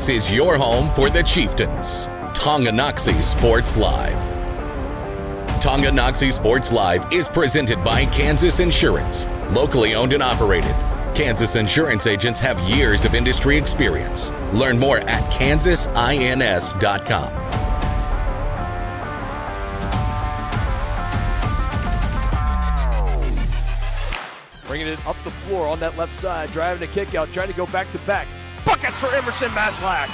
This is your home for the Chieftains. Tonganoxie Sports Live. Tonganoxie Sports Live is presented by Kansas Insurance, locally owned and operated. Kansas Insurance agents have years of industry experience. Learn more at kansasins.com. Bringing it up the floor on that left side, driving a kick out, trying to go back-to-back. Buckets for Emerson Maslach.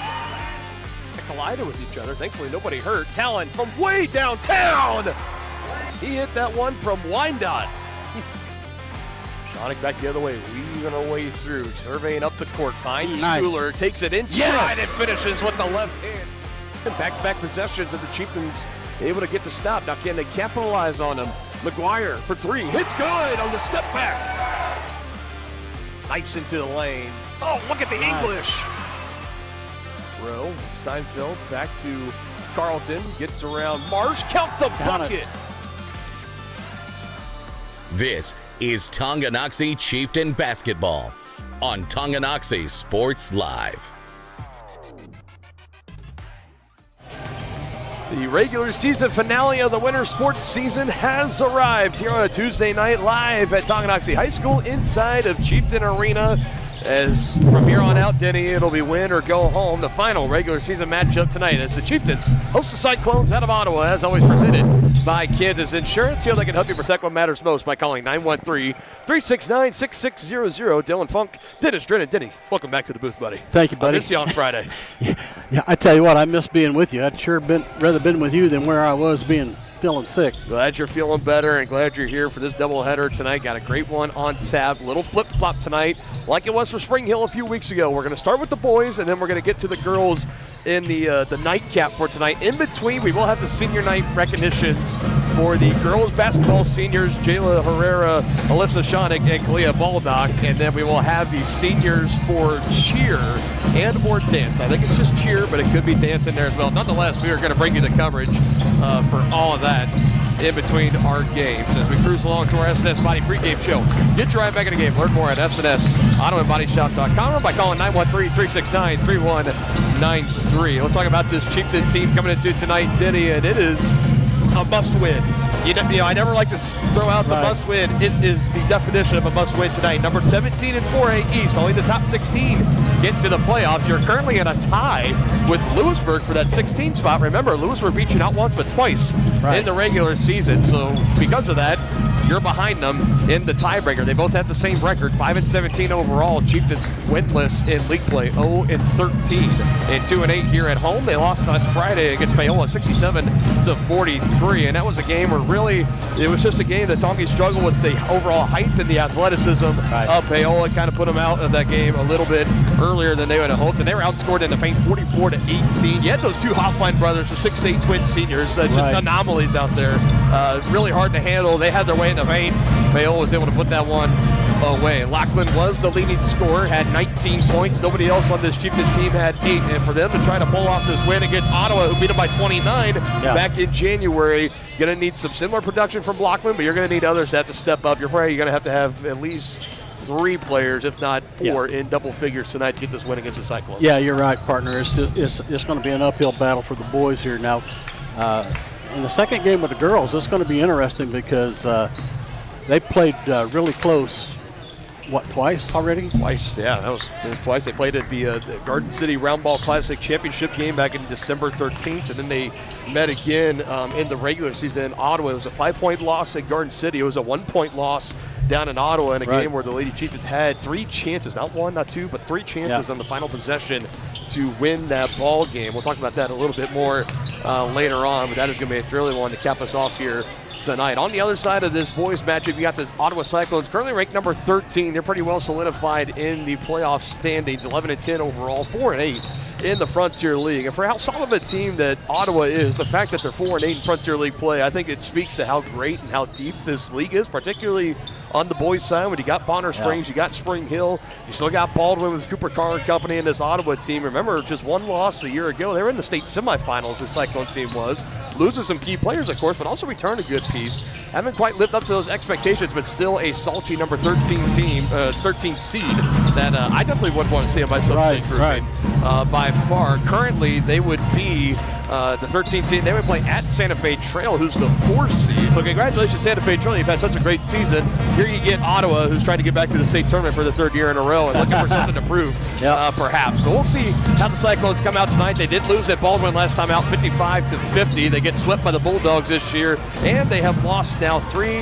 They collided with each other. Thankfully, nobody hurt. Talon from way downtown. He hit that one from Wyandotte. Shonick back the other way, weaving her way through, surveying up the court. Finds Schooler, takes it in stride and finishes with the left hand. And back-to-back possessions of the Chieftains able to get the stop. Now can they capitalize on them? McGuire for three, hits good on the step back. Knifes into the lane. Oh, look at the English. Rowe, Steinfeld back to Carlton, gets around Marsh, count the bucket. This is Tonganoxie Chieftain Basketball on Tonganoxie Sports Live. The regular season finale of the winter sports season has arrived here on a Tuesday night live at Tonganoxie High School inside of Chieftain Arena. As from here on out, Denny, it'll be win or go home. The final regular season matchup tonight as the Chieftains host the Cyclones out of Ottawa, as always presented by Kansas Insurance. See how they can help you protect what matters most by calling 913-369-6600. Dylan Funk, Dennis Drennan. Denny, welcome back to the booth, buddy. Thank you, buddy. I missed you on Friday. Yeah, I tell you what, I miss being with you. I'd sure rather been with you than where I was feeling sick. Glad you're feeling better and glad you're here for this doubleheader tonight. Got a great one on tap. Little flip-flop tonight like it was for Spring Hill a few weeks ago. We're going to start with the boys and then we're going to get to the girls in the nightcap for tonight. In between, we will have the senior night recognitions for the girls basketball seniors, Jayla Herrera, Alyssa Shonick, and Kalia Baldock. And then we will have the seniors for cheer and or dance. I think it's just cheer, but it could be dance in there as well. Nonetheless, we are going to bring you the coverage for all of that in between our games as we cruise along to our SNS Body pregame show. Get your eye back in the game. Learn more at SNSAutoandBodyShop.com or by calling 913-369-3193. Let's talk about this Chieftain team coming into tonight, Denny, and it is a must-win. You know, I never like to throw out the must-win. It is the definition of a must-win tonight. Number 17 in 4A East, only the top 16 get to the playoffs. You're currently in a tie with Lewisburg for that 16 spot. Remember, Lewisburg beat you not once but twice in the regular season. So because of that, you're behind them in the tiebreaker. They both have the same record, 5-17 overall. Chieftains winless in league play, 0-13 and 2-8 here at home. They lost on Friday against Paola, 67-43, and that was a game where really it was just a game that Tongi struggled with the overall height and the athleticism of Paola. Kind of put them out of that game a little bit earlier than they would have hoped, and they were outscored in the paint 44-18. You had those two Hoffline brothers, the 6'8" twin seniors, just anomalies out there. Really hard to handle. They had their way in the paint. Paola was able to put that one away. Lachlan was the leading scorer, had 19 points. Nobody else on this Chieftain team had 8. And for them to try to pull off this win against Ottawa, who beat them by 29 back in January, going to need some similar production from Lachlan, but you're going to need others to have to step up. You're probably going to have at least 3 players, if not 4, in double figures tonight to get this win against the Cyclones. Yeah, you're right, partner. It's going to be an uphill battle for the boys here. Now, in the second game with the girls, it's going to be interesting because they played really close. What, twice already? Twice, yeah. That was twice. They played at the Garden City Round Ball Classic Championship game back in December 13th, and then they met again in the regular season in Ottawa. It was a 5-point loss at Garden City. It was a 1-point loss down in Ottawa in a game where the Lady Chieftains had 3 chances, not 1, not 2, but 3 chances on the final possession to win that ball game. We'll talk about that a little bit more later on, but that is going to be a thrilling one to cap us off here tonight. On the other side of this boys matchup, you got the Ottawa Cyclones, currently ranked number 13. They're pretty well solidified in the playoff standings, 11-10 overall, 4-8 in the Frontier League. And for how solid a team that Ottawa is, the fact that they're 4-8 in Frontier League play, I think it speaks to how great and how deep this league is, particularly on the boys' side. When you got Bonner Springs, you got Spring Hill, you still got Baldwin with Cooper Carr and company in this Ottawa team. Remember, just 1 loss a year ago. They were in the state semifinals, the Cyclone team was. Losing some key players, of course, but also returned a good good piece. Haven't quite lived up to those expectations, but still a salty number 13 team, 13 seed that I definitely would want to see in my sub-state grouping by far. Currently, they would be the 13th seed. They would play at Santa Fe Trail, who's the 4th seed. So congratulations, Santa Fe Trail. You've had such a great season. Here you get Ottawa, who's trying to get back to the state tournament for the 3rd year in a row and looking for something to prove, perhaps. But we'll see how the Cyclones come out tonight. They did lose at Baldwin last time out, 55-50. They get swept by the Bulldogs this year, and they have lost now 3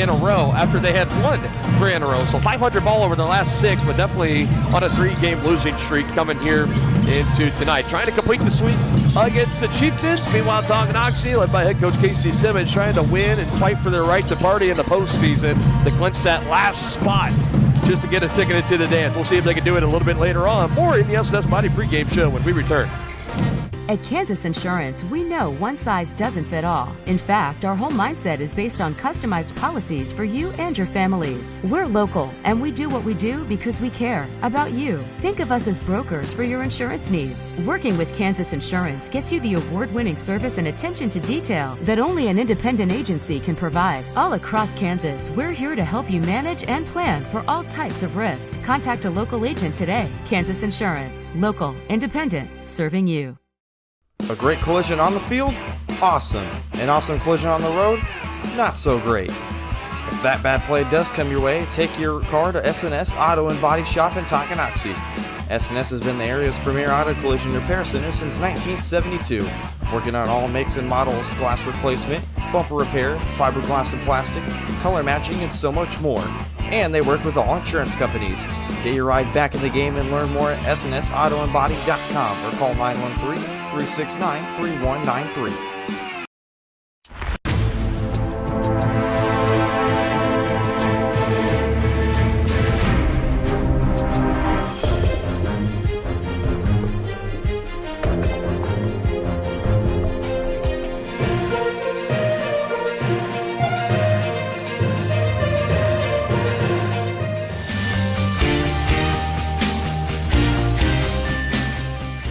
in a row after they had won 3 in a row. So 500 ball over the last 6, but definitely on a 3-game losing streak coming here into tonight. Trying to complete the sweep against the Chieftains. Meanwhile, Tonganoxie, led by head coach Casey Simmons, trying to win and fight for their right to party in the postseason to clinch that last spot just to get a ticket into the dance. We'll see if they can do it a little bit later on. More in the S&S Body pregame show when we return. At Kansas Insurance, we know one size doesn't fit all. In fact, our whole mindset is based on customized policies for you and your families. We're local, and we do what we do because we care about you. Think of us as brokers for your insurance needs. Working with Kansas Insurance gets you the award-winning service and attention to detail that only an independent agency can provide. All across Kansas, we're here to help you manage and plan for all types of risk. Contact a local agent today. Kansas Insurance. Local, independent, serving you. A great collision on the field? Awesome. An awesome collision on the road? Not so great. If that bad play does come your way, take your car to S&S Auto and Body Shop in Tonganoxie. S&S has been the area's premier auto collision repair center since 1972, working on all makes and models, glass replacement, bumper repair, fiberglass and plastic, color matching, and so much more. And they work with all insurance companies. Get your ride back in the game and learn more at snsautoandbody.com or call 913-369-3193.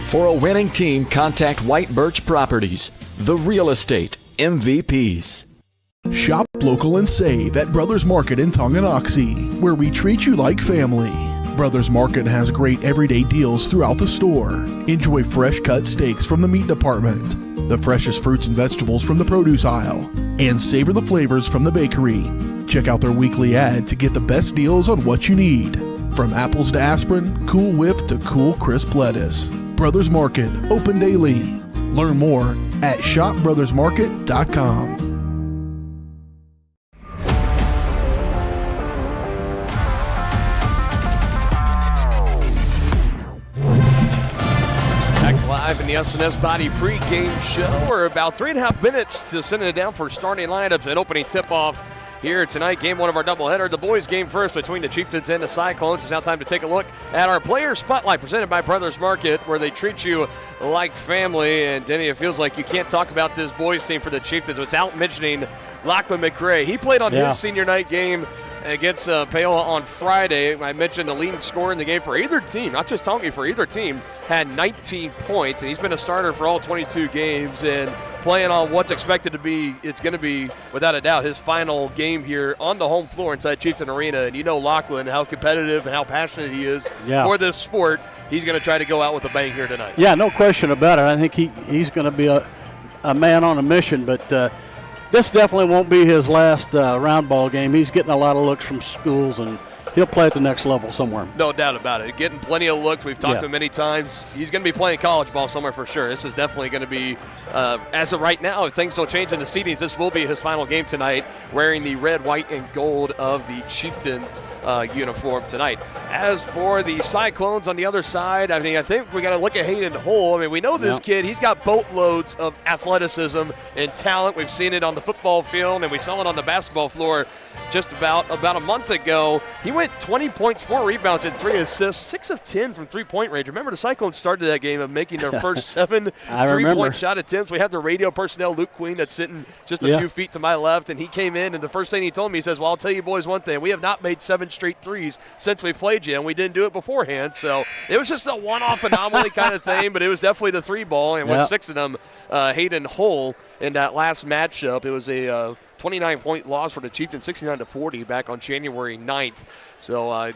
For a winning team, contact White Birch Properties, the real estate MVPs. Shop local and save at Brothers Market in Tonganoxie, where we treat you like family. Brothers Market has great everyday deals throughout the store. Enjoy fresh cut steaks from the meat department, the freshest fruits and vegetables from the produce aisle, and savor the flavors from the bakery. Check out their weekly ad to get the best deals on what you need. From apples to aspirin, Cool Whip to cool crisp lettuce. Brothers Market, open daily. Learn more at shopbrothersmarket.com. Back live in the S&S Body pregame show. We're about 3.5 minutes to send it down for starting lineups and opening tip-off here tonight. Game 1 of our doubleheader. The boys game first between the Chieftains and the Cyclones. It's now time to take a look at our player spotlight presented by Brothers Market, where they treat you like family. And Denny, it feels like you can't talk about this boys team for the Chieftains without mentioning Lachlan McRae. He played on his senior night game against Paola on Friday. I mentioned the leading scorer in the game for either team, not just Tongi, for either team, had 19 points, and he's been a starter for all 22 games and playing on what's expected to be, it's going to be, without a doubt, his final game here on the home floor inside Chieftain Arena. And you know Lachlan, how competitive and how passionate he is for this sport. He's going to try to go out with a bang here tonight. Yeah, no question about it. I think he's going to be a man on a mission, but this definitely won't be his last round ball game. He's getting a lot of looks from schools, and he'll play at the next level somewhere. No doubt about it. Getting plenty of looks. We've talked to him many times. He's going to be playing college ball somewhere for sure. This is definitely going to be, as of right now, if things don't change in the seedings, this will be his final game tonight, wearing the red, white, and gold of the Chieftains uniform tonight. As for the Cyclones on the other side, I think we got to look at Hayden Hull. I mean, we know this kid. He's got boatloads of athleticism and talent. We've seen it on the football field, and we saw it on the basketball floor just about a month ago. He went 20 points, 4 rebounds, and 3 assists, 6 of 10 from three-point range. Remember, the Cyclones started that game of making their first 7 three-point shot attempts games, we have the radio personnel, Luke Queen, that's sitting just a few feet to my left, and he came in, and the first thing he told me, he says, well, I'll tell you boys one thing. We have not made 7 straight threes since we played you, and we didn't do it beforehand. So it was just a one-off anomaly kind of thing, but it was definitely the 3 ball, and with 6 of them, Hayden Hull in that last matchup. It was a 29-point loss for the Chieftains, 69-40 back on January 9th. So,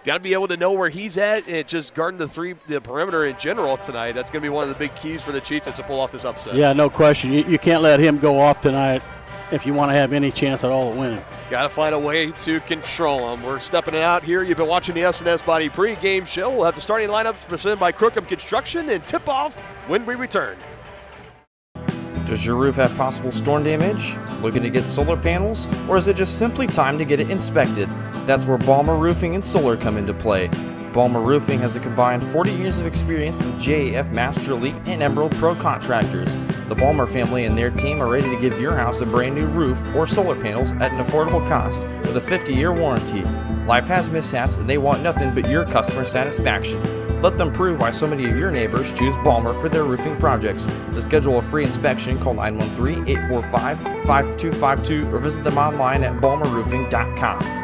got to be able to know where he's at and just guarding the perimeter in general tonight. That's going to be one of the big keys for the Chieftains to pull off this upset. Yeah, no question. You can't let him go off tonight if you want to have any chance at all of winning. Got to find a way to control him. We're stepping it out here. You've been watching the S&S Body pregame show. We'll have the starting lineups presented by Crookham Construction and tip-off when we return. Does your roof have possible storm damage? Looking to get solar panels? Or is it just simply time to get it inspected? That's where Balmer Roofing and Solar come into play. Balmer Roofing has a combined 40 years of experience with JAF Master Elite and Emerald Pro contractors. The Balmer family and their team are ready to give your house a brand new roof or solar panels at an affordable cost with a 50-year warranty. Life has mishaps and they want nothing but your customer satisfaction. Let them prove why so many of your neighbors choose Balmer for their roofing projects. To schedule a free inspection, call 913-845-5252 or visit them online at balmerroofing.com.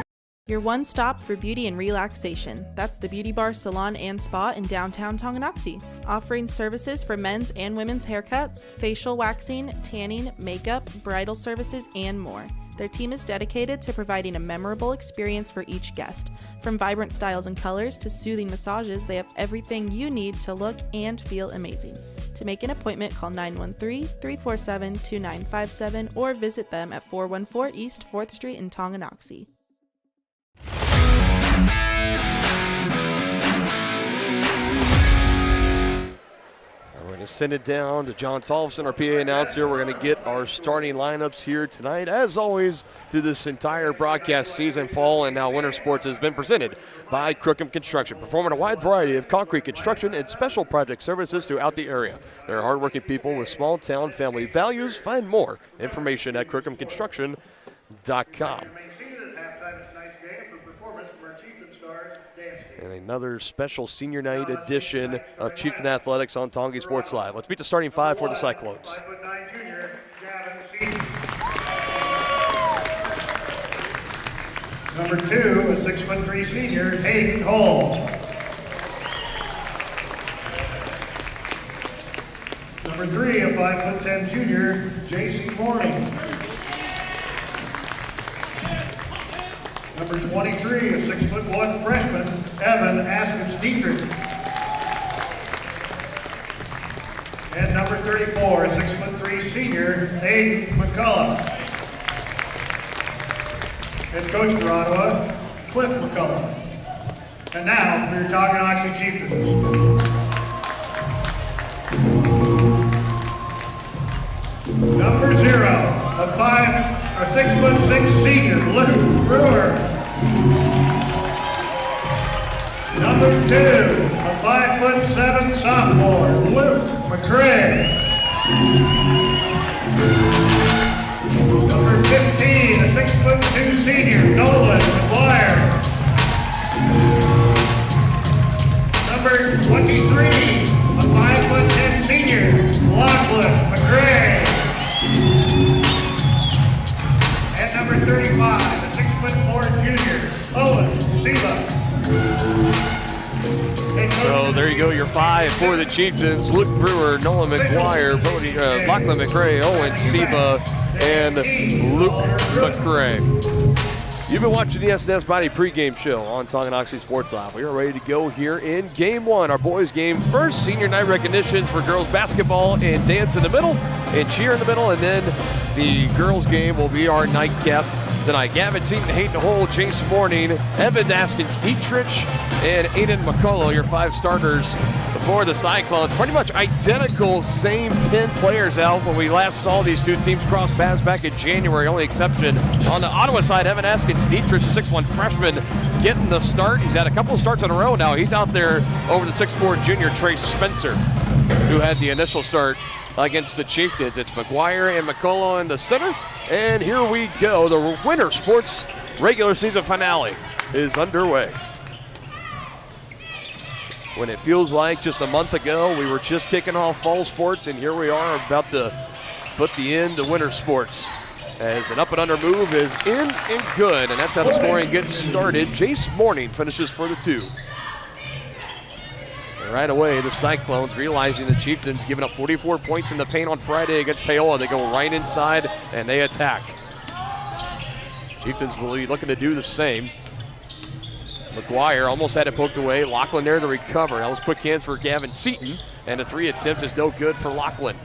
Your one stop for beauty and relaxation. That's the Beauty Bar, Salon, and Spa in downtown Tonganoxie. Offering services for men's and women's haircuts, facial waxing, tanning, makeup, bridal services, and more. Their team is dedicated to providing a memorable experience for each guest. From vibrant styles and colors to soothing massages, they have everything you need to look and feel amazing. To make an appointment, call 913-347-2957 or visit them at 414 East 4th Street in Tonganoxie. We're going to send it down to John Tollefson, our PA announcer. We're going to get our starting lineups here tonight. As always, through this entire broadcast season, fall and now winter sports has been presented by Crookham Construction, performing a wide variety of concrete construction and special project services throughout the area. They're hardworking people with small town family values. Find more information at crookhamconstruction.com. And another special senior night edition of Chieftain Athletics on Tongi Sports Live. Let's meet the starting 5 for the Cyclones. Number 2, a 6'3" senior, Hayden Hull. Number 3, a 5'10" junior, J.C. Morning. Number 23, a 6'1" freshman, Evan Askins-Dietrich. And number 34, a 6'3" senior, Aiden McCullough. Head coach for Ottawa, Cliff McCullough. And now for your Tonganoxie Chieftains. Number 0, a 6'6" senior, Luke Brewer. Number 2, a 5'7" sophomore, Luke McCray. Number 15, a 6'2" senior, Nolan McGuire. Number 23, a 5'10" senior, Lachlan McCray. And number 35, a 6'4" junior, Owen Seba. So there you go, your 5 for the Chieftains. Luke Brewer, Nolan McGuire, Lachlan McCray, Owen Seba, and Luke McCray. You've been watching the S&S Body pregame show on Tonganoxie Sports Live. We are ready to go here in Game 1, our boys' game. First, senior night recognitions for girls basketball and dance in the middle, and cheer in the middle, and then the girls' game will be our nightcap tonight. Gavin Seaton, Hayden Hull, Jace Morning, Evan Askins-Dietrich, and Aiden McCullough, your 5 starters for the Cyclones. Pretty much identical, same 10 players out when we last saw these two teams cross paths back in January. Only exception on the Ottawa side, Evan Askins-Dietrich, a 6'1" freshman, getting the start. He's had a couple of starts in a row now. He's out there over the 6'4" junior, Trace Spencer, who had the initial start against the Chieftains. It's McGuire and McCullough in the center. And here we go. The winter sports regular season finale is underway. when it feels like just a month ago we were just kicking off fall sports, and here we are about to put the end to winter sports. As an up and under move is in and good, and that's how the scoring gets started. Jace Morning finishes for the 2. And right away, the Cyclones, realizing the Chieftains giving up 44 points in the paint on Friday against Paola, they go right inside and they attack. Chieftains will be looking to do the same. McGuire almost had it poked away. Lachlan there to recover. That was quick hands for Gavin Seaton, and a 3 attempt is no good for Lachlan.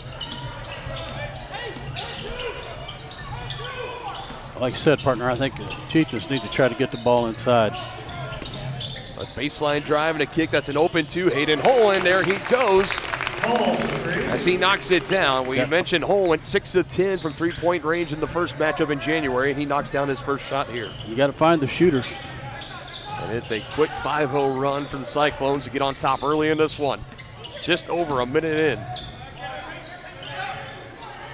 Like I said, partner, I think Chieftains need to try to get the ball inside. A baseline drive and a kick. That's an open 2. Hayden Holland, there he goes. As he knocks it down. We mentioned Holland went 6 of 10 from three-point range in the first matchup in January, and he knocks down his first shot here. You got to find the shooters. And it's a quick 5-0 run for the Cyclones to get on top early in this one. Just over a minute in.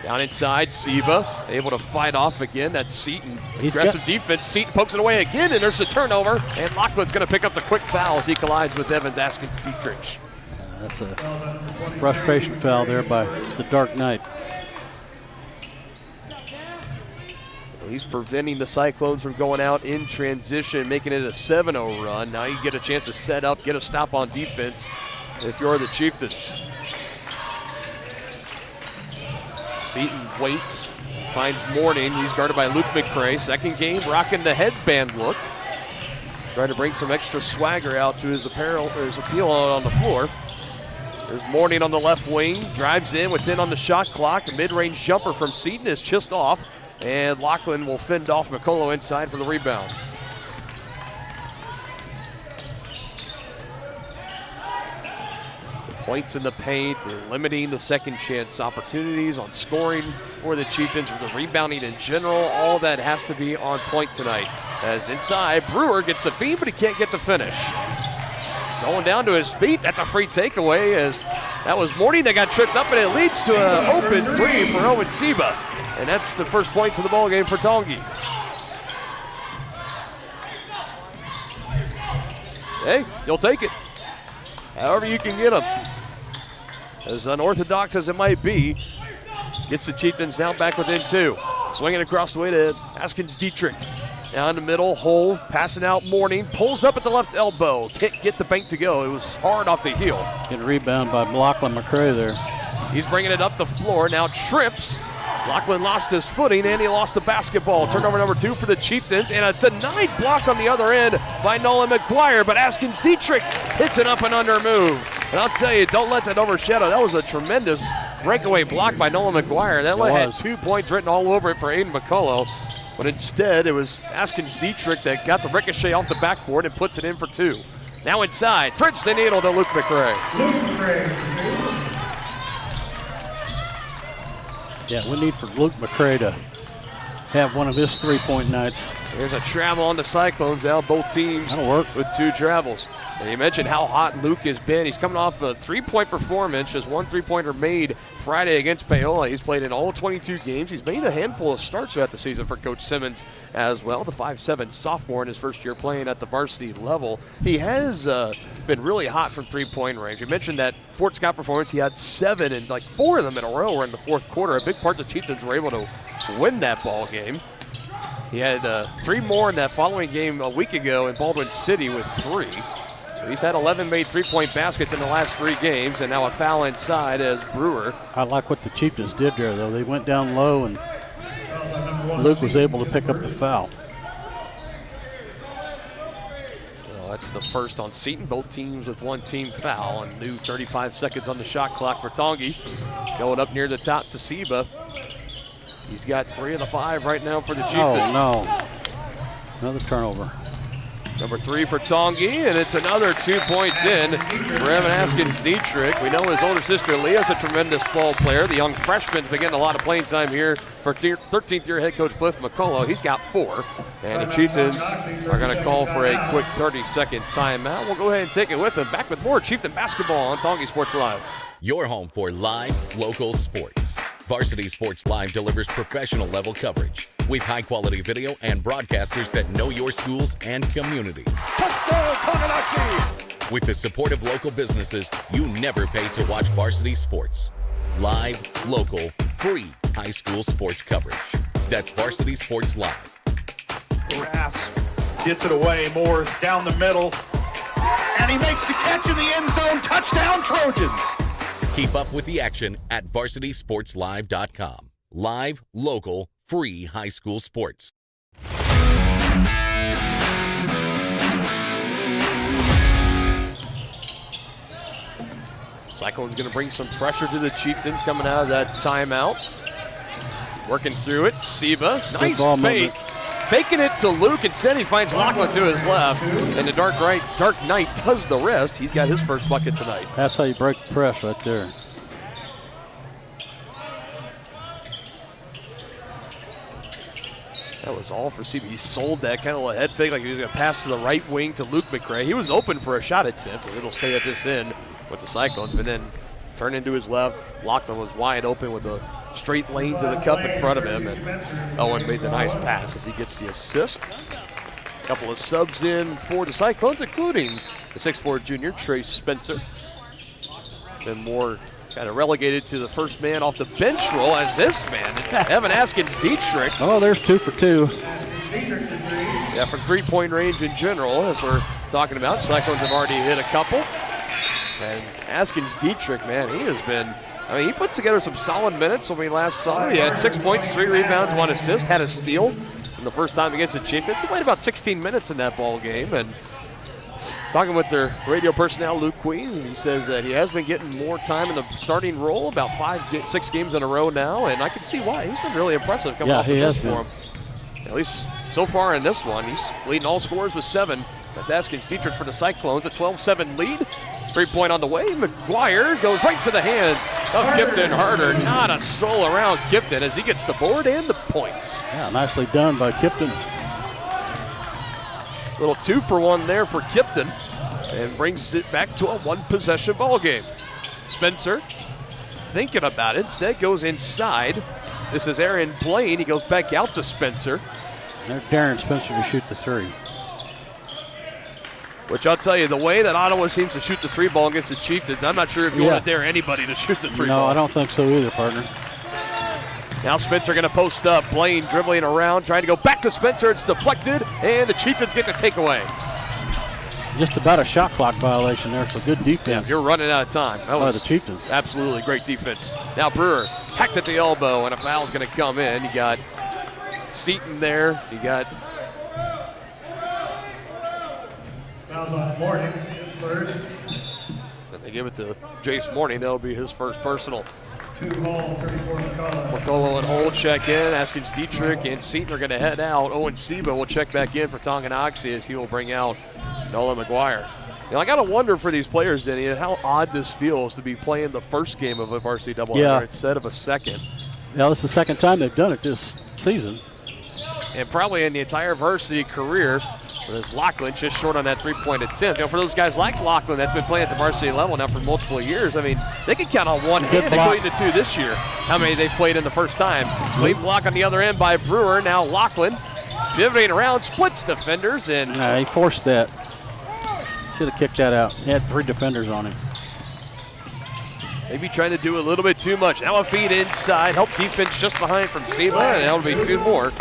Down inside, Siva able to fight off again. That's Seaton. Aggressive defense. Seaton pokes it away again, and there's a turnover. And Lachlan's going to pick up the quick foul as he collides with Evans Askins Dietrich. That's a frustration foul there by the Dark Knight. He's preventing the Cyclones from going out in transition, making it a 7-0 run. Now you get a chance to set up, get a stop on defense if you're the Chieftains. Seaton waits, finds Morning. He's guarded by Luke McCray. Second game, rocking the headband look. Trying to bring some extra swagger out to his apparel, or his appeal on the floor. There's Morning on the left wing, drives in with 10 on the shot clock. A mid-range jumper from Seaton is just off, and Lachlan will fend off McCullough inside for the rebound. Points in the paint, limiting the second chance opportunities on scoring for the Chieftains, or the rebounding in general. All that has to be on point tonight. As inside, Brewer gets the feed, but he can't get the finish. Going down to his feet, that's a free takeaway, as that was Morning that got tripped up, and it leads to an open 3 for Owen Siba. And that's the first points of the ballgame for Tongi. Hey, you'll take it. However you can get them. As unorthodox as it might be, gets the Chieftains now back within 2. Swinging across the way to Askins Dietrich. Down the middle, Hole passing out Morning, pulls up at the left elbow. Can't get the bank to go. It was hard off the heel. Getting rebound by Lachlan McCray there. He's bringing it up the floor, now trips. Lachlan lost his footing and he lost the basketball. Turnover number 2 for the Chieftains, and a denied block on the other end by Nolan McGuire, but Askins Dietrich hits an up and under move. And I'll tell you, don't let that overshadow. That was a tremendous breakaway block by Nolan McGuire. That had 2 points written all over it for Aiden McCullough, but instead it was Askins Dietrich that got the ricochet off the backboard and puts it in for 2. Now inside, threads the needle to Luke McCray. Luke McCray. Yeah, we need for Luke McCray to have one of his three-point nights. There's a travel on the Cyclones now, both teams That'll work. with 2 travels. And you mentioned how hot Luke has been. He's coming off a 3-point performance, just 1 3-pointer made Friday against Paola. He's played in all 22 games. He's made a handful of starts throughout the season for Coach Simmons as well, the 5'7" sophomore in his first year playing at the varsity level. He has been really hot from 3-point range. You mentioned that Fort Scott performance. He had 7, and like 4 of them in a row were in the fourth quarter. A big part the Chieftains were able to win that ball game. He had 3 more in that following game a week ago in Baldwin City with 3. So he's had 11 made 3-point baskets in the last 3 games, and now a foul inside as Brewer. I like what the Chieftains did there, though. They went down low, and Luke was able to pick up the foul. So that's the first on Seaton. Both teams with 1 team foul, and new 35 seconds on the shot clock for Tongi. Going up near the top to Siba. He's got 3 of the 5 right now for the Chieftains. Oh, no. Another turnover. Number 3 for Tongi, and it's another 2 points in for Evan Askins Dietrich. We know his older sister Leah's a tremendous ball player. The young freshman's been getting a lot of playing time here for 13th year head coach Cliff McCullough. He's got 4, and the Chieftains are going to call for a quick 30-second timeout. We'll go ahead and take it with them. Back with more Chieftain basketball on Tongi Sports Live. Your home for live, local sports. Varsity Sports Live delivers professional level coverage with high quality video and broadcasters that know your schools and community. Touchdown, Tonganoxie! With the support of local businesses, you never pay to watch varsity sports. Live, local, free high school sports coverage. That's Varsity Sports Live. Grass gets it away. Moore's down the middle. And he makes the catch in the end zone. Touchdown, Trojans. Keep up with the action at varsitysportslive.com. Live, local, free high school sports. Cyclones going to bring some pressure to the Chieftains coming out of that timeout. Working through it. Seba, nice fake. Faking it to Luke. Instead, he finds Lachlan to his left. And the Dark Knight does the rest. He's got his first bucket tonight. That's how you break the press right there. That was all for Seba. He sold that kind of a head fake like he was going to pass to the right wing to Luke McCray. He was open for a shot attempt, and it'll stay at this end with the Cyclones, but then turn into his left. Lachlan was wide open with a straight lane to the cup in front of him, and Owen made the nice pass as he gets the assist. A couple of subs in for the Cyclones, including the 6'4 junior, Trey Spencer. Then Moore kind of relegated to the first man off the bench role as this man, Evan Askins-Dietrich. Oh, there's 2 for 2. Yeah, from three-point range in general, as we're talking about. Cyclones have already hit a couple. And Askins-Dietrich, man, he has been, he puts together some solid minutes when we last saw him. He had 6 points, 3 rebounds, 1 assist, had a steal in the first time against the Chieftains. He played about 16 minutes in that ball game. And talking with their radio personnel, Luke Queen, he says that he has been getting more time in the starting role, about 6 games in a row now, and I can see why. He's been really impressive coming off the bench for him. At least so far in this one, he's leading all scorers with 7. That's Askins-Dietrich for the Cyclones, a 12-7 lead. 3-point on the way. McGuire goes right to the hands of Kipton Harder. Not a soul around Kipton as he gets the board and the points. Yeah, nicely done by Kipton. Little 2-for-1 there for Kipton and brings it back to a 1-possession ball game. Spencer thinking about it, instead goes inside. This is Aaron Blaine. He goes back out to Spencer. There's Darren Spencer to shoot the 3. Which I'll tell you, the way that Ottawa seems to shoot the 3 ball against the Chieftains, I'm not sure if you want to dare anybody to shoot the 3 ball. No, I don't think so either, partner. Now Spencer going to post up. Blaine dribbling around, trying to go back to Spencer. It's deflected, and the Chieftains get the takeaway. Just about a shot clock violation there, so good defense. Yeah, you're running out of time. That was the Chieftains. Absolutely great defense. Now Brewer hacked at the elbow, and a foul's going to come in. You got Seaton there. You got Fouls on Morning, his first. Then they give it to Jace Morning. That'll be his first personal. 2 Hall, 34 McCullough. McCullough and Hull check in. Askins-Dietrich and Seaton are going to head out. Owen Seba will check back in for Tonganoxie as he will bring out Nolan McGuire. You know, I got to wonder for these players, Denny, how odd this feels to be playing the first game of a varsity doubleheader instead of a second. Yeah, this is the second time they've done it this season. And probably in the entire varsity career. There's Lachlan just short on that 3-point attempt. You know, for those guys like Lachlan that's been playing at the varsity level now for multiple years, I mean, they can count on one hand, including the 2 this year, how many they played in the first time. Clean block on the other end by Brewer. Now Lachlan pivoting around, splits defenders, and he forced that. Should have kicked that out. He had 3 defenders on him. Maybe trying to do a little bit too much. Now a feed inside, help defense just behind from Seba, and that'll be 2 more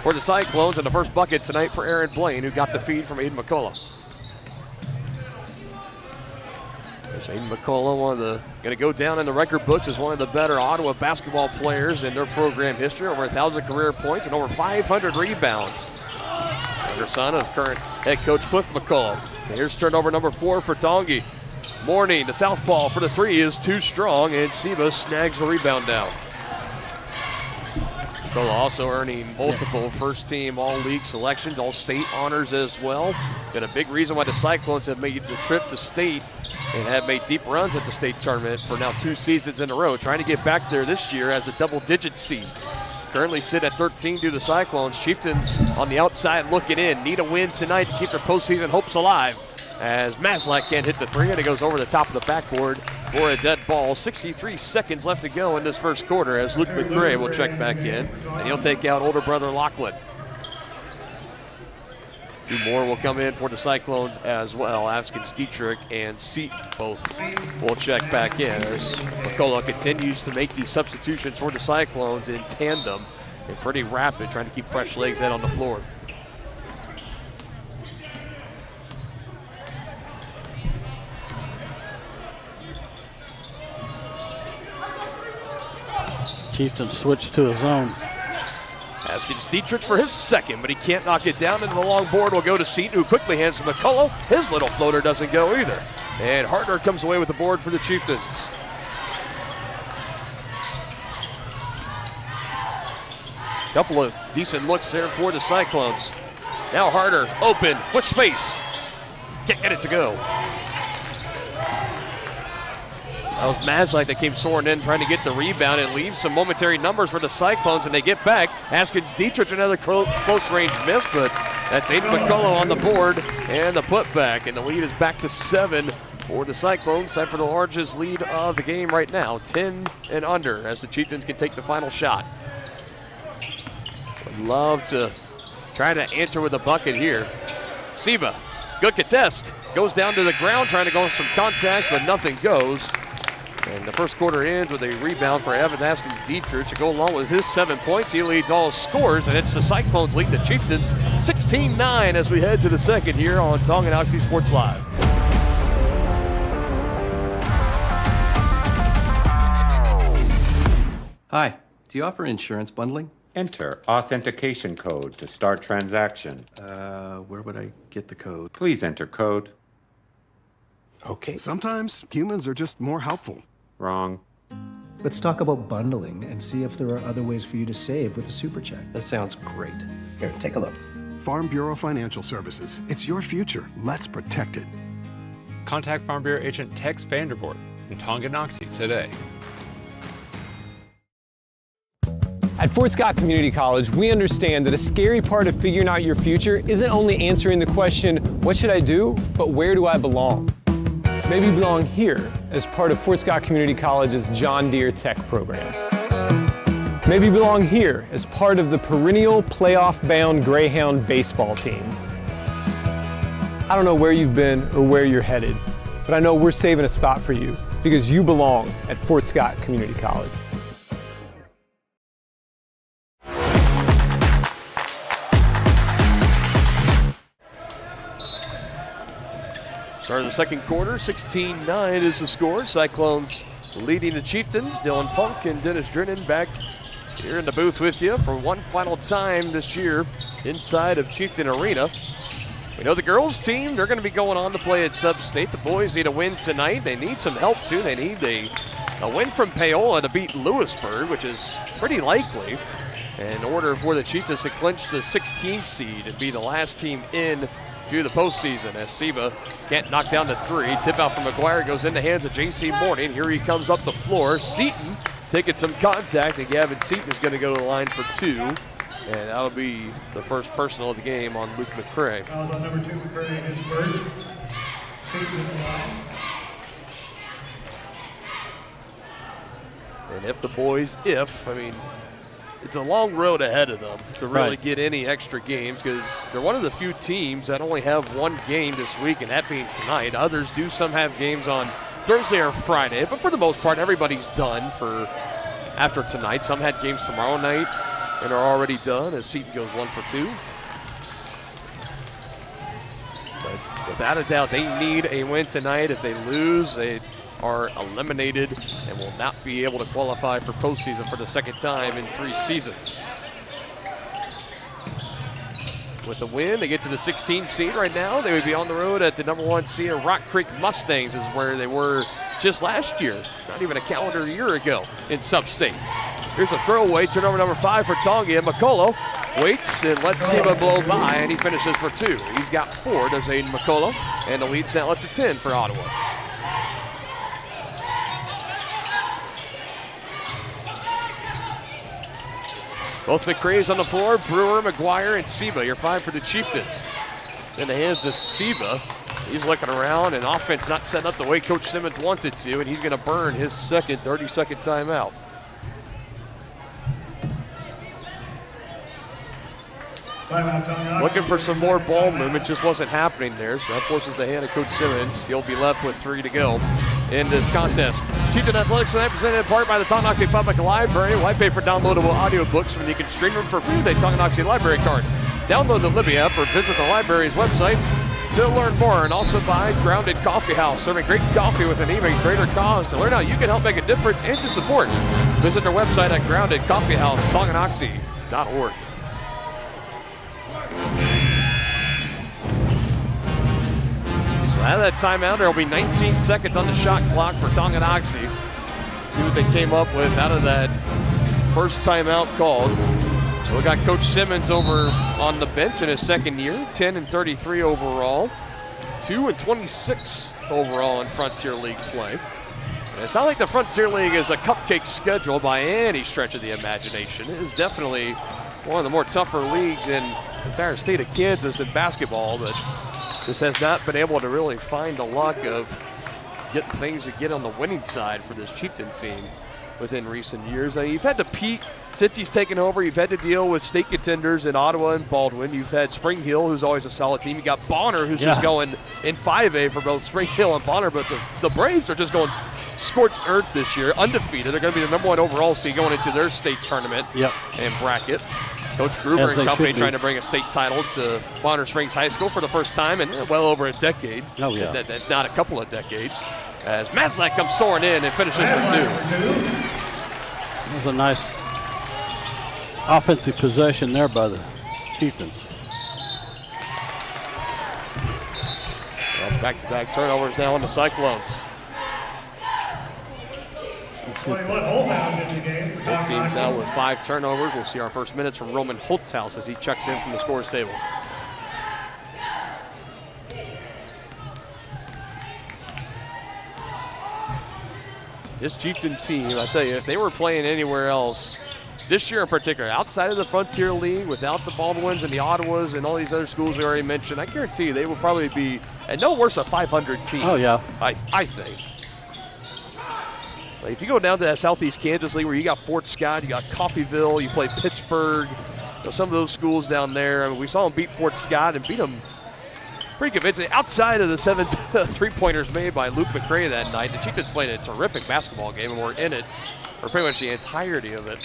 for the Cyclones, and the first bucket tonight for Aaron Blaine, who got the feed from Aiden McCullough. There's Aiden McCullough, going to go down in the record books as one of the better Ottawa basketball players in their program history. Over 1,000 career points and over 500 rebounds. Younger son of current head coach Cliff McCullough. And here's turnover number 4 for Tongi. Morning, the southpaw for the 3 is too strong, and Seba snags the rebound down. McCullough also earning multiple first-team all-league selections, all-state honors as well. Been a big reason why the Cyclones have made the trip to state and have made deep runs at the state tournament for now 2 seasons in a row, trying to get back there this year as a double-digit seed. Currently sit at 13 due to the Cyclones. Chieftains on the outside looking in. Need a win tonight to keep their postseason hopes alive, as Maslak can't hit the 3, and it goes over the top of the backboard for a dead ball. 63 seconds left to go in this first quarter as Luke McCray will check back in, and he'll take out older brother Lachlan. 2 more will come in for the Cyclones as well. Askins, Dietrich, and Seaton both will check back in as McCullough continues to make these substitutions for the Cyclones in tandem and pretty rapid, trying to keep fresh legs out on the floor. Chieftain switched to his own. Askins Dietrich for his second, but he can't knock it down, and the long board will go to Seaton, who quickly hands to McCullough. His little floater doesn't go either. And Hartner comes away with the board for the Chieftains. Couple of decent looks there for the Cyclones. Now Harder open with space. Can't get it to go. That was Mazlight that came soaring in, trying to get the rebound and leave some momentary numbers for the Cyclones, and they get back. Askins Dietrich, another close range miss, but that's Aiden McCullough on the board and the putback, and the lead is back to 7 for the Cyclones, set for the largest lead of the game right now, 10 and under, as the Chieftains can take the final shot. Would love to try to answer with a bucket here. Seba, good contest, goes down to the ground, trying to go with some contact, but nothing goes. And the first quarter ends with a rebound for Evan Askins Dietrich to go along with his 7 points. He leads all scores, and it's the Cyclones lead the Chieftains 16-9 as we head to the second here on Tonganoxie Sports Live. Hi, do you offer insurance bundling? Enter authentication code to start transaction. Where would I get the code? Please enter code. Okay. Sometimes humans are just more helpful. Wrong. Let's talk about bundling and see if there are other ways for you to save with a super check. That sounds great. Here, take a look. Farm Bureau Financial Services. It's your future. Let's protect it. Contact Farm Bureau agent Tex Vandervoort in Tonganoxie today. At Fort Scott Community College, we understand that a scary part of figuring out your future isn't only answering the question, what should I do, but where do I belong? Maybe you belong here as part of Fort Scott Community College's John Deere Tech program. Maybe you belong here as part of the perennial playoff-bound Greyhound baseball team. I don't know where you've been or where you're headed, but I know we're saving a spot for you because you belong at Fort Scott Community College. Start of the second quarter, 16-9 is the score. Cyclones leading the Chieftains. Dylan Funk and Dennis Drennan back here in the booth with you for one final time this year inside of Chieftain Arena. We know the girls team, they're going to be going on to play at Sub-State. The boys need a win tonight. They need some help too. They need a win from Paola to beat Lewisburg, which is pretty likely, in order for the Chieftains to clinch the 16th seed and be the last team in to the postseason, as Seba can't knock down the 3. Tip out from McGuire goes in the hands of J.C. Morning. Here he comes up the floor. Seaton taking some contact, and Gavin Seaton is going to go to the line for 2. And that'll be the first personal of the game on Luke McCray. That was on number 2, McCray, his first. Seaton at the line. And if the boys, it's a long road ahead of them to really get any extra games, because they're one of the few teams that only have one game this week, and that being tonight. Others do some have games on Thursday or Friday, but for the most part, everybody's done for after tonight. Some had games tomorrow night and are already done, as Seaton goes 1 for 2. But without a doubt, they need a win tonight. If they lose, they are eliminated and will not be able to qualify for postseason for the second time in 3 seasons. With a win, they get to the 16th seed right now. They would be on the road at the number 1 seed. Rock Creek Mustangs is where they were just last year, not even a calendar year ago in Sub-State. Here's a throwaway, turnover number 5 for Tonga. McCullough waits and lets Seba blow by, and he finishes for 2. He's got 4, does Aiden McCullough, and the lead's now up to 10 for Ottawa. Both McCrae's on the floor, Brewer, McGuire, and Seba. You're 5 for the Chieftains. In the hands of Seba. He's looking around, and offense not setting up the way Coach Simmons wants it to, and he's going to burn his second 30-second timeout. Timeout, Tonganoxie. Looking for some more ball movement, just wasn't happening there, so that forces the hand of Coach Simmons. He'll be left with 3 to go in this contest. Chieftain Athletics tonight presented in part by the Tonganoxie Public Library. Why pay for downloadable audiobooks when you can stream them for free with a Tonganoxie library card? Download the Libby app or visit the library's website to learn more. And also by Grounded Coffee House, serving great coffee with an even greater cause. To learn how you can help make a difference and to support, visit their website at groundedcoffeehouse.tonganoxie.org. So out of that timeout, there will be 19 seconds on the shot clock for Tonganoxie. See what they came up with out of that first timeout called. So we got Coach Simmons over on the bench in his second year, 10-33 overall, 2-26 overall in Frontier League play. And it's not like the Frontier League is a cupcake schedule by any stretch of the imagination. It is definitely one of the more tougher leagues in the entire state of Kansas in basketball, but just has not been able to really find the luck of getting things to get on the winning side for this Chieftain team within recent years. You've had to peak since he's taken over. You've had to deal with state contenders in Ottawa and Baldwin. You've had Spring Hill, who's always a solid team. You got Bonner, who's just going in 5A for both Spring Hill and Bonner, but the Braves are just going scorched earth this year, undefeated. They're going to be the #1 overall seed going into their state tournament and bracket. Coach Gruber and company trying to bring a state title to Bonner Springs High School for the first time in well over a decade, if not a couple of decades. As Maslak comes soaring in and finishes for 2. That was a nice offensive possession there by the Chieftains. That's back-to-back turnovers now on the Cyclones. 21 Holthouse in the game for Both teams now with 5 turnovers. We'll see our first minutes from Roman Holthouse as he checks in from the scores table. This Chieftain team, I tell you, if they were playing anywhere else, this year in particular, outside of the Frontier League, without the Baldwins and the Ottawas and all these other schools we already mentioned, I guarantee you they will probably be at no worse a 500 team. Oh, yeah. I think. Like if you go down to that Southeast Kansas League where you got Fort Scott, you got Coffeyville, you play Pittsburgh, some of those schools down there. I mean, we saw them beat Fort Scott and beat them pretty convincingly. Outside of the 7 3-pointers made by Luke McRae that night, the Chieftains played a terrific basketball game and were in it for pretty much the entirety of it.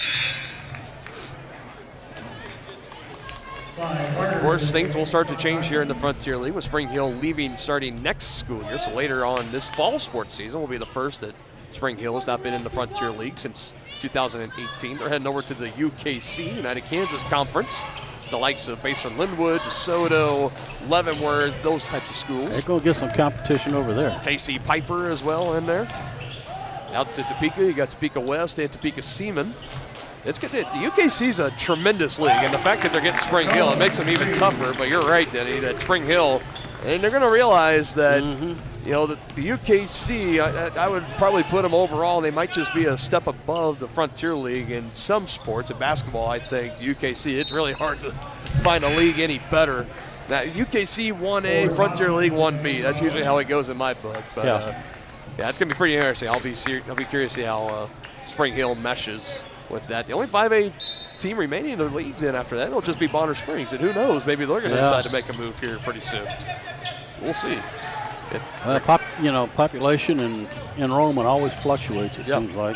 Of course, things will start to change here in the Frontier League with Spring Hill leaving starting next school year. So later on this fall sports season will be the first that Spring Hill has not been in the Frontier League since 2018. They're heading over to the UKC, United Kansas Conference. The likes of Basin Linwood, DeSoto, Leavenworth, those types of schools. They're going to get some competition over there. KC Piper as well in there. Out to Topeka, you got Topeka West and Topeka Seaman. It's good. The UKC is a tremendous league, and the fact that they're getting Spring Hill, it makes them even tougher. But you're right, Denny, that Spring Hill, and they're going to realize that, you know, the UKC, I would probably put them overall, they might just be a step above the Frontier League in some sports. In basketball, I think UKC, it's really hard to find a league any better. Now, UKC 1A, Frontier League 1B. That's usually how it goes in my book. But yeah, it's going to be pretty interesting. I'll be curious to see how Spring Hill meshes with that. The only 5A team remaining in the league then after that, it'll just be Bonner Springs. And who knows, maybe they're going to decide to make a move here pretty soon. We'll see. Population and enrollment always fluctuates, it seems like.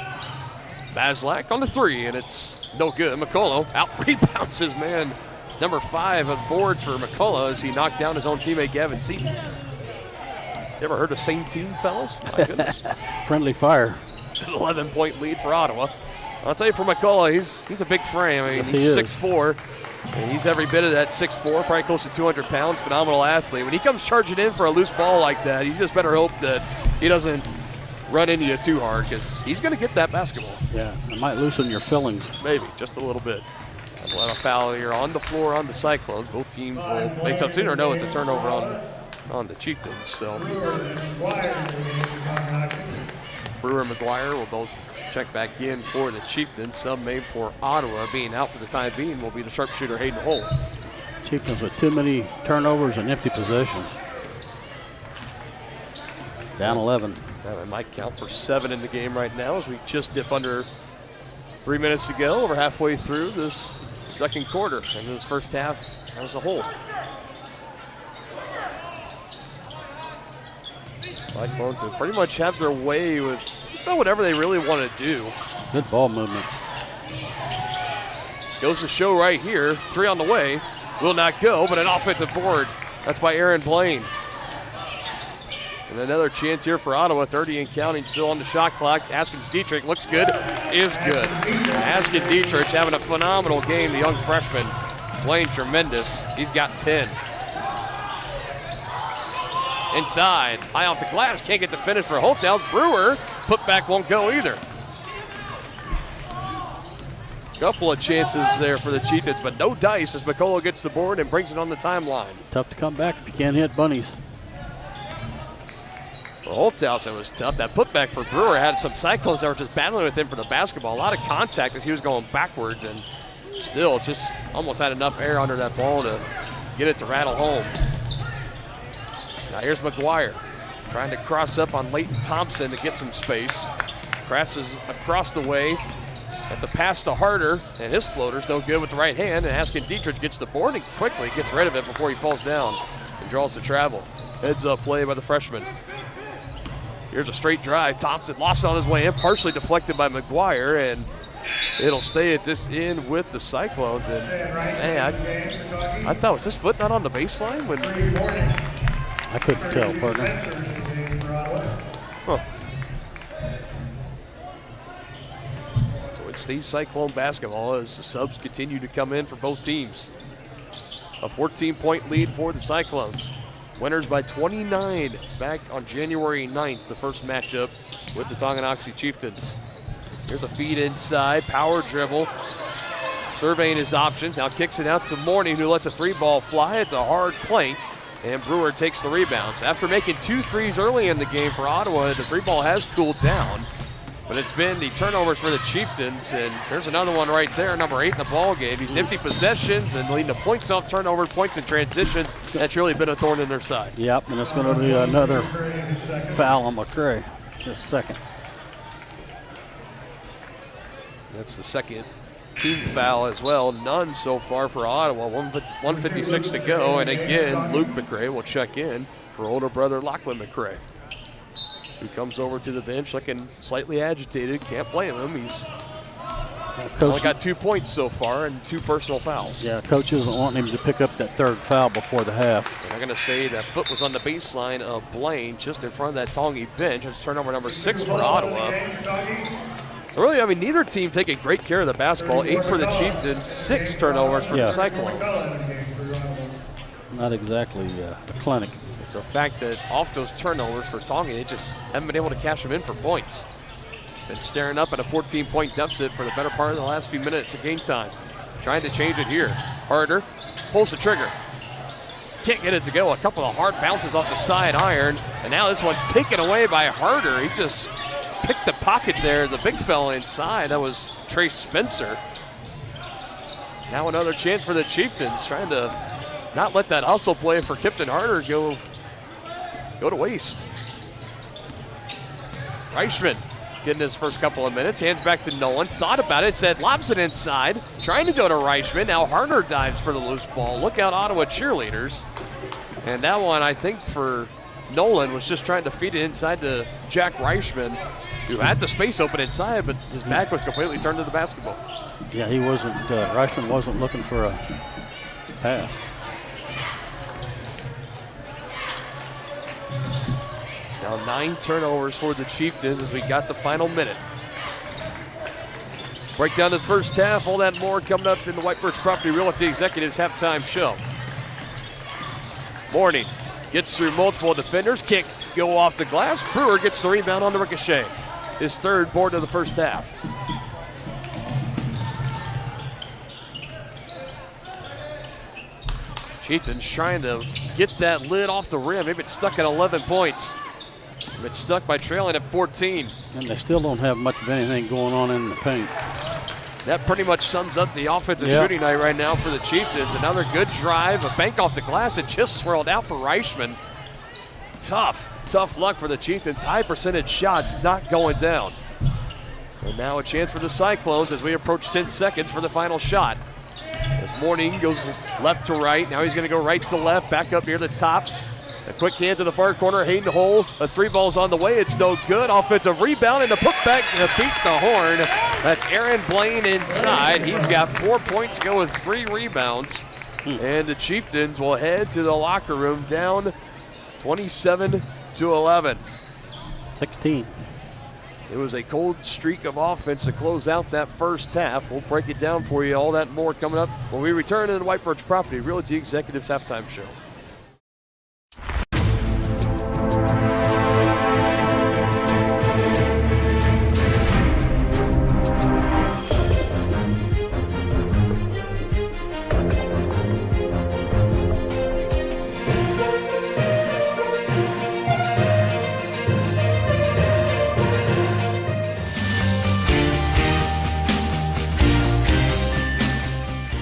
Maslak on the 3, and it's no good. McCullough out-rebounds his man. It's number 5 on boards for McCullough as he knocked down his own teammate Gavin Seaton. You ever heard of same team, fellas? My goodness. Friendly fire. It's an 11-point lead for Ottawa. I'll tell you, for McCullough, he's a big frame. I mean, he's 6'4", and he's every bit of that 6'4", probably close to 200 pounds, phenomenal athlete. When he comes charging in for a loose ball like that, you just better hope that he doesn't run into you too hard because he's going to get that basketball. Yeah, it might loosen your fillings. Maybe, just a little bit. We'll have a foul here on the floor on the Cyclones. Both teams will make substitute, or no, it's a turnover on the Chieftains. So Brewer and McGuire will both check back in for the Chieftains. Sub made for Ottawa, being out for the time being, will be the sharpshooter Hayden Holt. Chieftains with too many turnovers and empty possessions. Down 11. That might count for 7 in the game right now as we just dip under 3 minutes to go. We're halfway through this second quarter and this first half as a whole. Cyclones pretty much have their way with just about whatever they really want to do. Good ball movement. Goes to show right here. 3 on the way. Will not go, but an offensive board. That's by Aaron Blaine. And another chance here for Ottawa. 30 and counting, still on the shot clock. Askins Dietrich looks good, is good. Askins Dietrich having a phenomenal game, the young freshman. Playing tremendous. He's got 10. Inside, high off the glass, can't get the finish for Holthouse. Brewer, put back won't go either. Couple of chances there for the Chieftains, but no dice as McCullough gets the board and brings it on the timeline. Tough to come back if you can't hit bunnies. For Holthouse, it was tough. That putback for Brewer had some Cyclones that were just battling with him for the basketball. A lot of contact as he was going backwards, and still just almost had enough air under that ball to get it to rattle home. Now here's McGuire trying to cross up on Leighton Thompson to get some space. Crosses across the way. That's a pass to Harder, and his floater's no good with the right hand, and Askins Dietrich gets the board and quickly gets rid of it before he falls down and draws the travel. Heads up play by the freshman. Here's a straight drive. Thompson lost on his way in, partially deflected by McGuire, and it'll stay at this end with the Cyclones. And man, I thought, was this foot not on the baseline? When I couldn't tell, partner. Huh. So it stays Cyclone basketball as the subs continue to come in for both teams. A 14-point lead for the Cyclones. Winners by 29 back on January 9th, the first matchup with the Tonganoxie Chieftains. Here's a feed inside, power dribble. Surveying his options, now kicks it out to Morning, who lets a 3-ball fly. It's a hard clank, and Brewer takes the rebounds. After making 2 threes early in the game for Ottawa, the 3-ball has cooled down, but it's been the turnovers for the Chieftains, and there's another one right there, number 8 in the ball game. He's empty possessions and leading to points off turnover, points and transitions. That's really been a thorn in their side. Yep, and it's going to be another foul on McCray. Just a second. That's the second team foul as well. None so far for Ottawa. 1:56 to go, and again, Luke McCray will check in for older brother Lachlan McCray, who comes over to the bench looking slightly agitated. Can't blame him. He's only got 2 points so far and 2 personal fouls. Yeah, coach isn't wanting him to pick up that 3rd foul before the half. And I'm going to say that foot was on the baseline of Blaine, just in front of that Tongi bench. It's turnover number 6 for Ottawa. So really, I mean, neither team taking great care of the basketball. 8 for the Chieftains, 6 turnovers for the Cyclones. Not exactly a clinic. It's a fact that off those turnovers for Tongi, they just haven't been able to cash them in for points. Been staring up at a 14-point deficit for the better part of the last few minutes of game time. Trying to change it here. Harder pulls the trigger. Can't get it to go. A couple of hard bounces off the side iron, and now this one's taken away by Harder. He just picked the pocket there. The big fella inside, that was Trace Spencer. Now another chance for the Chieftains, trying to not let that hustle play for Kipton Harder go to waste. Reichman getting his first couple of minutes, hands back to Nolan, thought about it, said lobs it inside, trying to go to Reichman. Now Harder dives for the loose ball. Look out, Ottawa cheerleaders. And that one, I think, for Nolan was just trying to feed it inside to Jack Reichman, who had the space open inside, but his back was completely turned to the basketball. Yeah, he wasn't, Reichman wasn't looking for a pass. Now 9 turnovers for the Chieftains as we got the final minute. Break down this first half, all that and more coming up in the White Birch Property Realty Executives halftime show. Morning gets through multiple defenders, can't go off the glass. Brewer gets the rebound on the ricochet. His 3rd board of the first half. Chieftains trying to get that lid off the rim. Maybe it's stuck at 11 points. It's stuck by trailing at 14. And they still don't have much of anything going on in the paint. That pretty much sums up the offensive shooting night right now for the Chieftains. Another good drive, a bank off the glass. It just swirled out for Reichman. Tough luck for the Chieftains. High percentage shots not going down. And now a chance for the Cyclones as we approach 10 seconds for the final shot. As Morning goes left to right. Now he's going to go right to left, back up near the top. A quick hand to the far corner. Hayden Hull. A 3-ball's on the way. It's no good. Offensive rebound and a putback to beat the horn. That's Aaron Blaine inside. He's got 4 points, go with 3 rebounds. And the Chieftains will head to the locker room down 27-11. 16. It was a cold streak of offense to close out that first half. We'll break it down for you. All that and more coming up when we return to the White Birch Property Realty Executives Halftime Show.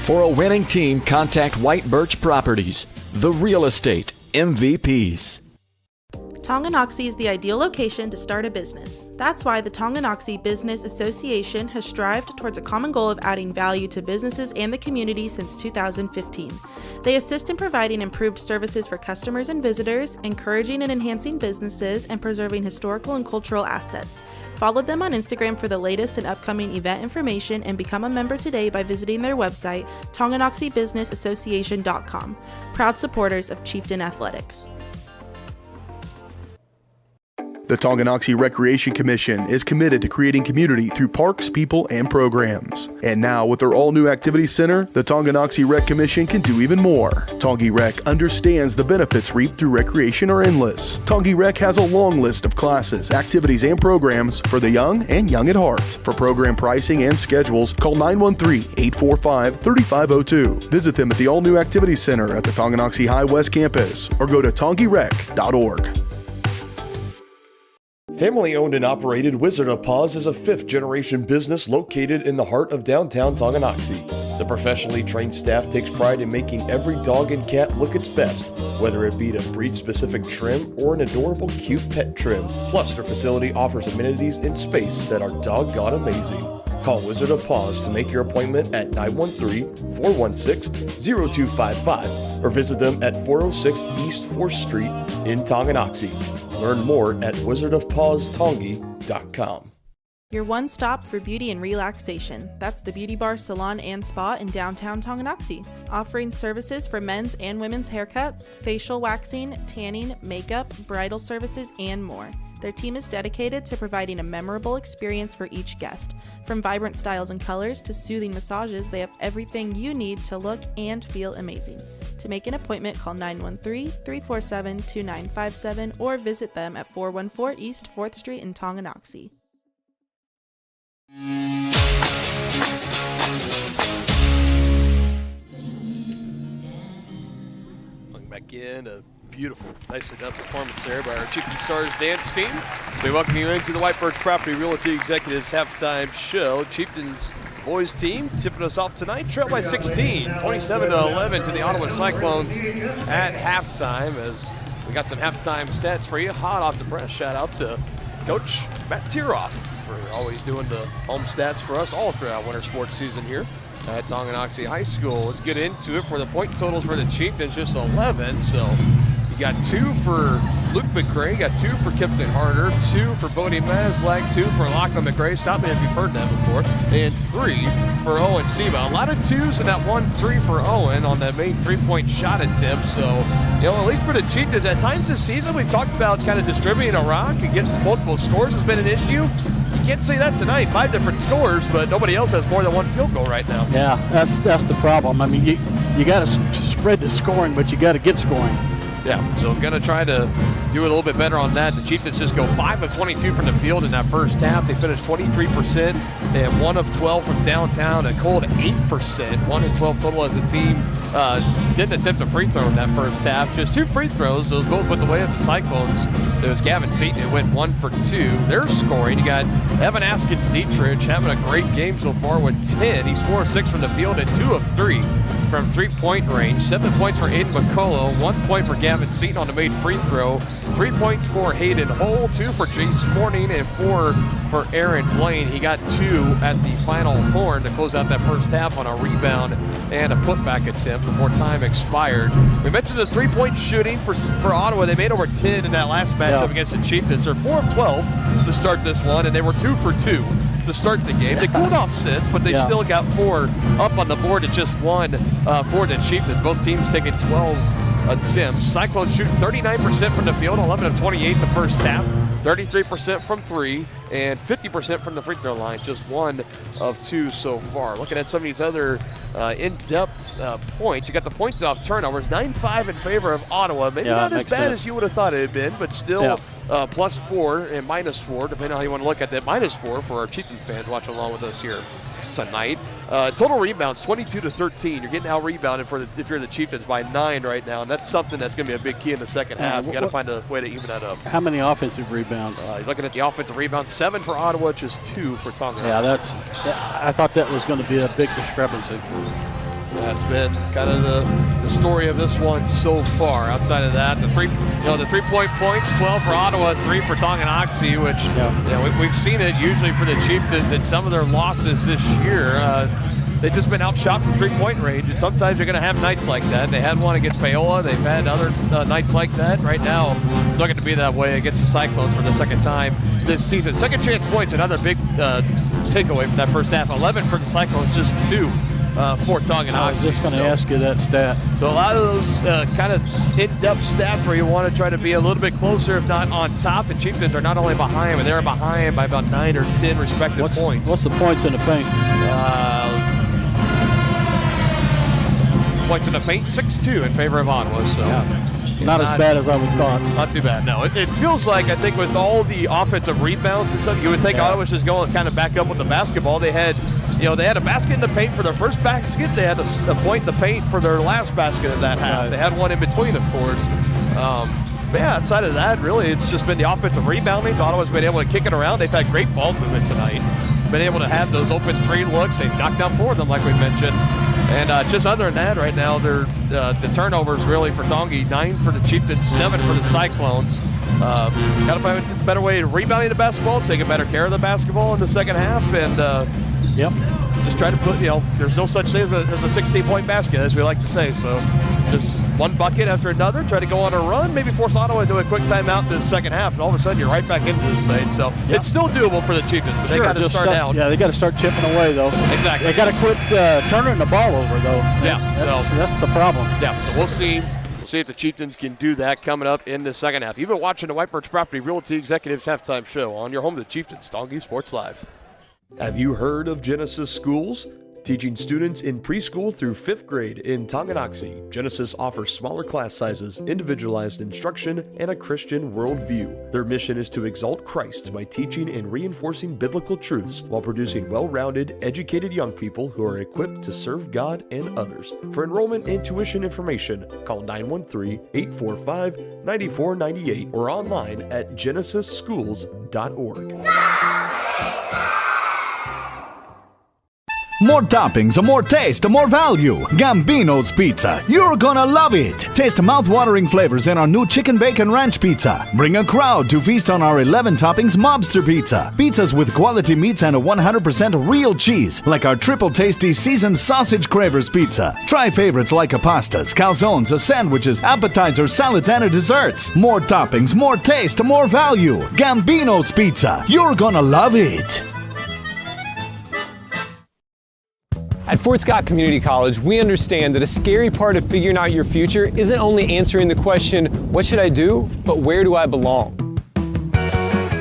For a winning team, contact White Birch Properties, the real estate MVPs. Tonganoxie is the ideal location to start a business. That's why the Tonganoxie Business Association has strived towards a common goal of adding value to businesses and the community since 2015. They assist in providing improved services for customers and visitors, encouraging and enhancing businesses, and preserving historical and cultural assets. Follow them on Instagram for the latest and upcoming event information and become a member today by visiting their website, TonganoxieBusinessAssociation.com. Proud supporters of Chieftain Athletics. The Tonganoxie Recreation Commission is committed to creating community through parks, people, and programs. And now, with their all-new activity center, the Tonganoxie Rec Commission can do even more. Tongi Rec understands the benefits reaped through recreation are endless. Tongi Rec has a long list of classes, activities, and programs for the young and young at heart. For program pricing and schedules, call 913-845-3502. Visit them at the all-new activity center at the Tonganoxie High West campus or go to tongirec.org. Family-owned and operated Wizard of Paws is a 5th-generation business located in the heart of downtown Tonganoxie. The professionally trained staff takes pride in making every dog and cat look its best, whether it be to breed-specific trim or an adorable cute pet trim. Plus, their facility offers amenities in space that are doggone amazing. Call Wizard of Paws to make your appointment at 913-416-0255 or visit them at 406 East 4th Street in Tonganoxie. Learn more at wizardofpawstongi.com. Your one stop for beauty and relaxation. That's the Beauty Bar, Salon, and Spa in downtown Tonganoxie. Offering services for men's and women's haircuts, facial waxing, tanning, makeup, bridal services, and more. Their team is dedicated to providing a memorable experience for each guest. From vibrant styles and colors to soothing massages, they have everything you need to look and feel amazing. To make an appointment, call 913-347-2957 or visit them at 414 East 4th Street in Tonganoxie. Looking back in, a beautiful, nicely done performance there by our Chieftain Stars dance team. We welcome you into the White Birch Property Realty Executives Halftime Show. Chieftains boys team tipping us off tonight, trail by 16, 27-11 to the Ottawa Cyclones at halftime. As we got some halftime stats for you, hot off the press. Shout out to Coach Matt Tiroff for always doing the home stats for us all throughout winter sports season here at Tonganoxie High School. Let's get into it. For the point totals for the Chieftains, just 11. So you got 2 for Luke McRae, got 2 for Kipton Harder, 2 for Bodie Maslak, 2 for Lachlan McRae. Stop me if you've heard that before. And 3 for Owen Seba. A lot of 2s and that 1-3 for Owen on that main 3-point shot attempt. So, you know, at least for the Chieftains, at times this season we've talked about kind of distributing a rock and getting multiple scores has been an issue. You can't say that tonight. 5 different scores, but nobody else has more than 1 field goal right now. Yeah, that's the problem. I mean, you got to spread the scoring, but you got to get scoring. Yeah, so I'm going to try to do a little bit better on that. The Chieftains just go 5 of 22 from the field in that first half. They finished 23%. They had 1 of 12 from downtown, a cold 8%, 1 in 12 total as a team. Didn't attempt a free throw in that first half. Just 2 free throws. Those both went the way of the Cyclones. There was Gavin Seaton who went 1 for 2. They're scoring. You got Evan Askins Dietrich having a great game so far with 10. He's 4 of 6 from the field and 2 of 3 from three-point range. 7 points for Aiden McCullough, 1 point for Gavin Seaton on the made free throw, 3 points for Hayden Hull, 2 for Jace Morning, and 4 for Aaron Blaine. He got 2 at the final horn to close out that first half on a rebound and a putback attempt before time expired. We mentioned the three-point shooting for Ottawa. They made over 10 in that last matchup against the Chieftains. They're 4 of 12 to start this one, and they were 2 for 2 to start the game. They cooled off since, but they still got 4 up on the board at just 1 for the Chieftains. Both teams taking 12 attempts. Cyclones shooting 39% from the field, 11 of 28 in the first half, 33% from 3, and 50% from the free throw line. Just 1 of 2 so far. Looking at some of these other in-depth points, you got the points off turnovers, 9-5 in favor of Ottawa. Maybe not as bad as you would have thought it had been, but still +4 and -4, depending on how you want to look at that. -4 for our Chieftain fans watching along with us here tonight. Total rebounds, 22-13. You're getting out-rebounded if you're the Chieftains by 9 right now, and that's something that's going to be a big key in the second half. You got to find a way to even that up. How many offensive rebounds? You're looking at the offensive rebounds, 7 for Ottawa, just 2 for Tonganoxie. I thought that was going to be a big discrepancy. That's been kind of the story of this one so far. Outside of that, the three-point points, 12 for Ottawa, 3 for Tonganoxie, which we've seen it usually for the Chieftains in some of their losses this year. They've just been outshot from three-point range, and sometimes you're going to have nights like that. They had one against Paola. They've had other nights like that. Right now, it's not going to be that way against the Cyclones for the second time this season. Second chance points, another big takeaway from that first half. 11 for the Cyclones, just 2 for Tonganoxie. I was just going to ask you that stat. So a lot of those kind of in-depth stats where you want to try to be a little bit closer, if not on top. The Chieftains are not only behind, but they're behind by about 9 or 10 respective points. What's the points in the paint? Points in the paint, 6-2 in favor of Ottawa. So not as bad as I would thought. Not too bad. No, it feels like, I think with all the offensive rebounds and stuff, you would think Ottawa's just going kind of back up with the basketball. They had a basket in the paint for their first basket. They had a point in the paint for their last basket of that half. They had one in between, of course. But outside of that, really, it's just been the offensive rebounding. Ottawa's been able to kick it around. They've had great ball movement tonight. Been able to have those open 3 looks. They've knocked down 4 of them, like we mentioned. And just other than that, right now, they're the turnovers really for Tongi, 9 for the Chieftains, 7 for the Cyclones. Got to find a better way to rebounding the basketball, taking better care of the basketball in the second half, and just try to put, there's no such thing as a 16-point basket, as we like to say. So just one bucket after another, try to go on a run, maybe force Ottawa into a quick timeout in the second half, and all of a sudden you're right back into this thing. So it's still doable for the Chieftains, but they got to start out. Yeah, they got to start chipping away, though. Exactly. They got to quit turning the ball over, though. That's the problem. Yeah, so we'll see. We'll see if the Chieftains can do that coming up in the second half. You've been watching the White Birch Property Realty Executives Halftime Show on your home of the Chieftains, Tongi Sports Live. Have you heard of Genesis Schools? Teaching students in preschool through 5th grade in Tonganoxie, Genesis offers smaller class sizes, individualized instruction, and a Christian worldview. Their mission is to exalt Christ by teaching and reinforcing biblical truths while producing well-rounded, educated young people who are equipped to serve God and others. For enrollment and tuition information, call 913-845-9498 or online at genesisschools.org. More toppings, more taste, more value. Gambino's Pizza. You're gonna love it. Taste mouth-watering flavors in our new chicken bacon ranch pizza. Bring a crowd to feast on our 11 toppings mobster pizza. Pizzas with quality meats and a 100% real cheese, like our triple tasty seasoned sausage cravers pizza. Try favorites like pastas, calzones, sandwiches, appetizers, salads, and desserts. More toppings, more taste, more value. Gambino's Pizza. You're gonna love it. At Fort Scott Community College, we understand that a scary part of figuring out your future isn't only answering the question, what should I do, but where do I belong?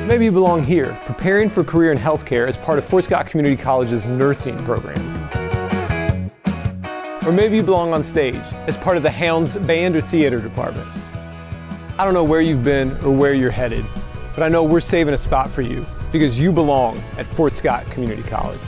Maybe you belong here, preparing for a career in healthcare as part of Fort Scott Community College's nursing program. Or maybe you belong on stage as part of the Hounds band or theater department. I don't know where you've been or where you're headed, but I know we're saving a spot for you because you belong at Fort Scott Community College.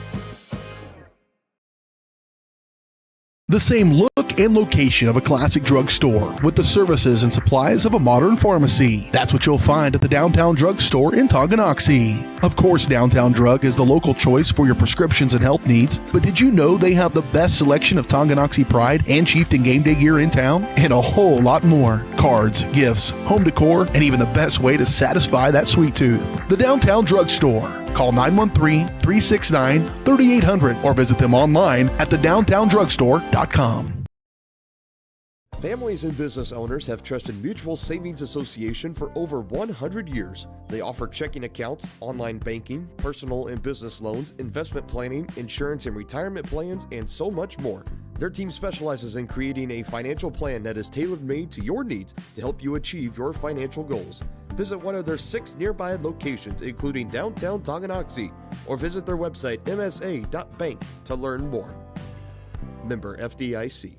The same look and location of a classic drugstore with the services and supplies of a modern pharmacy. That's what you'll find at the Downtown Drug Store in Tonganoxie. Of course, Downtown Drug is the local choice for your prescriptions and health needs, but did you know they have the best selection of Tonganoxie Pride and Chieftain game day gear in town? And a whole lot more. Cards, gifts, home decor, and even the best way to satisfy that sweet tooth. The Downtown Drug Store. Call 913-369-3800 or visit them online at thedowntowndrugstore.com. Families and business owners have trusted Mutual Savings Association for over 100 years. They offer checking accounts, online banking, personal and business loans, investment planning, insurance and retirement plans, and so much more. Their team specializes in creating a financial plan that is tailor-made to your needs to help you achieve your financial goals. Visit one of their 6 nearby locations, including downtown Tonganoxie, or visit their website msa.bank to learn more. Member FDIC.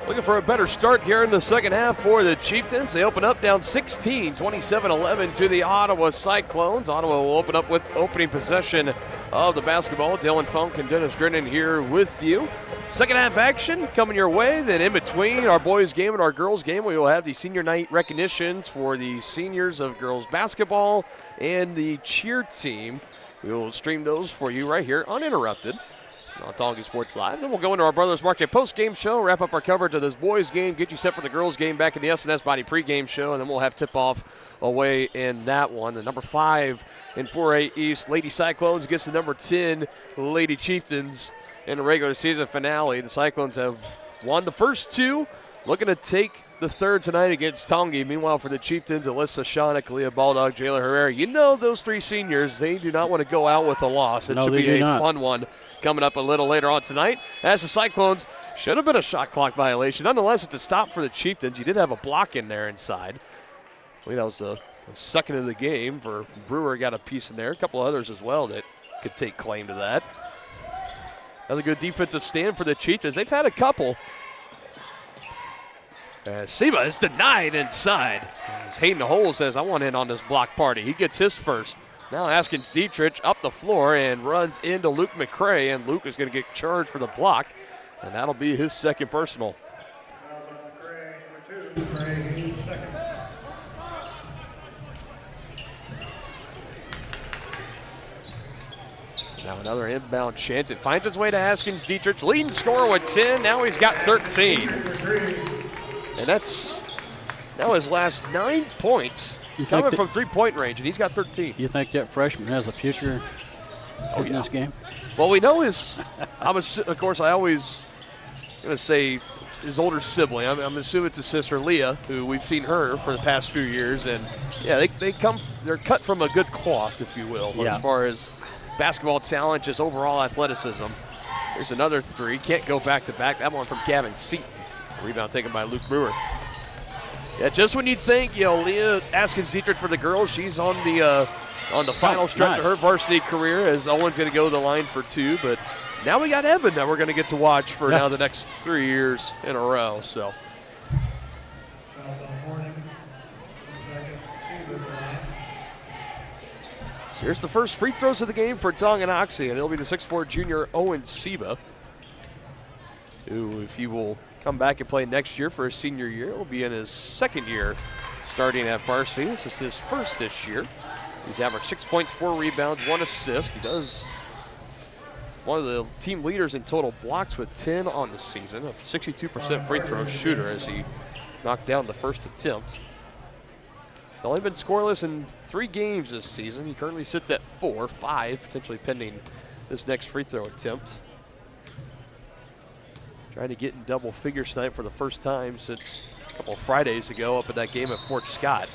Looking for a better start here in the second half for the Chieftains. They open up down 16, 27-11 to the Ottawa Cyclones. Ottawa will open up with opening possession of the basketball. Dylan Funk and Dennis Drennan here with you. Second half action coming your way. Then in between our boys game and our girls game, we will have the senior night recognitions for the seniors of girls basketball and the cheer team. We will stream those for you right here uninterrupted on Tonga Sports Live. Then we'll go into our Brothers Market post-game show, wrap up our coverage of this boys game, get you set for the girls game back in the SNS Body pregame show, and then we'll have tip-off away in that one. The number 5 in 4A East, Lady Cyclones against the number 10 Lady Chieftains in the regular season finale. The Cyclones have won the first 2, looking to take the third tonight against Tongi. Meanwhile, for the Chieftains, Alyssa Shauna, Kalia Baldock, Jayla Herrera, you know those 3 seniors, they do not want to go out with a loss. It should be a fun one coming up a little later on tonight, as the Cyclones should have been a shot clock violation. Nonetheless, it's a stop for the Chieftains. You did have a block in there inside. I believe that was the second of the game for Brewer. Got a piece in there. A couple others as well that could take claim to that. Another good defensive stand for the Chieftains. They've had a couple. Seba is denied inside. As Hayden Hole says, I want in on this block party. He gets his first. Now Askins Dietrich up the floor and runs into Luke McCray, and Luke is going to get charged for the block, and that'll be his second personal. Now another inbound chance. It finds its way to Askins Dietrich, leading scorer with 10. Now he's got 13. And that's now his last 9 points. Coming from three-point range, and he's got 13. You think that freshman has a future in this game? Well, we know his, of course, I always going to say his older sibling. I'm assuming it's his sister, Leah, who we've seen her for the past few years. And, yeah, they're cut from a good cloth, if you will, as far as basketball talent, just overall athleticism. Here's another 3. Can't go back-to-back. That one from Gavin Seaton. Rebound taken by Luke Brewer. Yeah, just when you think, Leah Askins Dietrich for the girls, she's on the final stretch of her varsity career, as Owen's going to go to the line for 2. But now we got Evan that we're going to get to watch for now the next 3 years in a row. So here's the first free throws of the game for Tonganoxie, and it'll be the 6'4" junior Owen Seba, who, if he will come back and play next year for his senior year, will be in his second year starting at varsity. This is his first this year. He's averaged 6 points, 4 rebounds, 1 assist. He does one of the team leaders in total blocks with 10 on the season, a 62% free throw shooter as he knocked down the first attempt. He's only been scoreless in 3 games this season. He currently sits at 5, potentially pending this next free throw attempt. Trying to get in double figures tonight for the first time since a couple of Fridays ago up at that game at Fort Scott.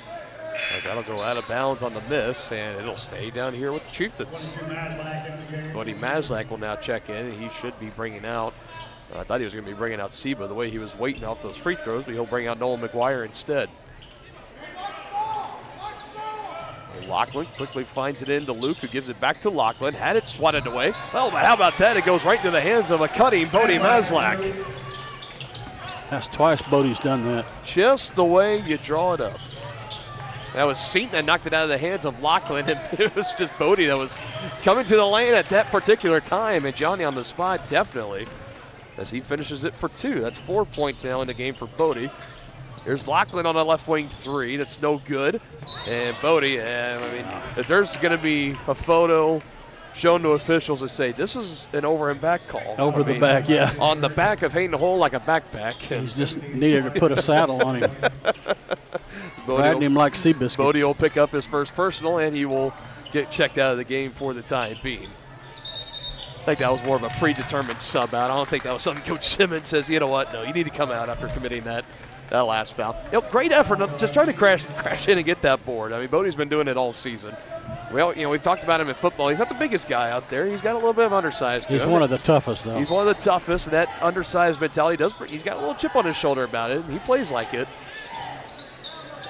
As that'll go out of bounds on the miss, and it'll stay down here with the Chieftains. Buddy Maslak will now check in, and he should be bringing out, I thought he was going to be bringing out Seba the way he was waiting off those free throws, but he'll bring out Nolan McGuire instead. Lachlan quickly finds it into Luke, who gives it back to Lachlan. Had it swatted away. Oh, but how about that? It goes right into the hands of a cutting Bodie Maslak. That's twice Bodie's done that. Just the way you draw it up. That was Seaton that knocked it out of the hands of Lachlan, and it was just Bodie that was coming to the lane at that particular time, and Johnny on the spot definitely, as he finishes it for 2. That's 4 points now in the game for Bodie. Here's Lachlan on a left wing 3. That's no good. And Bodie, I mean, if there's going to be a photo shown to officials that say this is an over and back call. Over the back, yeah. On the back of Hayden Hole like a backpack. He's just needed to put a saddle on him. Riding him like Seabiscuit. Bodie will pick up his first personal, and he will get checked out of the game for the time being. I think that was more of a predetermined sub out. I don't think that was something Coach Simmons says, you know what, no, you need to come out after committing that last foul. Great effort, just trying to crash in and get that board. I mean, Bodie's been doing it all season. Well, we've talked about him in football. He's not the biggest guy out there. He's got a little bit of undersized to him. He's one of the toughest, though. He's one of the toughest, and that undersized mentality he's got a little chip on his shoulder about it, and he plays like it.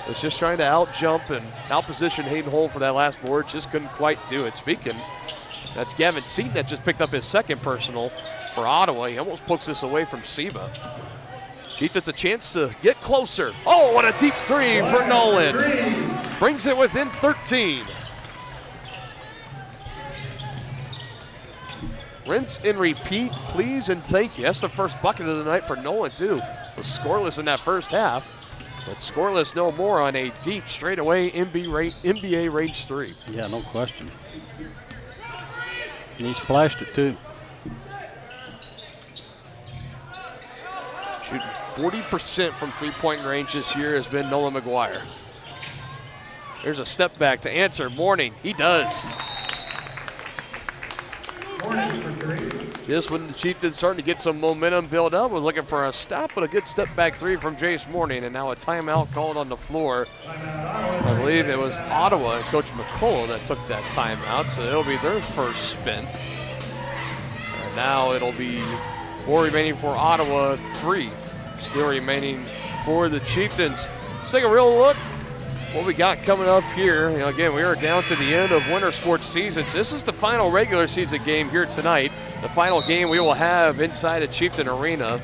Was just trying to out-jump and out-position Hayden Hole for that last board. Just couldn't quite do it. Speaking, that's Gavin Seaton that just picked up his second personal for Ottawa. He almost pokes this away from Seba. Chieftains a chance to get closer. Oh, what a deep 3 for Nolan. Brings it within 13. Rinse and repeat, please and thank you. That's the first bucket of the night for Nolan, too. Was scoreless in that first half, but scoreless no more on a deep straightaway NBA range 3. Yeah, no question. And he splashed it, too. Shooting 40% from three-point range this year has been Nolan McGuire. There's a step back to answer. Morning, he does. Morning for 3. Just when the Chieftains starting to get some momentum build up, was looking for a stop, but a good step back 3 from Jace Morning, and now a timeout called on the floor. I believe it was Ottawa and Coach McCullough that took that timeout, so it'll be their first spin. And now it'll be 4 remaining for Ottawa, 3 still remaining for the Chieftains. Let's take a real look what we got coming up here. Again, we are down to the end of winter sports season. So this is the final regular season game here tonight. The final game we will have inside a Chieftain Arena.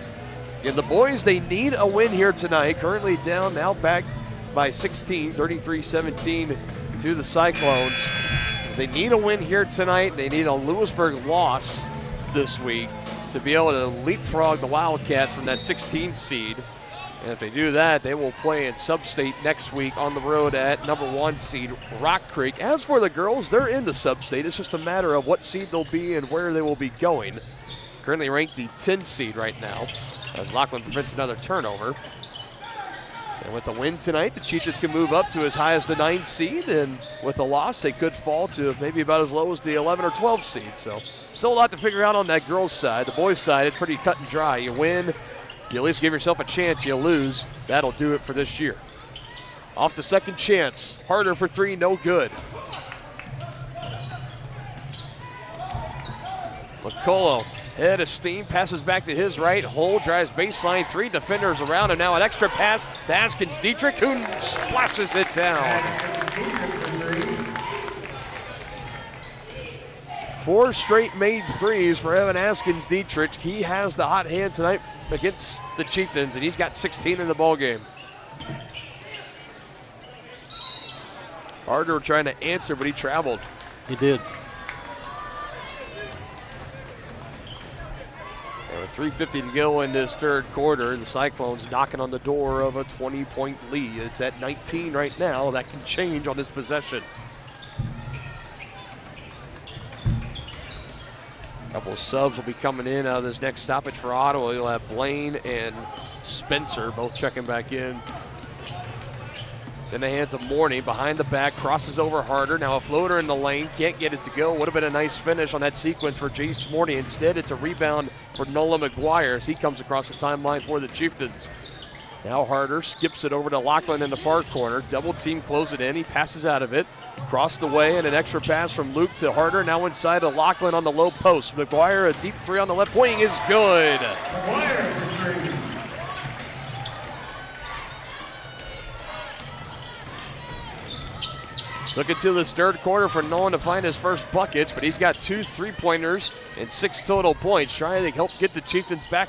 And the boys, they need a win here tonight. Currently down, now back by 16, 33-17 to the Cyclones. They need a win here tonight. They need a Lewisburg loss this week to be able to leapfrog the Wildcats from that 16 seed. And if they do that, they will play in Sub-State next week on the road at number 1 seed Rock Creek. As for the girls, they're in the Sub-State. It's just a matter of what seed they'll be and where they will be going. Currently ranked the 10 seed right now, as Lachlan prevents another turnover. And with the win tonight, the Chieftains can move up to as high as the 9 seed, and with a loss, they could fall to maybe about as low as the 11 or 12 seed. So still a lot to figure out on that girls' side. The boys' side, it's pretty cut and dry. You win, you at least give yourself a chance. You lose, that'll do it for this year. Off the second chance. Harder for 3, no good. McCullough, head of steam, passes back to his right. Hole drives baseline 3, defenders around him. Now an extra pass to Askins Dietrich, who splashes it down. 4 straight made threes for Evan Askins Dietrich. He has the hot hand tonight against the Chieftains, and he's got 16 in the ballgame. Harder trying to answer, but he traveled. He did. And with 3:50 to go in this third quarter, the Cyclones knocking on the door of a 20-point lead. It's at 19 right now. That can change on this possession. Couple of subs will be coming in out of this next stoppage for Ottawa. You'll have Blaine and Spencer both checking back in. It's in the hands of Morning, behind the back, crosses over Harder. Now a floater in the lane, can't get it to go. Would have been a nice finish on that sequence for Jace Morning. Instead, it's a rebound for Nolan McGuire as he comes across the timeline for the Chieftains. Now Harder skips it over to Lachlan in the far corner. Double team close it in. He passes out of it. Crossed away and an extra pass from Luke to Harder. Now inside to Lachlan on the low post. McGuire, a deep 3 on the left wing is good. Took it to this third quarter for Nolan to find his first buckets, but he's got 2 3-pointers and 6 total points, trying to help get the Chieftains back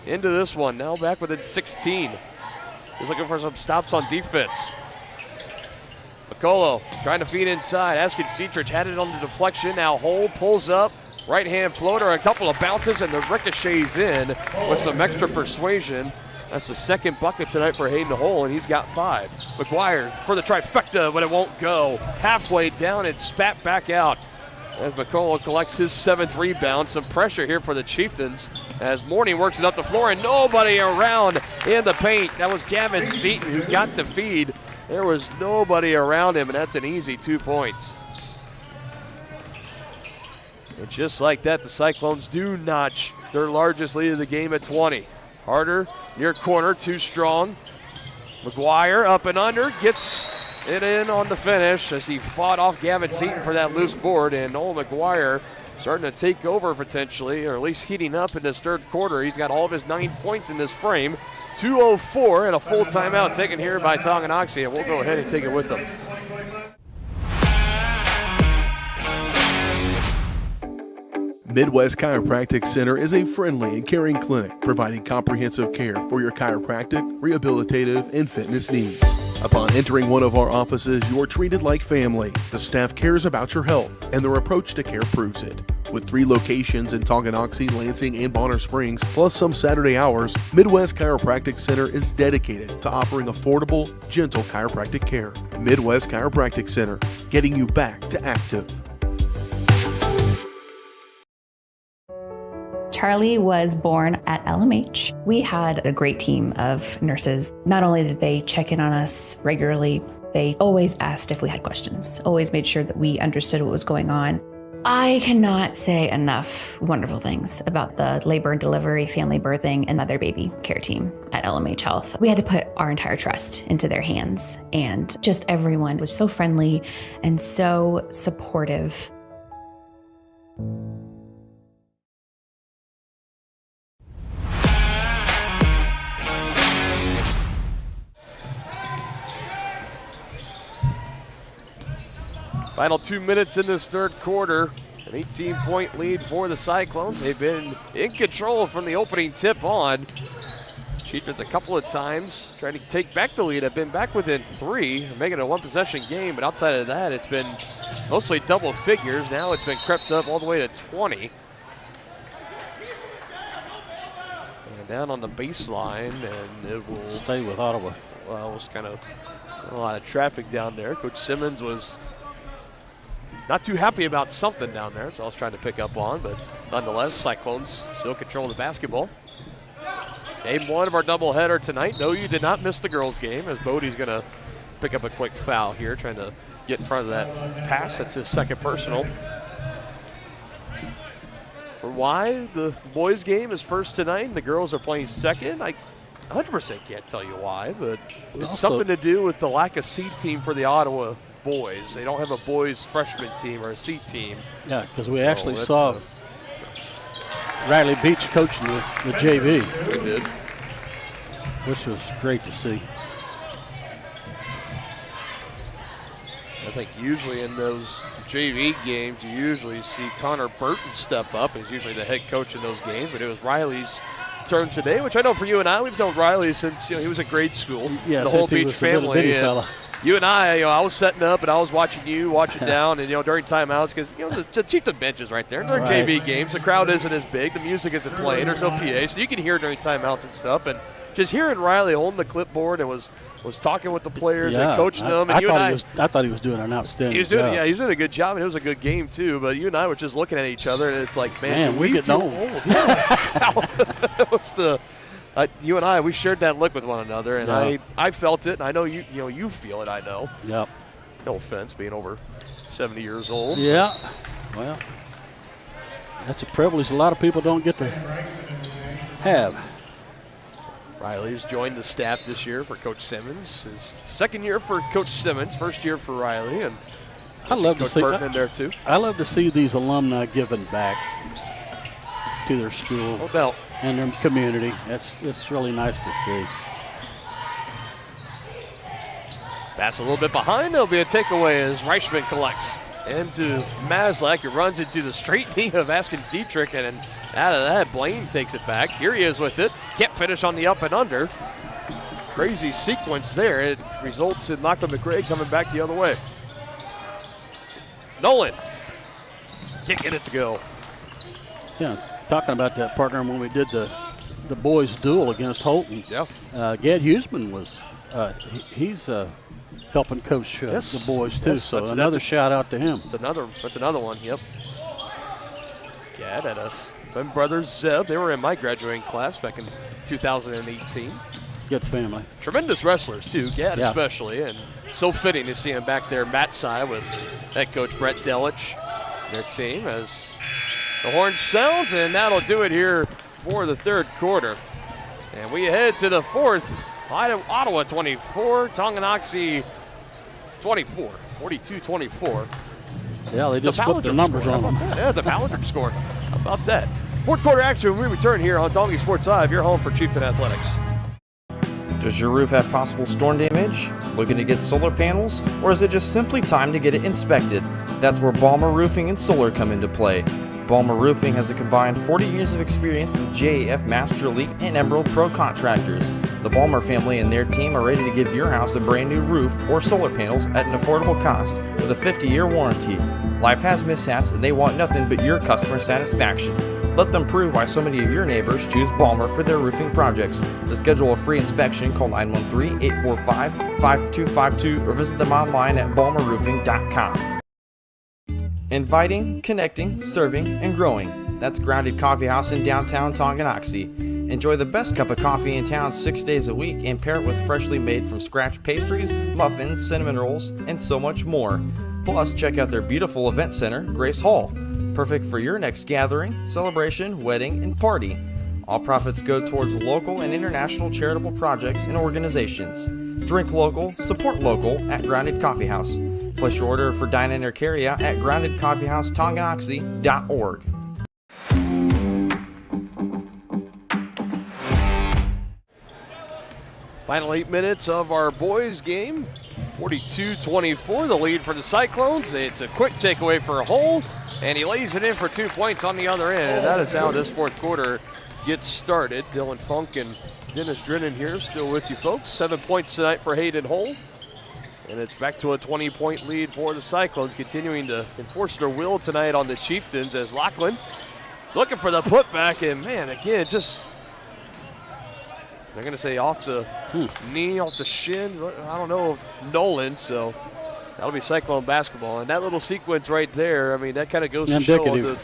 into this one. Now back within 16. He's looking for some stops on defense. McCullough trying to feed inside. Askins Dietrich had it on the deflection. Now Hole pulls up. Right hand floater, a couple of bounces, and the ricochets in with some extra persuasion. That's the second bucket tonight for Hayden Hole, and he's got 5. McGuire for the trifecta, but it won't go. Halfway down and spat back out as McCullough collects his 7th rebound. Some pressure here for the Chieftains as Morney works it up the floor, and nobody around in the paint. That was Gavin Seaton who got the feed. There was nobody around him, and that's an easy 2 points. And just like that, the Cyclones do notch their largest lead of the game at 20. Harder, near corner, too strong. McGuire up and under, gets it in on the finish as he fought off Gavin Seaton for that loose board. And Noel McGuire starting to take over potentially, or at least heating up in this third quarter. He's got all of his 9 points in this frame. 2:04 and a full timeout taken here by Tonganoxie, and we'll go ahead and take it with them. Midwest Chiropractic Center is a friendly and caring clinic providing comprehensive care for your chiropractic, rehabilitative, and fitness needs. Upon entering one of our offices, you are treated like family. The staff cares about your health, and their approach to care proves it. With 3 locations in Tonganoxie, Lansing, and Bonner Springs, plus some Saturday hours, Midwest Chiropractic Center is dedicated to offering affordable, gentle chiropractic care. Midwest Chiropractic Center, getting you back to active. Charlie was born at LMH. We had a great team of nurses. Not only did they check in on us regularly, they always asked if we had questions, always made sure that we understood what was going on. I cannot say enough wonderful things about the labor and delivery, family birthing, and mother baby care team at LMH Health. We had to put our entire trust into their hands, and just everyone was so friendly and so supportive. Final 2 minutes in this third quarter. An 18-point lead for the Cyclones. They've been in control from the opening tip on. Chieftains a couple of times trying to take back the lead. Have been back within 3, making it a 1-possession game. But outside of that, it's been mostly double figures. Now it's been crept up all the way to 20. And down on the baseline, and it will stay with Ottawa. Well, it was kind of a lot of traffic down there. Coach Simmons was not too happy about something down there, so I was trying to pick up on, but nonetheless, Cyclones still control the basketball. Game 1 of our doubleheader tonight. No, you did not miss the girls' game, as Bodie's going to pick up a quick foul here, trying to get in front of that pass. That's his second personal. For why the boys' game is first tonight and the girls are playing second, I 100% can't tell you why, but it's something to do with the lack of C team for the Ottawa boys. They don't have a boys freshman team or a C team. Yeah, because we actually saw Riley Beach coaching the JV. We did. Which was great to see. I think usually in those JV games, you usually see Connor Burton step up. He's usually the head coach in those games, but it was Riley's turn today, which I know for you and I, we've known Riley since he was in grade school. Yeah, the whole Beach family. Fella. You and I was setting up, and I was watching you, watching down, and during timeouts, because the Chieftain bench is right there. During JV games, the crowd isn't as big, the music isn't playing, there's no PA, so you can hear during timeouts and stuff. And just hearing Riley holding the clipboard and was talking with the players and coaching them. And I thought he was doing an outstanding job. Yeah, he was doing a good job, and it was a good game too. But you and I were just looking at each other, and it's like, man we get old. Yeah, that's how it was you and I, we shared that look with one another, and I felt it, and I know you feel it. I know. Yep. No offense, being over 70 years old. Yeah. Well, that's a privilege a lot of people don't get to have. Riley's joined the staff this year for Coach Simmons. His second year for Coach Simmons, first year for Riley, and I love Coach to see Burton in there too. I love to see these alumni giving back to their school and their community. It's really nice to see. Pass a little bit behind. There'll be a takeaway as Reichman collects into Maslak, who runs into the straight knee of Askins Dietrich, and out of that, Blaine takes it back. Here he is with it. Can't finish on the up and under. Crazy sequence there. It results in Lachlan McRae coming back the other way. Nolan can't get it to go. Yeah, talking about that partner when we did the boys' duel against Holton. Yeah. Gad Huseman was he's helping coach the boys too. Yes, so another shout out to him. That's another one. Yep. Gad had a twin brother Zeb. They were in my graduating class back in 2018. Good family. Tremendous wrestlers too, Gad Yeah. especially, and so fitting to see him back there, Matt Sy with head coach Brett Delich, their team, as the horn sounds, and that'll do it here for the third quarter. And we head to the fourth. Ottawa 24, Tonganoxie 24, 42-24. Yeah, they just flipped the numbers on them. Yeah, the palindrome score. How about that? Fourth quarter action when we return here on Tongi Sports Live, your home for Chieftain Athletics. Does your roof have possible storm damage? Looking to get solar panels? Or is it just simply time to get it inspected? That's where Balmer Roofing and Solar come into play. Balmer Roofing has a combined 40 years of experience with JAF Master Elite and Emerald Pro contractors. The Balmer family and their team are ready to give your house a brand new roof or solar panels at an affordable cost with a 50-year warranty. Life has mishaps and they want nothing but your customer satisfaction. Let them prove why so many of your neighbors choose Balmer for their roofing projects. To schedule a free inspection, call 913-845-5252 or visit them online at balmerroofing.com. Inviting, connecting, serving, and growing. That's Grounded Coffee House in downtown Tonganoxie. Enjoy the best cup of coffee in town 6 days a week and pair it with freshly made from scratch pastries, muffins, cinnamon rolls, and so much more. Plus, check out their beautiful event center, Grace Hall. Perfect for your next gathering, celebration, wedding, and party. All profits go towards local and international charitable projects and organizations. Drink local, support local at Grounded Coffee House. Place your order for dine-in or carry-out at groundedcoffeehousetonganoxie.org. Final 8 minutes of our boys game. 42-24, the lead for the Cyclones. It's a quick takeaway for Hull, and he lays it in for 2 points on the other end. And that is how this fourth quarter gets started. Dylan Funk and Dennis Drennan here, still with you folks. 7 points tonight for Hayden Hull. And it's back to a 20-point lead for the Cyclones, continuing to enforce their will tonight on the Chieftains as Lachlan looking for the putback. And, man, again, just they're going to say off the knee, off the shin. I don't know if Nolan, so that'll be Cyclone basketball. And that little sequence right there, I mean, that kind of goes to show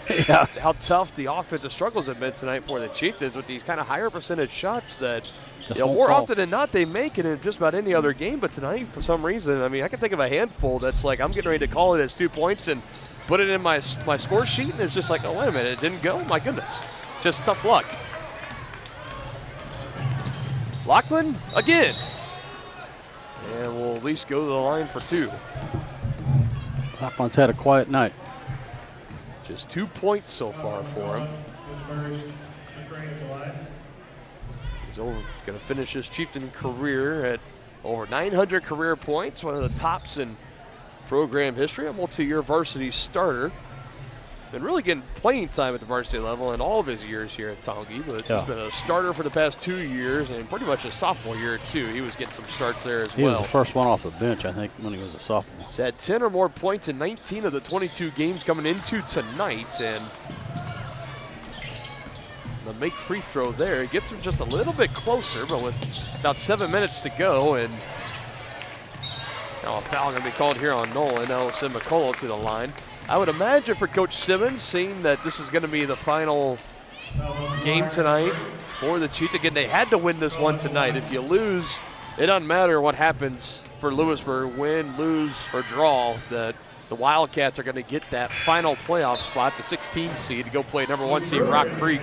how tough the offensive struggles have been tonight for the Chieftains with these kind of higher percentage shots that more often than not they make it in just about any other game. But tonight, for some reason, I mean, I can think of a handful that's like I'm getting ready to call it as 2 points and put it in my score sheet, and it's just like, oh, wait a minute, it didn't go? My goodness. Just tough luck. Lachlan again. And we'll at least go to the line for two. Lachlan's had a quiet night. Just 2 points so far for him. He's going to finish his Chieftain career at over 900 career points, one of the tops in program history, a multi-year varsity starter. Been really getting playing time at the varsity level in all of his years here at Tongi, but he's been a starter for the past 2 years and pretty much a sophomore year too. He was getting some starts there as well. He was the first one off the bench, I think, when he was a sophomore. He's had 10 or more points in 19 of the 22 games coming into tonight, and the make free throw there gets him just a little bit closer, but with about 7 minutes to go, and now a foul going to be called here on Nolan. Now we'll send McCullough to the line. I would imagine for Coach Simmons, seeing that this is going to be the final game tonight for the Chiefs. Again, they had to win this one tonight. If you lose, it doesn't matter what happens for Lewisburg, win, lose, or draw, that the Wildcats are going to get that final playoff spot, the 16th seed, to go play number 1 seed Rock Creek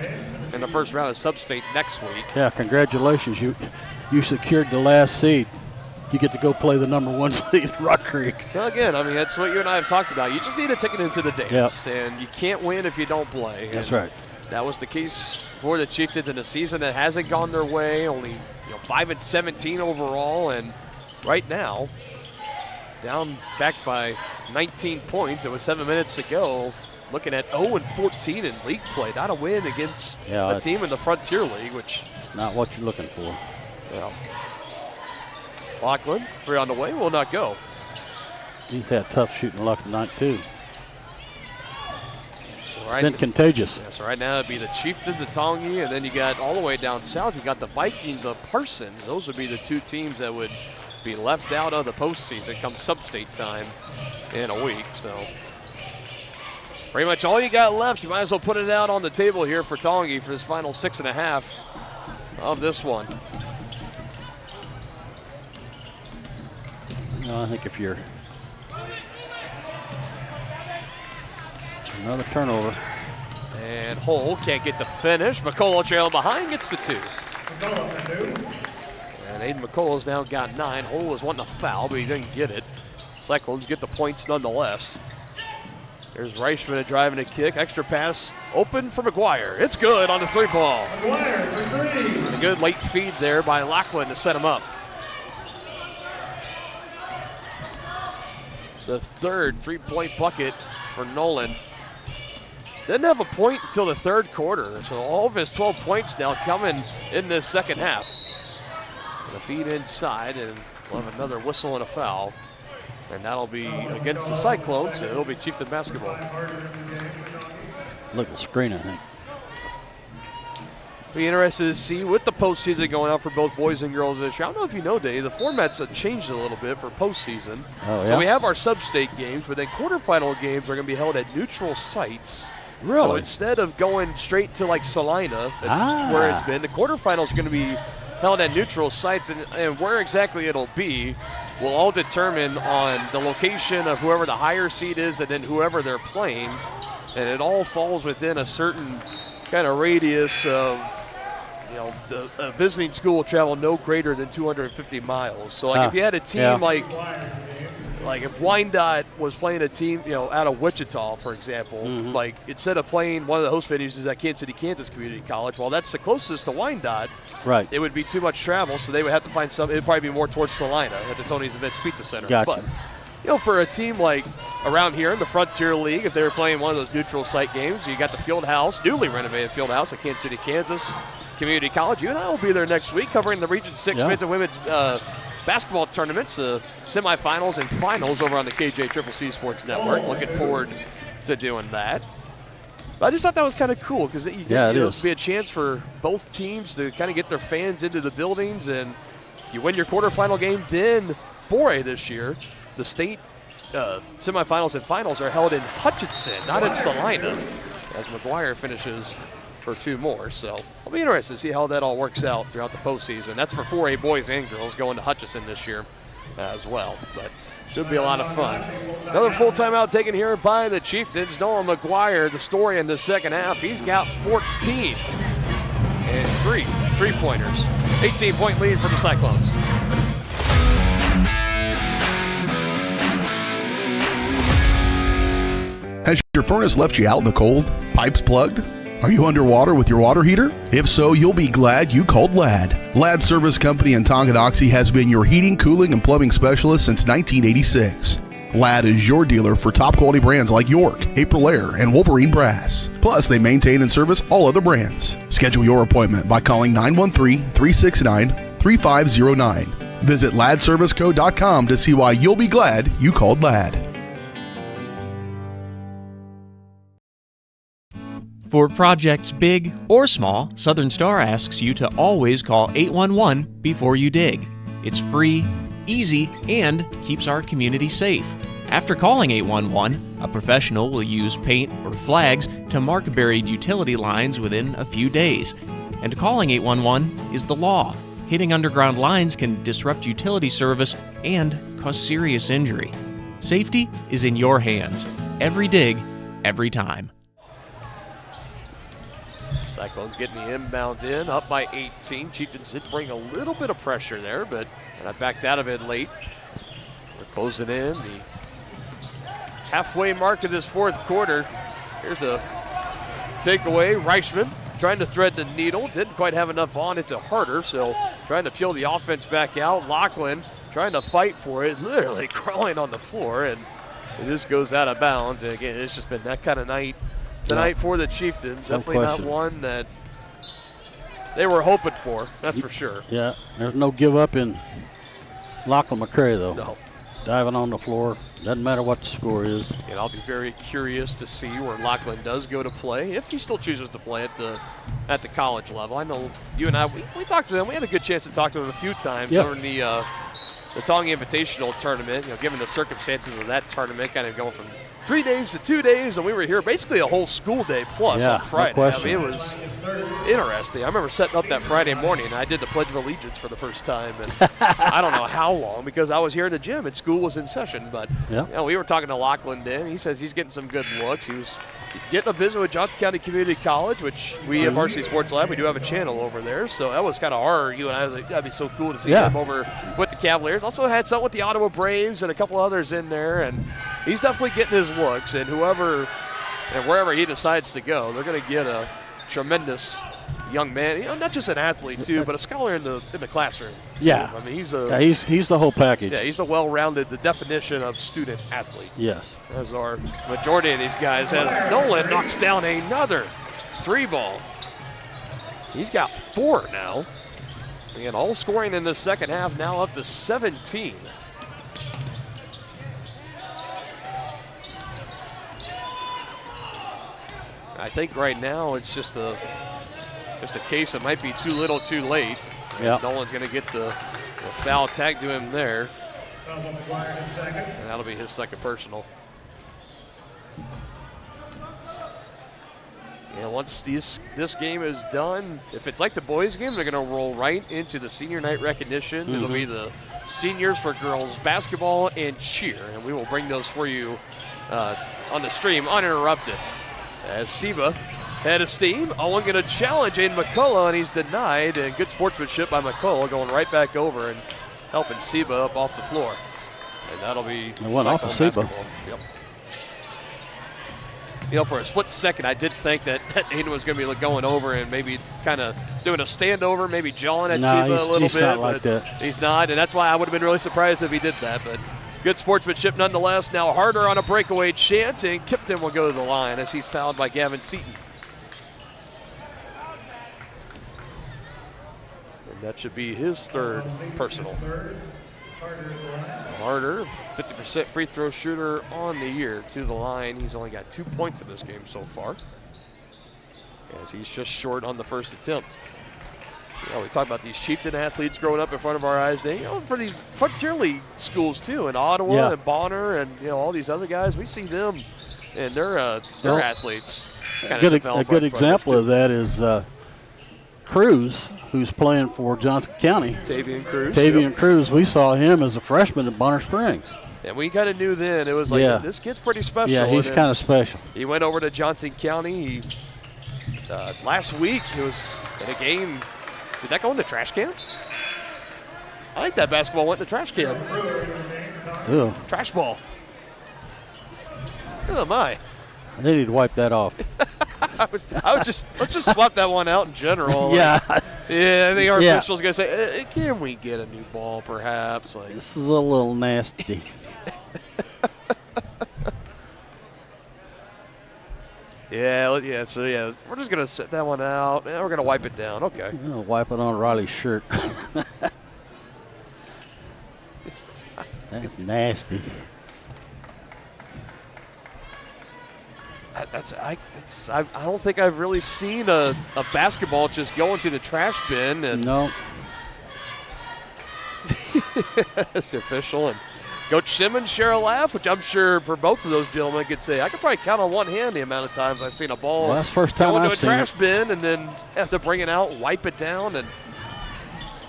in the first round of Sub-State next week. Yeah, congratulations. You secured the last seed. You get to go play the number 1 seed, Rock Creek. Well, again, I mean, that's what you and I have talked about. You just need a ticket into the dance, and you can't win if you don't play. That's right. That was the case for the Chieftains in a season that hasn't gone their way, only 5-17 overall, and right now, down back by 19 points. It was 7 minutes to go. Looking at 0-14 in league play. Not a win against a team in the Frontier League, which is not what you're looking for. Yeah. Lachlan, 3 on the way, will not go. He's had tough shooting luck tonight, too. It's been contagious. Yeah, so right now it'd be the Chieftains of Tongi, and then you got all the way down south, you got the Vikings of Parsons. Those would be the two teams that would be left out of the postseason come sub-state time in a week. So pretty much all you got left. You might as well put it out on the table here for Tongi for this final 6.5 of this one. No, I think if you're another turnover. And Hull can't get the finish. McCullough trailing behind, gets the 2. And Aiden McCullough's now got 9. Hull was wanting a foul, but he didn't get it. Cyclones get the points nonetheless. There's Reichman driving a kick. Extra pass open for McGuire. It's good on the 3 ball. McGuire for 3. A good late feed there by Lachlan to set him up. It's the third 3-point bucket for Nolan. Didn't have a point until the third quarter, so all of his 12 points now coming in this second half. And a feed inside, and we'll have another whistle and a foul. And that'll be against the Cyclones, so it'll be Chieftain basketball. Little screen, I think. Be interested to see with the postseason going out for both boys and girls this year. I don't know if you know, Dave, the formats have changed a little bit for postseason. Oh, yeah? So we have our sub-state games, but then quarterfinal games are going to be held at neutral sites. Really? So instead of going straight to like Salina, where it's been, the quarterfinals are going to be held at neutral sites, and where exactly it'll be will all determine on the location of whoever the higher seed is and then whoever they're playing. And it all falls within a certain kind of radius of, you know, a visiting school will travel no greater than 250 miles. So like if you had a team like if Wyandotte was playing a team, you know, out of Wichita, for example, like instead of playing one of the host venues is at Kansas City, Kansas Community College, well, that's the closest to Wyandotte. Right. It would be too much travel, so they would have to find some. It'd probably be more towards Salina at the Tony's Events Pizza Center. Gotcha. But, you know, for a team like around here in the Frontier League, if they were playing one of those neutral site games, you got the field house, newly renovated field house at Kansas City, Kansas Community College. You and I will be there next week covering the Region 6 men's and women's basketball tournaments, semifinals and finals over on the KJCCC Sports Network. Looking forward to doing that. But I just thought that was kind of cool because you get be a chance for both teams to kind of get their fans into the buildings, and you win your quarterfinal game. Then 4A this year, the state semifinals and finals are held in Hutchinson, not in Salina, as McGuire finishes for 2 more. So I'll be interested to see how that all works out throughout the postseason. That's for 4A boys and girls going to Hutchinson this year as well. But should be a lot of fun. Another full timeout taken here by the Chieftains. Nolan McGuire, the story in the second half. He's got 14 and 3 3-pointers. 18-point lead for the Cyclones. Has your furnace left you out in the cold? Pipes plugged? Are you underwater with your water heater? If so, you'll be glad you called Ladd. Ladd Service Company in Tonganoxie has been your heating, cooling, and plumbing specialist since 1986. Ladd is your dealer for top quality brands like York, Aprilaire, and Wolverine Brass. Plus, they maintain and service all other brands. Schedule your appointment by calling 913-369-3509. Visit laddserviceco.com to see why you'll be glad you called Ladd. For projects big or small, Southern Star asks you to always call 811 before you dig. It's free, easy, and keeps our community safe. After calling 811, a professional will use paint or flags to mark buried utility lines within a few days. And calling 811 is the law. Hitting underground lines can disrupt utility service and cause serious injury. Safety is in your hands. Every dig, every time. Cyclones getting the inbounds in, up by 18. Chieftains did bring a little bit of pressure there, but I backed out of it late. We're closing in the halfway mark of this fourth quarter. Here's a takeaway. Reichman trying to thread the needle. Didn't quite have enough on it to hurt her, so trying to peel the offense back out. Lachlan trying to fight for it, literally crawling on the floor, and it just goes out of bounds. And again, it's just been that kind of night tonight for the Chieftains. Definitely not one that they were hoping for, that's for sure. Yeah, there's no give up in Lachlan McCray, though. No. diving on the floor. Doesn't matter what the score is. And I'll be very curious to see where Lachlan does go to play, if he still chooses to play at the college level. I know you and I, we talked to him. We had a good chance to talk to him a few times during the Tonga Invitational Tournament, given the circumstances of that tournament, kind of going from 3 days to 2 days, and we were here basically a whole school day plus on Friday. No question. I mean, it was interesting. I remember setting up that Friday morning, and I did the Pledge of Allegiance for the first time, and I don't know how long, because I was here at the gym and school was in session. But we were talking to Lachlan then. He says he's getting some good looks. He was getting a visit with Johnson County Community College, which we at Varsity Sports Lab, we do have a channel over there, so that was kind of you and I was like, that'd be so cool to see him over with the Cavaliers. Also had something with the Ottawa Braves and a couple others in there, and he's definitely getting his looks, and whoever and wherever he decides to go, they're going to get a tremendous young man, not just an athlete too, but a scholar in the classroom too. Yeah, I mean he's the whole package. Yeah, he's a well-rounded, the definition of student athlete. Yes, as our majority of these guys. As Nolan knocks down another 3-ball. He's got 4 now. And all scoring in the second half, now up to 17. I think right now it's just a case that might be too little too late. Yeah. Nolan's going to get the foul tag to him there. And that'll be his second personal. And once this game is done, if it's like the boys' game, they're going to roll right into the senior night recognition. It'll be the seniors for girls basketball and cheer, and we will bring those for you on the stream uninterrupted. As Seba head of steam, Owen going to challenge Aiden McCullough, and he's denied. And good sportsmanship by McCullough, going right back over and helping Seba up off the floor. And that'll be it went off of Seba. Yep. For a split second, I did think that Aiden was going to be going over and maybe kind of doing a standover, maybe jawing at Seba a little bit. He's not like that. He's not, and that's why I would have been really surprised if he did that. But good sportsmanship nonetheless. Now Harder on a breakaway chance, and Kipton will go to the line as he's fouled by Gavin Seaton. And that should be his third personal. Harder, 50% free throw shooter on the year, to the line. He's only got 2 points in this game so far, as he's just short on the first attempt. We talk about these Chieftain athletes growing up in front of our eyes. For these Frontier League schools too, in Ottawa and Bonner, and all these other guys, we see them and their athletes. A good example of that is Cruz, who's playing for Johnson County. Tavian Cruz. We saw him as a freshman at Bonner Springs. And we kind of knew then, it was like, this kid's pretty special. Yeah, he's kind of special. He went over to Johnson County. Last week, he was in a game. Did that go in the trash can? I think that basketball went in the trash can. Ew. Trash ball. Oh, my. They need to wipe that off. I would just, let's just swap that one out in general. Yeah. I think our official's going to say, can we get a new ball perhaps? This is a little nasty. So we're just going to set that one out, and we're going to wipe it down. Okay. I'm going to wipe it on Riley's shirt. That's nasty. I don't think I've really seen a basketball just go into the trash bin. And no. It's official. And Coach Simmons share a laugh, which I'm sure for both of those gentlemen could say, I could probably count on one hand the amount of times I've seen a ball that's the first time go into I've a seen trash bin and then have to bring it out, wipe it down. And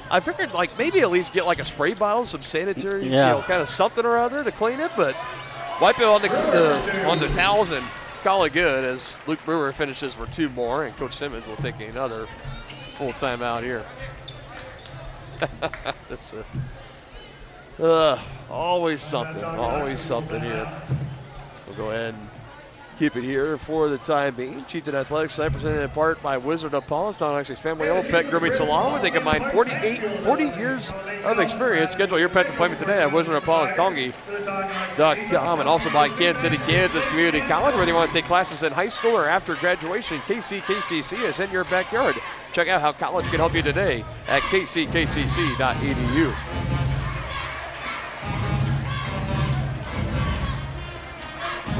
I figured maybe at least get a spray bottle, some sanitary, kind of something or other to clean it, but wipe it on the towels and call it good as Luke Brewer finishes for 2 more, and Coach Simmons will take another full time out here. That's always something here. We'll go ahead and keep it here for the time being. Chieftain Athletics tonight presented in part by Wizard of Paws, Tonganoxie's family-owned pet grooming salon, where they combine 40 years of experience. Schedule your pet's appointment today at wizardofpawstongi.com, and also by Kansas City, Kansas Community College, whether you want to take classes in high school or after graduation. KCKCC is in your backyard. Check out how college can help you today at kckcc.edu.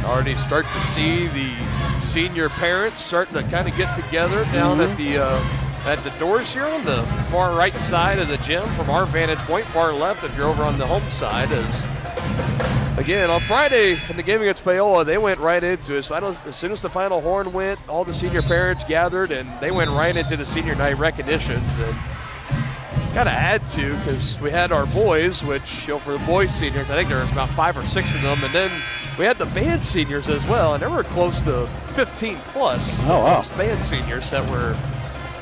Already start to see the senior parents starting to kind of get together down at the doors here on the far right side of the gym from our vantage point, far left if you're over on the home side. As again, on Friday in the game against Paola, they went right into it. So as soon as the final horn went, all the senior parents gathered, and they went right into the senior night recognitions. And got to add to, because we had our boys, which, for the boys seniors, I think there was about 5 or 6 of them, and then we had the band seniors as well, and there were close to 15 plus band seniors that were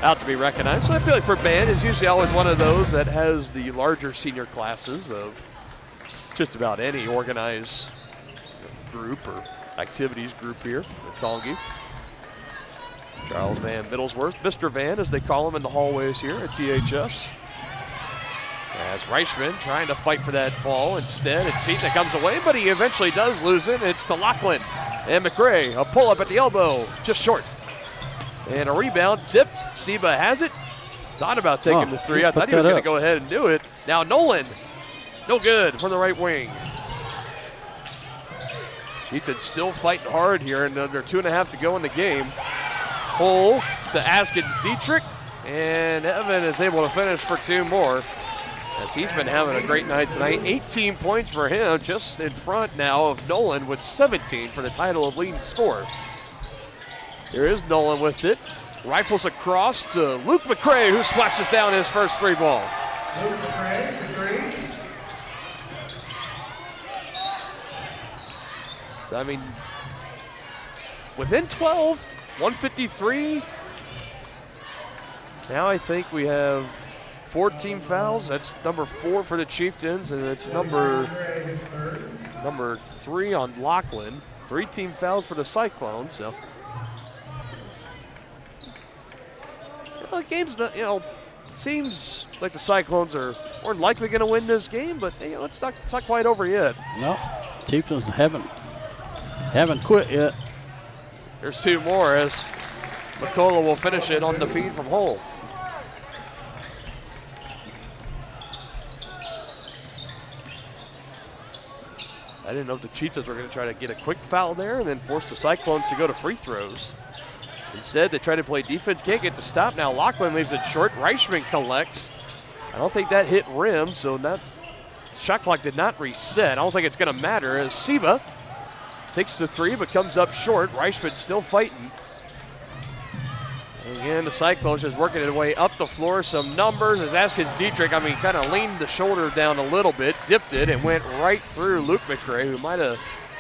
out to be recognized. So I feel like for band, it's usually always one of those that has the larger senior classes of just about any organized group or activities group here at Tongi. Charles Van Middlesworth, Mr. Van as they call him in the hallways here at THS. As Reichman trying to fight for that ball. Instead, it's Seton that comes away, but he eventually does lose it. It's to Lachlan and McRae. A pull-up at the elbow, just short. And a rebound tipped. Seba has it. Thought about taking the three. I thought he was going to go ahead and do it. Now Nolan, no good from the right wing. Chieftains still fighting hard here, and under 2.5 to go in the game. Pull to Askins Dietrich, and Evan is able to finish for 2 more. As he's been having a great night tonight. 18 points for him, just in front now of Nolan with 17 for the title of leading scorer. Here is Nolan with it. Rifles across to Luke McRae, who splashes down his first 3 ball. Luke McRae for 3. So, I mean, within 12, 153. Now I think we have 14 fouls. That's number 4 for the Chieftains, and it's number 3 on Lachlan. 3 team fouls for the Cyclones. So, the game's not, seems like the Cyclones are more likely going to win this game, but it's not quite over yet. No, Chieftains haven't quit yet. There's 2 more as McCullough will finish it on the feed from Hull. I didn't know if the Chieftains were going to try to get a quick foul there and then force the Cyclones to go to free throws. Instead, they try to play defense, can't get the stop. Now Lachlan leaves it short. Reichman collects. I don't think that hit rim, so shot clock did not reset. I don't think it's going to matter as Seba takes the 3 but comes up short. Reichman still fighting. Again, the Cyclones just working their way up the floor. Some numbers as Askins Dietrich, kind of leaned the shoulder down a little bit, dipped it, and went right through Luke McRae, who might have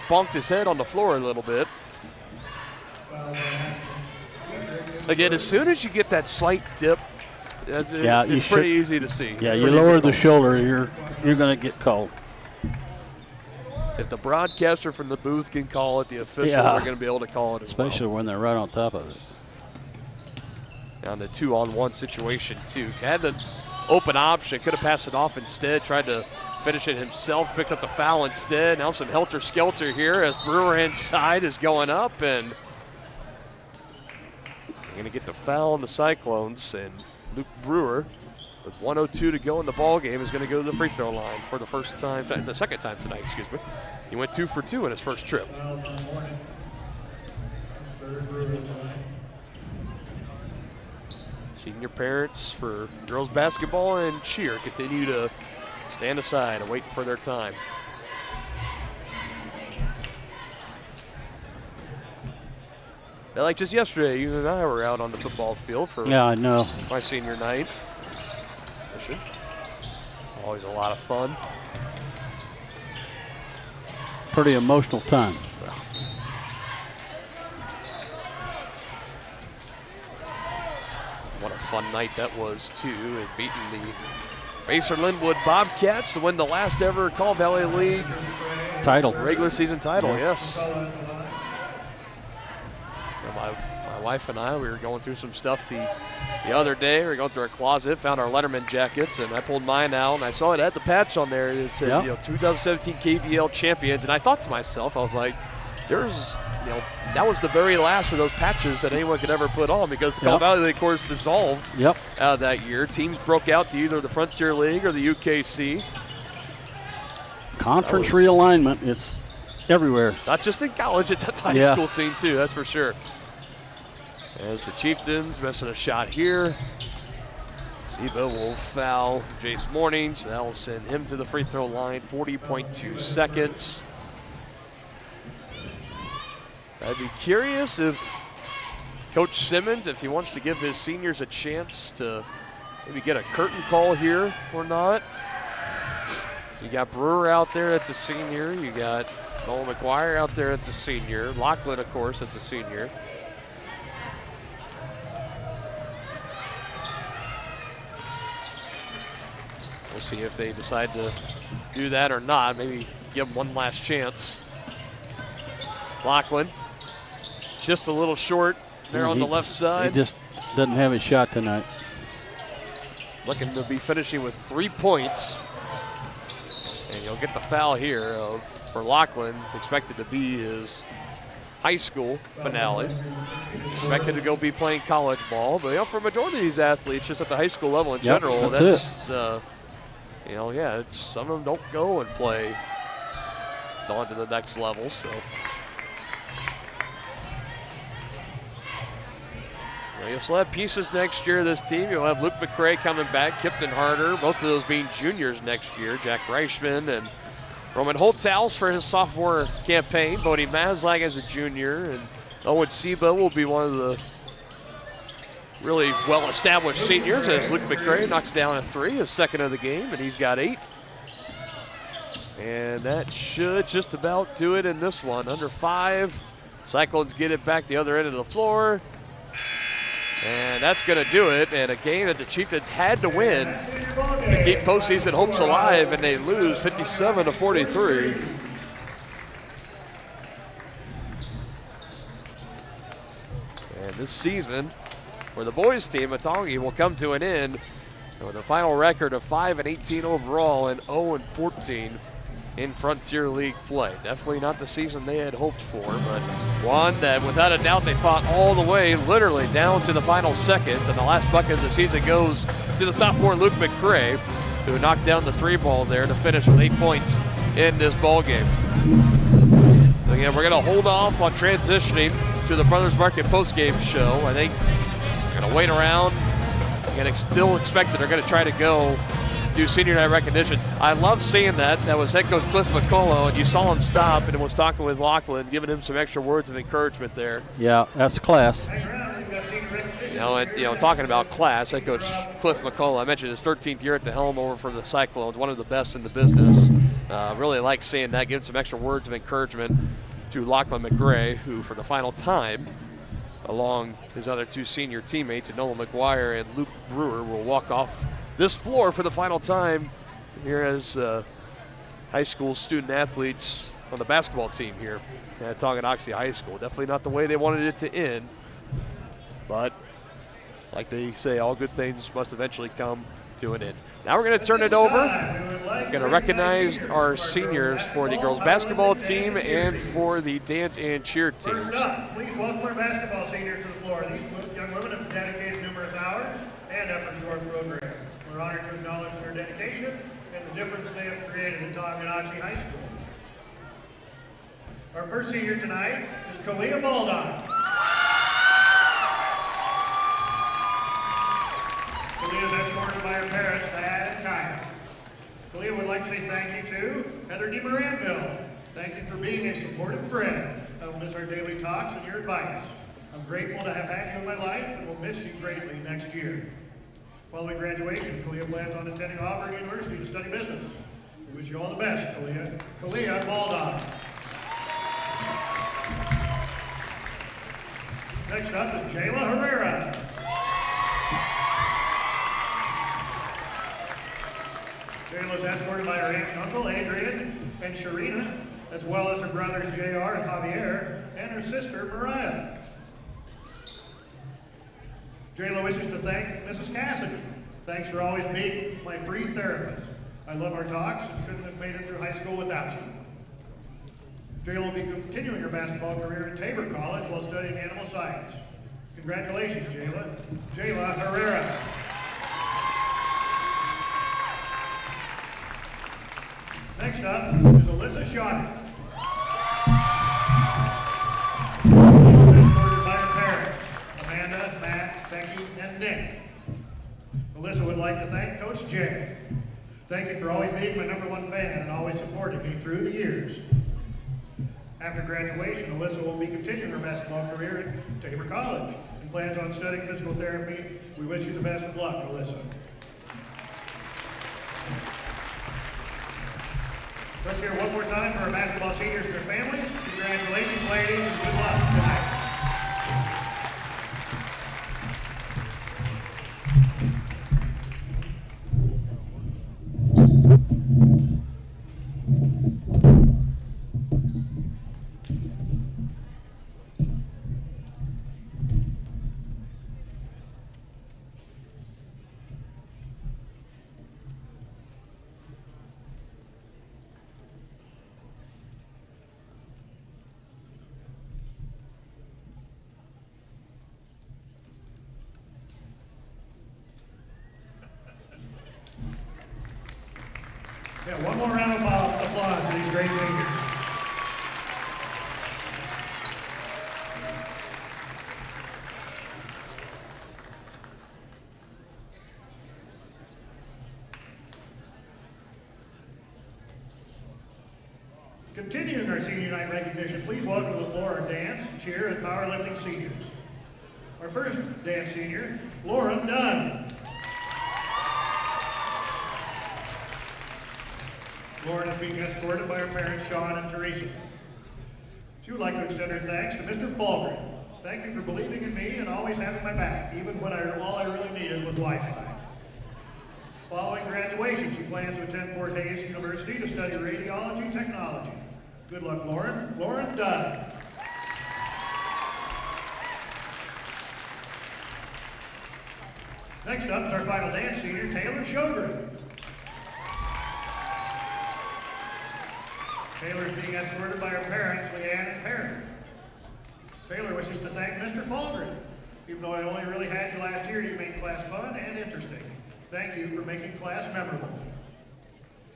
bonked his head on the floor a little bit. Again, as soon as you get that slight dip, it's pretty easy to see. Yeah, you lower the shoulder, you're going to get called. If the broadcaster from the booth can call it, the officials are going to be able to call it as well. Especially when they're right on top of it. Down to 2-on-1 situation, too. Had an open option, could have passed it off instead, tried to finish it himself, picks up the foul instead. Now some helter-skelter here as Brewer inside is going up, and going to get the foul on the Cyclones, and Luke Brewer, with 1:02 to go in the ball game, is going to go to the free throw line for the second time tonight, excuse me. He went 2 for 2 in his first trip. Senior parents for girls basketball and cheer continue to stand aside and wait for their time. Like just yesterday, you and I were out on the football field for I know. My senior night. Always a lot of fun. Pretty emotional time. What a fun night that was, too, and beating the Baser Linwood Bobcats to win the last ever Call Valley League regular season title, yes. My wife and I, we were going through some stuff the other day. We were going through our closet, found our Letterman jackets, and I pulled mine out, and I saw it had the patch on there. It said, 2017 KVL champions, and I thought to myself, I was like, that was the very last of those patches that anyone could ever put on because the Call Valley League, of course, dissolved out of that year. Teams broke out to either the Frontier League or the UKC. Conference realignment, it's everywhere. Not just in college, it's at the high school scene too, that's for sure. As the Chieftains missing a shot here. Seba will foul Jace Mornings. That will send him to the free throw line, 40.2 seconds. I'd be curious if Coach Simmons, if he wants to give his seniors a chance to maybe get a curtain call here or not. You got Brewer out there, that's a senior. You got Noel McGuire out there, that's a senior. Lachlan, of course, that's a senior. We'll see if they decide to do that or not. Maybe give them one last chance. Lachlan, just a little short there on the left side. He just doesn't have his shot tonight. Looking to be finishing with 3 points. And you'll get the foul here for Lachlan, expected to be his high school finale. Expected to go be playing college ball, but for a majority of these athletes, just at the high school level in general, that's it's some of them don't go and play on to the next level. So you'll still have pieces next year. This team, you'll have Luke McCray coming back, Kipton Harder, both of those being juniors next year. Jack Reichman and Roman Holthaus for his sophomore campaign. Bodie Maslach as a junior, and Owen Seba will be one of the really well-established seniors as Luke McCray knocks down a 3, his second of the game, and he's got 8. And that should just about do it in this one. Under 5, Cyclones get it back the other end of the floor. And that's going to do it. And a game that the Chieftains had to win to keep postseason hopes alive, and they lose 57-43. And this season for the boys team, Atongi will come to an end with a final record of 5-18 overall and 0-14 in Frontier League play. Definitely not the season they had hoped for, but one that without a doubt they fought all the way, literally down to the final seconds, and the last bucket of the season goes to the sophomore Luke McCray, who knocked down the 3-ball there to finish with 8 points in this ball game. Again, we're going to hold off on transitioning to the Brothers Market postgame show. I think we're going to wait around and still expect that they're going to try to go do senior night recognitions. I love seeing that. That was head coach Cliff McCullough, and you saw him stop and was talking with Lachlan, giving him some extra words of encouragement there. Yeah, that's class. Talking about class, head coach Cliff McCullough, I mentioned his 13th year at the helm over for the Cyclones, one of the best in the business. Really like seeing that, giving some extra words of encouragement to Lachlan McGray, who for the final time, along his other 2 senior teammates, Nolan McGuire and Luke Brewer, will walk off this floor for the final time here as high school student athletes on the basketball team here at Tonganoxie High School. Definitely not the way they wanted it to end, but like they say, all good things must eventually come to an end. Now we're going to turn it over. We're going to recognize our seniors for the girls basketball team and for the dance and cheer teams. First up, please welcome our basketball seniors to the floor. These young women have dedicated numerous hours and effort to our program. We're honored to acknowledge their dedication and the difference they have created in Tonganoxie High School. Our first senior tonight is Kalia Baldon. Kalia is escorted by her parents, Thad and Kyle. Kalia would like to say thank you to Heather DeMaranville. Thank you for being a supportive friend. I will miss our daily talks and your advice. I'm grateful to have had you in my life and will miss you greatly next year. Following graduation, Kalia plans on attending Auburn University to study business. We wish you all the best, Kalia. Kalia Baldon. Next up is Jayla Herrera. Jayla is escorted by her aunt and uncle, Adrian and Sharina, as well as her brothers, JR and Javier, and her sister, Mariah. Jayla wishes to thank Mrs. Cassidy. Thanks for always being my free therapist. I love our talks and couldn't have made it through high school without you. Jayla will be continuing her basketball career at Tabor College while studying animal science. Congratulations, Jayla. Jayla Herrera. Next up is Alyssa Schotter. Coach Jay. Thank you for always being my #1 fan and always supporting me through the years. After graduation, Alyssa will be continuing her basketball career at Tabor College and plans on studying physical therapy. We wish you the best of luck, Alyssa. Let's hear one more time for our basketball seniors and their families. Congratulations, ladies, and good luck tonight. Yeah, one more round of applause for these great seniors. Continuing our senior night recognition, please welcome to the floor our dance, cheer, and powerlifting seniors. Our first dance senior, Lauren Dunn. Lauren is being escorted by her parents, Sean and Teresa. She would like to extend her thanks to Mr. Falgren. Thank you for believing in me and always having my back, even when all I really needed was Wi-Fi. Following graduation, she plans to attend Fort Hays University to study radiology technology. Good luck, Lauren. Lauren Dunn. Next up is our final dance senior, Taylor Shogren. Taylor is being escorted by her parents, Leanne and Perry. Taylor wishes to thank Mr. Falgren. Even though I only really had you last year, you made class fun and interesting. Thank you for making class memorable.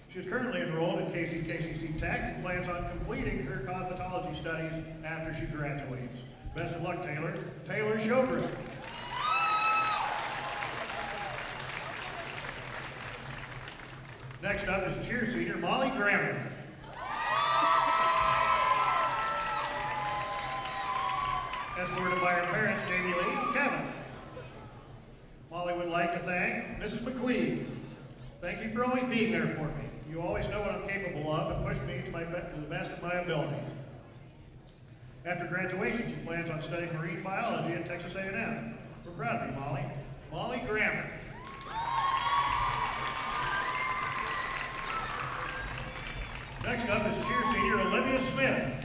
She is currently enrolled in KCC Tech and plans on completing her cosmetology studies after she graduates. Best of luck, Taylor. Taylor Shogren. Next up is cheer senior Molly Grammer. Escorted by her parents, Jamie Lee and Kevin. Molly would like to thank Mrs. McQueen. Thank you for always being there for me. You always know what I'm capable of and push me to the best of my abilities. After graduation, she plans on studying marine biology at Texas A&M. We're proud of you, Molly. Molly Grammer. Next up is cheer senior Olivia Smith.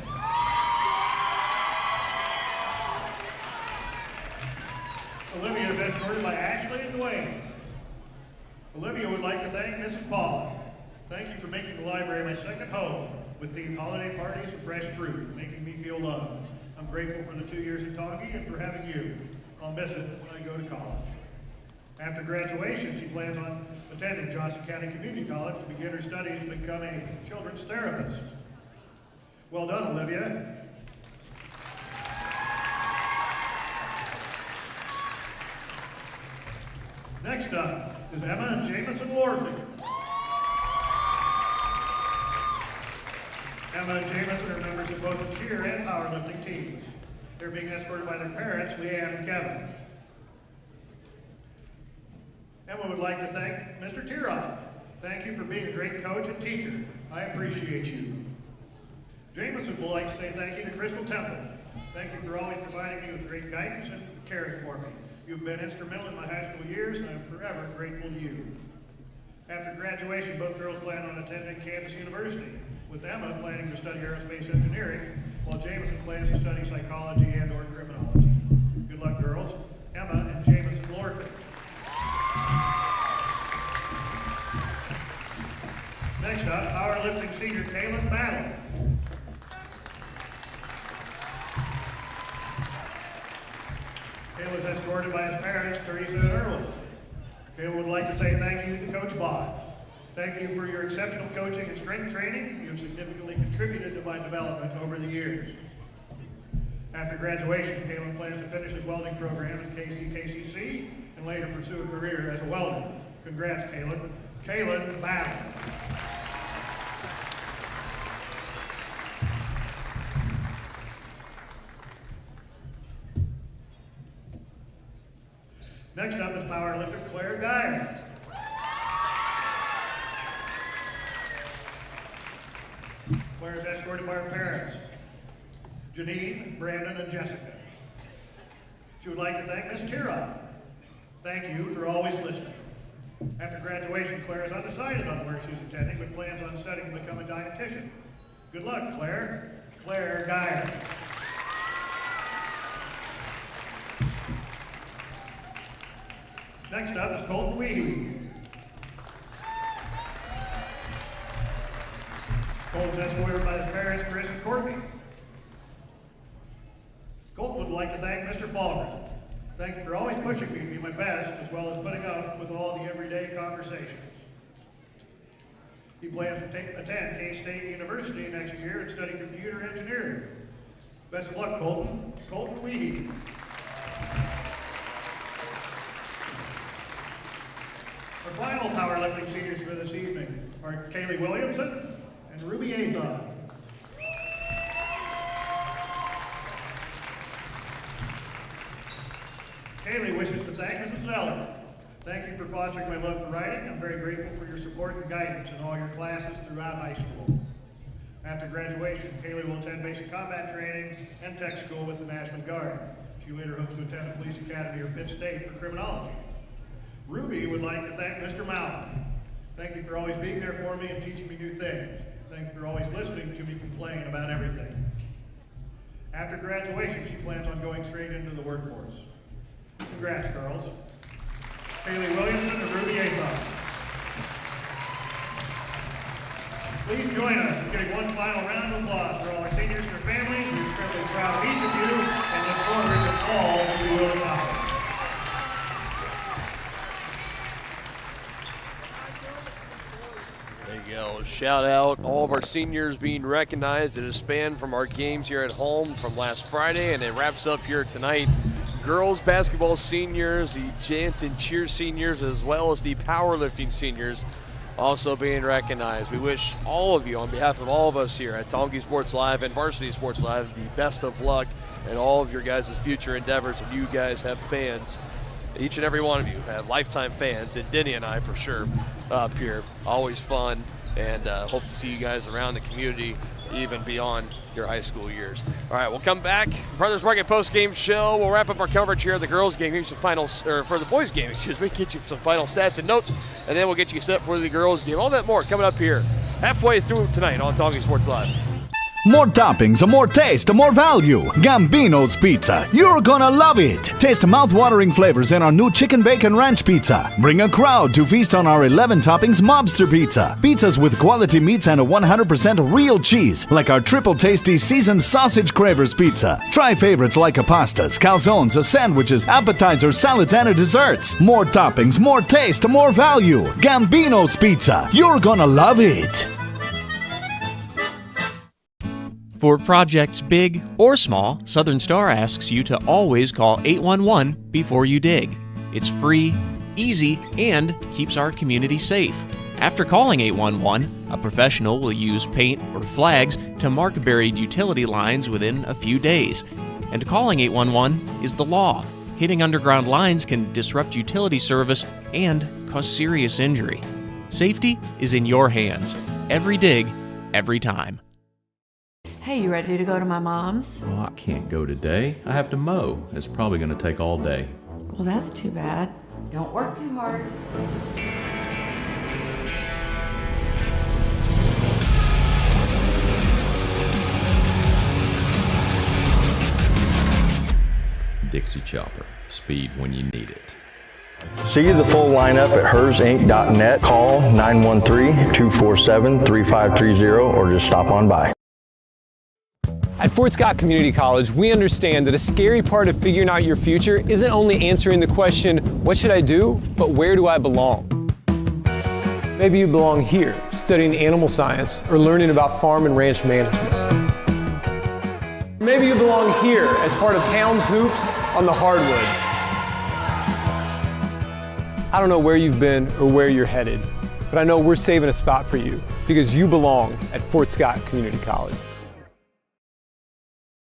Olivia is escorted by Ashley and Dwayne. Olivia would like to thank Mrs. Paul. Thank you for making the library my second home with themed holiday parties and fresh fruit, making me feel loved. I'm grateful for the 2 years at Tongi and for having you. I'll miss it when I go to college. After graduation, she plans on attending Johnson County Community College to begin her studies to become a children's therapist. Well done, Olivia. Next up is Emma and Jameson Lorfing. Emma and Jameson are members of both the cheer and powerlifting teams. They're being escorted by their parents, Leanne and Kevin. Emma would like to thank Mr. Tiroff. Thank you for being a great coach and teacher. I appreciate you. Jameson would like to say thank you to Crystal Temple. Thank you for always providing me with great guidance and caring for me. You've been instrumental in my high school years, and I'm forever grateful to you. After graduation, both girls plan on attending Kansas University, with Emma planning to study aerospace engineering, while Jameson plans to study psychology and/or criminology. Good luck, girls. Emma and Jameson Lorfing. Next up, powerlifting senior Kaylin Battle. Kayla was escorted by his parents, Teresa and Erwin. Kayla would like to say thank you to Coach Bott. Thank you for your exceptional coaching and strength training. You have significantly contributed to my development over the years. After graduation, Kayla plans to finish his welding program at KCC and later pursue a career as a welder. Congrats, Kaylin. Kaylin Battle. Next up is powerlifter Claire Dyer. Claire is escorted by her parents, Janine, Brandon, and Jessica. She would like to thank Ms. Tiroff. Thank you for always listening. After graduation, Claire is undecided on where she's attending, but plans on studying to become a dietitian. Good luck, Claire. Claire Dyer. Next up is Colton Weehee. Colton's escorted by his parents, Chris and Courtney. Colton would like to thank Mr. Falgren. Thank you for always pushing me to be my best, as well as putting up with all the everyday conversations. He plans to attend K-State University next year and study computer engineering. Best of luck, Colton. Colton Weehee. Our final powerlifting seniors for this evening are Kaylee Williamson and Ruby Athon. Kaylee wishes to thank Mrs. Zeller. Thank you for fostering my love for writing. I'm very grateful for your support and guidance in all your classes throughout high school. After graduation, Kaylee will attend basic combat training and tech school with the National Guard. She later hopes to attend the Police Academy or Pitt State for criminology. Ruby would like to thank Mr. Mountain. Thank you for always being there for me and teaching me new things. Thank you for always listening to me complain about everything. After graduation, she plans on going straight into the workforce. Congrats, girls. Kaylee Williamson and Ruby Athon. Please join us in giving one final round of applause for all our seniors and their families. We're incredibly proud of each of you and look forward to all that you will accomplish. There you go. Shout out all of our seniors being recognized. It has spanned from our games here at home from last Friday, and it wraps up here tonight. Girls basketball seniors, the Jansen cheer seniors, as well as the powerlifting seniors also being recognized. We wish all of you, on behalf of all of us here at Tonganoxie Sports Live and Varsity Sports Live, the best of luck in all of your guys' future endeavors. And you guys have fans. Each and every one of you have lifetime fans, and Denny and I for sure up here. Always fun, and hope to see you guys around the community even beyond your high school years. All right, we'll come back. Brothers Market post-game show. We'll wrap up our coverage here of the girls' game. Give you some finals, or for the boys' game, excuse me. Get you some final stats and notes, and then we'll get you set for the girls' game. All that more coming up here halfway through tonight on Tonganoxie Sports Live. More toppings, more taste, more value. Gambino's Pizza. You're gonna love it. Taste mouth-watering flavors in our new chicken bacon ranch pizza. Bring a crowd to feast on our 11 toppings mobster pizza. Pizzas with quality meats and a 100% real cheese, like our triple tasty seasoned sausage cravers pizza. Try favorites like pastas, calzones, sandwiches, appetizers, salads, and desserts. More toppings, more taste, more value. Gambino's Pizza. You're gonna love it. For projects big or small, Southern Star asks you to always call 811 before you dig. It's free, easy, and keeps our community safe. After calling 811, a professional will use paint or flags to mark buried utility lines within a few days. And calling 811 is the law. Hitting underground lines can disrupt utility service and cause serious injury. Safety is in your hands. Every dig, every time. Hey, you ready to go to my mom's? Well, I can't go today. I have to mow. It's probably going to take all day. Well, that's too bad. Don't work too hard. Dixie Chopper. Speed when you need it. See the full lineup at hersinc.net. Call 913-247-3530 or just stop on by. At Fort Scott Community College, we understand that a scary part of figuring out your future isn't only answering the question, what should I do, but where do I belong? Maybe you belong here, studying animal science or learning about farm and ranch management. Maybe you belong here as part of Hounds Hoops on the hardwood. I don't know where you've been or where you're headed, but I know we're saving a spot for you because you belong at Fort Scott Community College.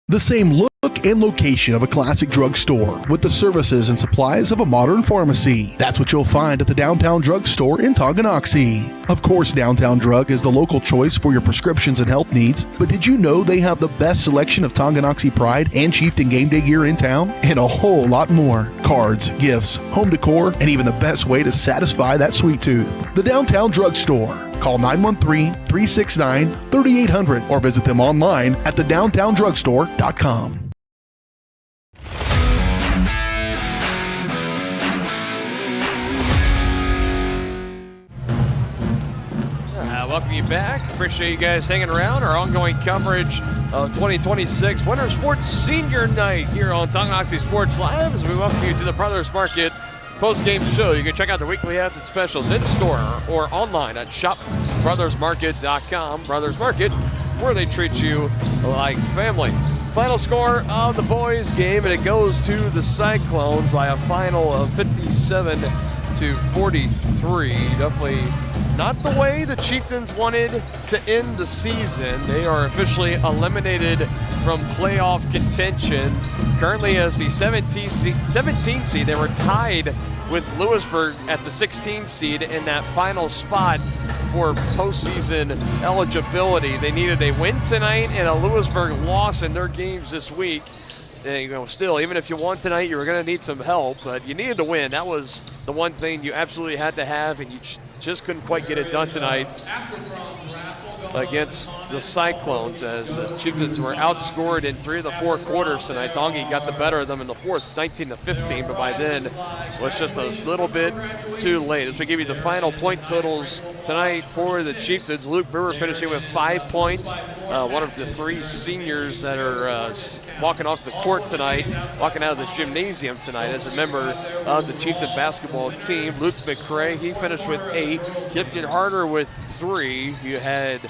The same look and location of a classic drugstore with the services and supplies of a modern pharmacy. That's what you'll find at the Downtown Drug Store in Tonganoxie. Of course, Downtown Drug is the local choice for your prescriptions and health needs, but did you know they have the best selection of Tonganoxie Pride and Chieftain game day gear in town? And a whole lot more. Cards, gifts, home decor, and even the best way to satisfy that sweet tooth. The Downtown Drug Store. Call 913-369-3800 or visit them online at thedowntowndrugstore.com. Welcome you back. Appreciate you guys hanging around. Our ongoing coverage of 2026 Winter Sports Senior Night here on Tonganoxie Sports Live as we welcome you to the Brothers Market post-game show. You can check out the weekly ads and specials in-store or online at shopbrothersmarket.com. Brothers Market, where they treat you like family. Final score of the boys' game, and it goes to the Cyclones by a final of 57-43. Definitely not the way the Chieftains wanted to end the season. They are officially eliminated from playoff contention. Currently as the 17 seed, they were tied with Lewisburg at the 16 seed in that final spot for postseason eligibility. They needed a win tonight and a Lewisburg loss in their games this week. And, still, even if you won tonight, you were going to need some help, but you needed to win. That was the one thing you absolutely had to have, and you just couldn't quite get it done tonight against the Cyclones, as the Chieftains were outscored in 3 of the 4 quarters tonight. Tongi got the better of them in the fourth, 19-15, but by then was just a little bit too late. As we give you the final point totals tonight for the Chieftains, Luke Brewer finishing with 5 points. One of the 3 seniors that are walking off the court tonight, walking out of the gymnasium tonight as a member of the Chieftain basketball team. Luke McCray, he finished with 8. Kipton Harder with 3. You had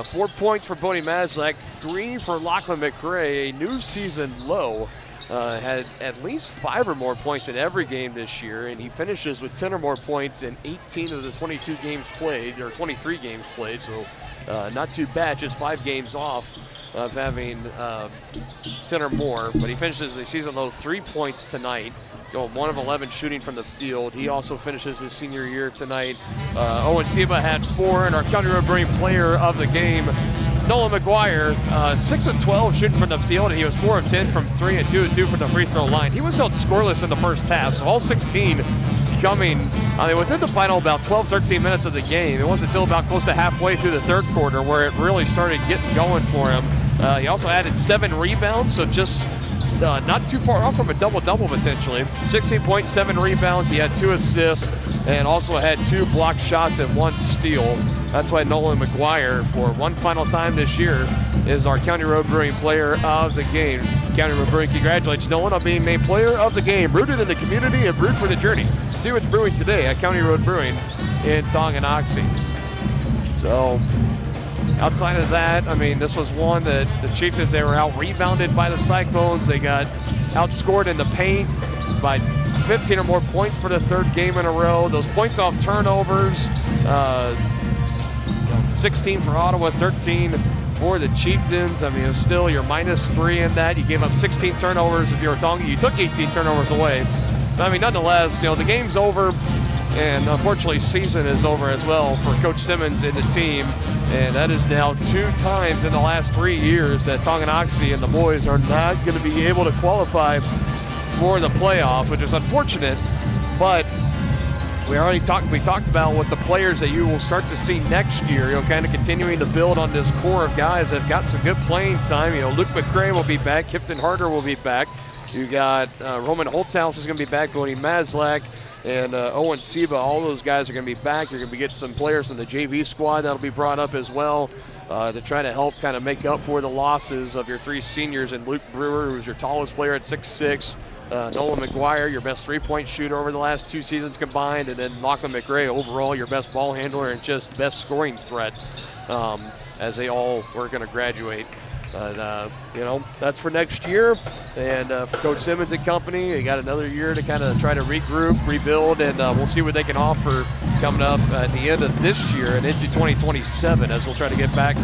4 points for Bodie Mazlak, 3 for Lachlan McCray, a new season low. Had at least 5 or more points in every game this year, and he finishes with 10 or more points in 18 of the 22 games played, or 23 games played, so not too bad, just 5 games off of having 10 or more, but he finishes the season low 3 points tonight, going 1 of 11 shooting from the field. He also finishes his senior year tonight. Owen Seba had 4, and our County Road Brewing player of the game, Nolan McGuire, 6 of 12 shooting from the field, and he was 4 of 10 from 3 and 2 of 2 from the free throw line. He was held scoreless in the first half, so all 16 coming, within the final about 12-13 minutes of the game. It wasn't until about close to halfway through the third quarter where it really started getting going for him. He also added 7 rebounds, so just not too far off from a double-double potentially. 16 points, 7 rebounds. He had 2 assists and also had 2 blocked shots and 1 steal. That's why Nolan McGuire, for one final time this year, is our County Road Brewing player of the game. County Road Brewing congratulates Nolan on being named player of the game, rooted in the community and brewed for the journey. See what's brewing today at County Road Brewing in Tonganoxie. So, outside of that, this was one that the Chieftains, they were out-rebounded by the Cyclones. They got outscored in the paint by 15 or more points for the 3rd game in a row. Those points off turnovers, 16 for Ottawa, 13 for the Chieftains. It was still your -3 in that. You gave up 16 turnovers if you were Tonga. You took 18 turnovers away. But, nonetheless, the game's over. And unfortunately, season is over as well for Coach Simmons and the team. And that is now 2 times in the last 3 years that Tonganoxie and the boys are not going to be able to qualify for the playoff, which is unfortunate. But we talked about what the players that you will start to see next year, kind of continuing to build on this core of guys that have got some good playing time. Luke McCray will be back. Kipton Harder will be back. You got Roman Holthouse is going to be back. Bodie Mazlak and Owen Seba, all those guys are going to be back. You're going to get some players from the JV squad that'll be brought up as well to try to help kind of make up for the losses of your 3 seniors, and Luke Brewer, who's your tallest player at 6'6", Nolan McGuire, your best 3-point shooter over the last 2 seasons combined, and then Lachlan McRae, overall your best ball handler and just best scoring threat, as they all were going to graduate. But, that's for next year. And for Coach Simmons and company, they got another year to kind of try to regroup, rebuild, and we'll see what they can offer coming up at the end of this year and into 2027 as we'll try to get back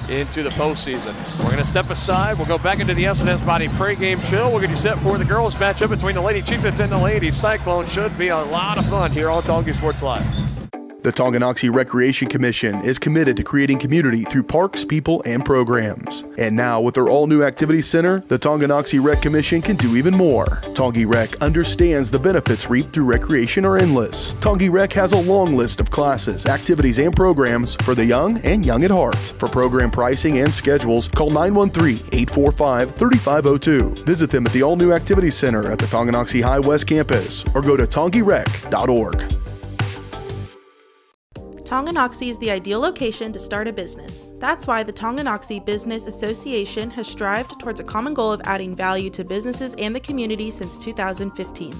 into the postseason. We're going to step aside. We'll go back into the S&S Body pregame show. We'll get you set for the girls matchup between the Lady Chieftains and the Lady Cyclones. Should be a lot of fun here on Tonganoxie Sports Live. The Tonganoxie Recreation Commission is committed to creating community through parks, people, and programs. And now, with their all-new activity center, the Tonganoxie Rec Commission can do even more. Tongi Rec understands the benefits reaped through recreation are endless. Tongi Rec has a long list of classes, activities, and programs for the young and young at heart. For program pricing and schedules, call 913-845-3502. Visit them at the all-new activity center at the Tonganoxie High West campus or go to tongirec.org. Tonganoxie is the ideal location to start a business. That's why the Tonganoxie Business Association has strived towards a common goal of adding value to businesses and the community since 2015.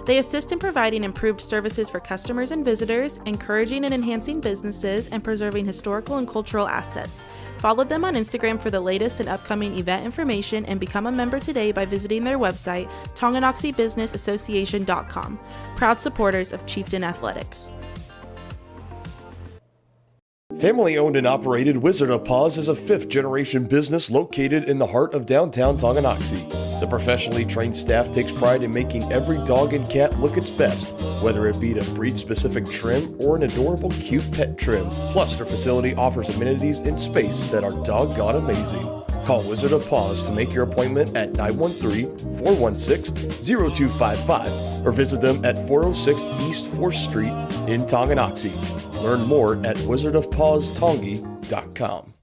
They assist in providing improved services for customers and visitors, encouraging and enhancing businesses, and preserving historical and cultural assets. Follow them on Instagram for the latest and upcoming event information and become a member today by visiting their website, tonganoxiebusinessassociation.com. Proud supporters of Chieftain Athletics. Family owned and operated Wizard of Paws is a 5th-generation business located in the heart of downtown Tonganoxie. The professionally trained staff takes pride in making every dog and cat look its best, whether it be a breed-specific trim or an adorable cute pet trim. Plus, their facility offers amenities and space that are doggone amazing. Call Wizard of Paws to make your appointment at 913-416-0255 or visit them at 406 East 4th Street in Tonganoxie. Learn more at wizardofpawstongi.com.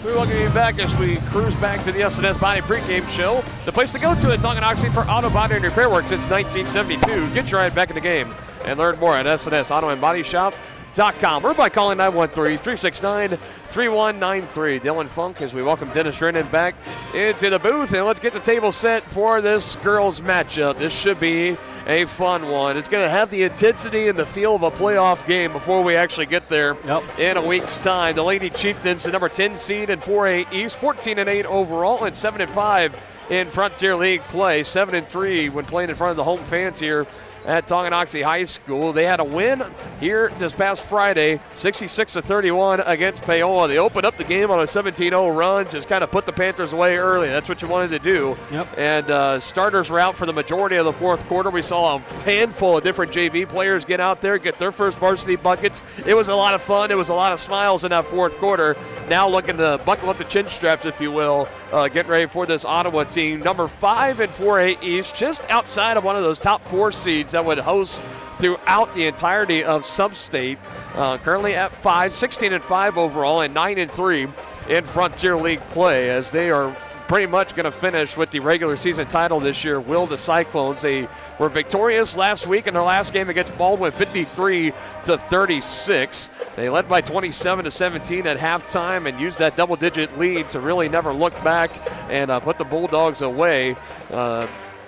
We welcome you back as we cruise back to the S&S Body pregame show. The place to go to in Tonganoxie for auto body and repair work since 1972. Get your ride back in the game and learn more at SNSAutoandBodyShop.com or by calling 913-369-3193. Dylan Funk as we welcome Dennis Drennan back into the booth. And let's get the table set for this girls matchup. This should be a fun one. It's going to have the intensity and the feel of a playoff game before we actually get there in a week's time. The Lady Chieftains, the number 10 seed in 4A East, 14-8 overall and 7-5 in Frontier League play. 7-3 when playing in front of the home fans here at Tonganoxie High School. They had a win here this past Friday, 66-31 against Paola. They opened up the game on a 17-0 run, just kind of put the Panthers away early. That's what you wanted to do. And starters were out for the majority of the fourth quarter. We saw a handful of different JV players get out there, get their first varsity buckets. It was a lot of fun. It was a lot of smiles in that fourth quarter. Now looking to buckle up the chin straps, if you will, getting ready for this Ottawa team. Number 5 in 4A East, just outside of one of those top 4 seeds that would host throughout the entirety of Sub-State. Currently at 5, 16-5 overall and 9-3 in Frontier League play, as they are pretty much going to finish with the regular season title this year. Will the Cyclones? They were victorious last week in their last game against Baldwin, 53-36. They led by 27-17 at halftime and used that double-digit lead to really never look back and put the Bulldogs away.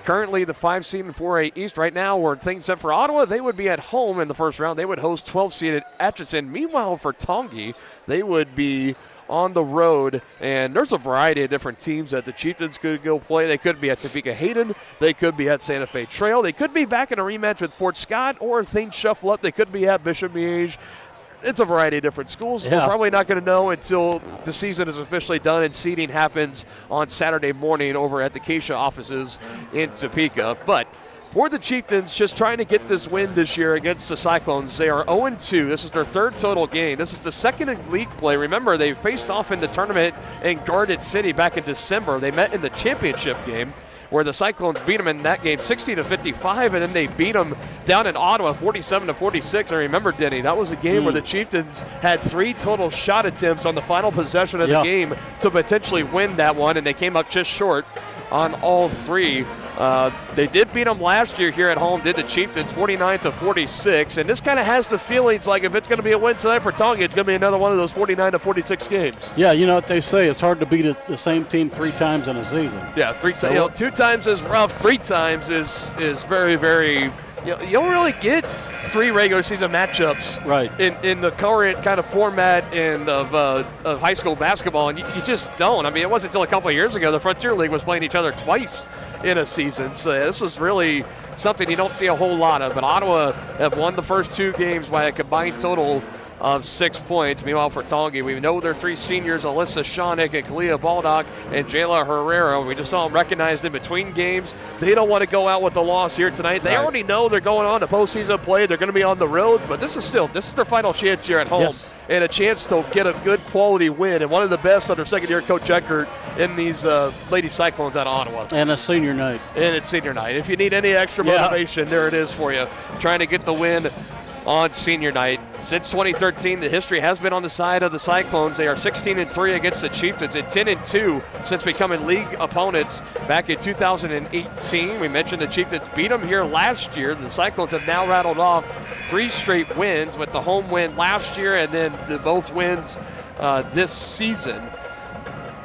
Currently the 5 seed in 4A East right now, were things set for Ottawa. They would be at home in the first round. They would host 12-seeded Atchison. Meanwhile, for Tongi, they would be on the road, and there's a variety of different teams that the Chieftains could go play. They could be at Topeka Hayden. They could be at Santa Fe Trail. They could be back in a rematch with Fort Scott, or if things shuffle up, they could be at Bishop Miege. It's a variety of different schools. We're probably not going to know until the season is officially done and seeding happens on Saturday morning over at the Acacia offices in Topeka. But for the Chieftains, just trying to get this win this year against the Cyclones. They are 0-2. This is their 3rd total game. This is the 2nd in league play. Remember, they faced off in the tournament in Garnet City back in December. They met in the championship game, where the Cyclones beat them in that game 60-55, and then they beat them down in Ottawa 47-46. I remember, Denny, that was a game where the Chieftains had 3 total shot attempts on the final possession of the game to potentially win that one, and they came up just short on all 3. They did beat them last year here at home, did the Chieftains 49-46, and this kind of has the feelings like if it's going to be a win tonight for Tonga, it's going to be another one of those 49-46 games. Yeah, you know what they say, it's hard to beat the same team 3 times in a season. Yeah, 2 times is rough, 3 times is very, very you don't really get 3 regular season matchups in the current kind of format of high school basketball, and you just don't. I mean, it wasn't until a couple of years ago the Frontier League was playing each other twice in a season, so this was really something you don't see a whole lot of. But Ottawa have won the first 2 games by a combined total of 6 points. Meanwhile, for Tongi, we know their 3 seniors, Alyssa Shawnick and Kalia Baldock and Jayla Herrera. We just saw them recognized in between games. They don't want to go out with the loss here tonight. They already know they're going on to postseason play. They're going to be on the road, but this is their final chance here at home. Yes. And a chance to get a good quality win, and one of the best under second-year Coach Eckert in these Lady Cyclones out of Ottawa. And it's senior night. And it's senior night. If you need any extra motivation, there it is for you. Trying to get the win on senior night. Since 2013, the history has been on the side of the Cyclones. They are 16-3 against the Chieftains and 10-2 since becoming league opponents back in 2018. We mentioned the Chieftains beat them here last year. The Cyclones have now rattled off 3 straight wins, with the home win last year and then both wins this season.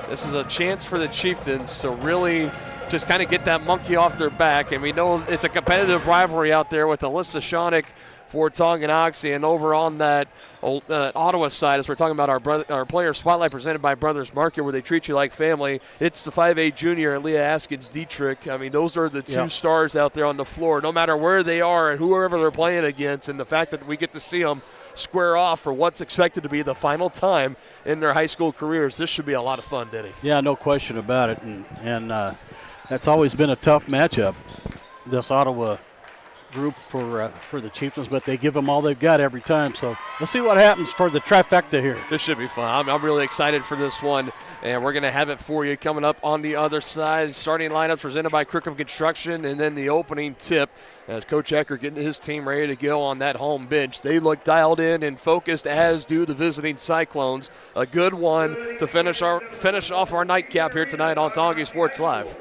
This is a chance for the Chieftains to really just kind of get that monkey off their back. And we know it's a competitive rivalry out there with Alyssa Shawnick for Tonganoxie, and over on that Ottawa side, as we're talking about our player spotlight presented by Brothers Market, where they treat you like family, it's the 5A junior Leah Askins-Dietrich. I mean, those are the 2 stars out there on the floor, no matter where they are and whoever they're playing against, and the fact that we get to see them square off for what's expected to be the final time in their high school careers. This should be a lot of fun, Denny. Yeah, no question about it, and that's always been a tough matchup, this Ottawa group for the Chieftains, but they give them all they've got every time. So let's see what happens for the trifecta here. This should be fun. I'm really excited for this one, and we're going to have it for you coming up on the other side. Starting lineups presented by Crookham Construction, and then the opening tip as Coach Eckert getting his team ready to go on that home bench. They look dialed in and focused, as do the visiting Cyclones. A good one to finish off our nightcap here tonight on Tongi Sports Live.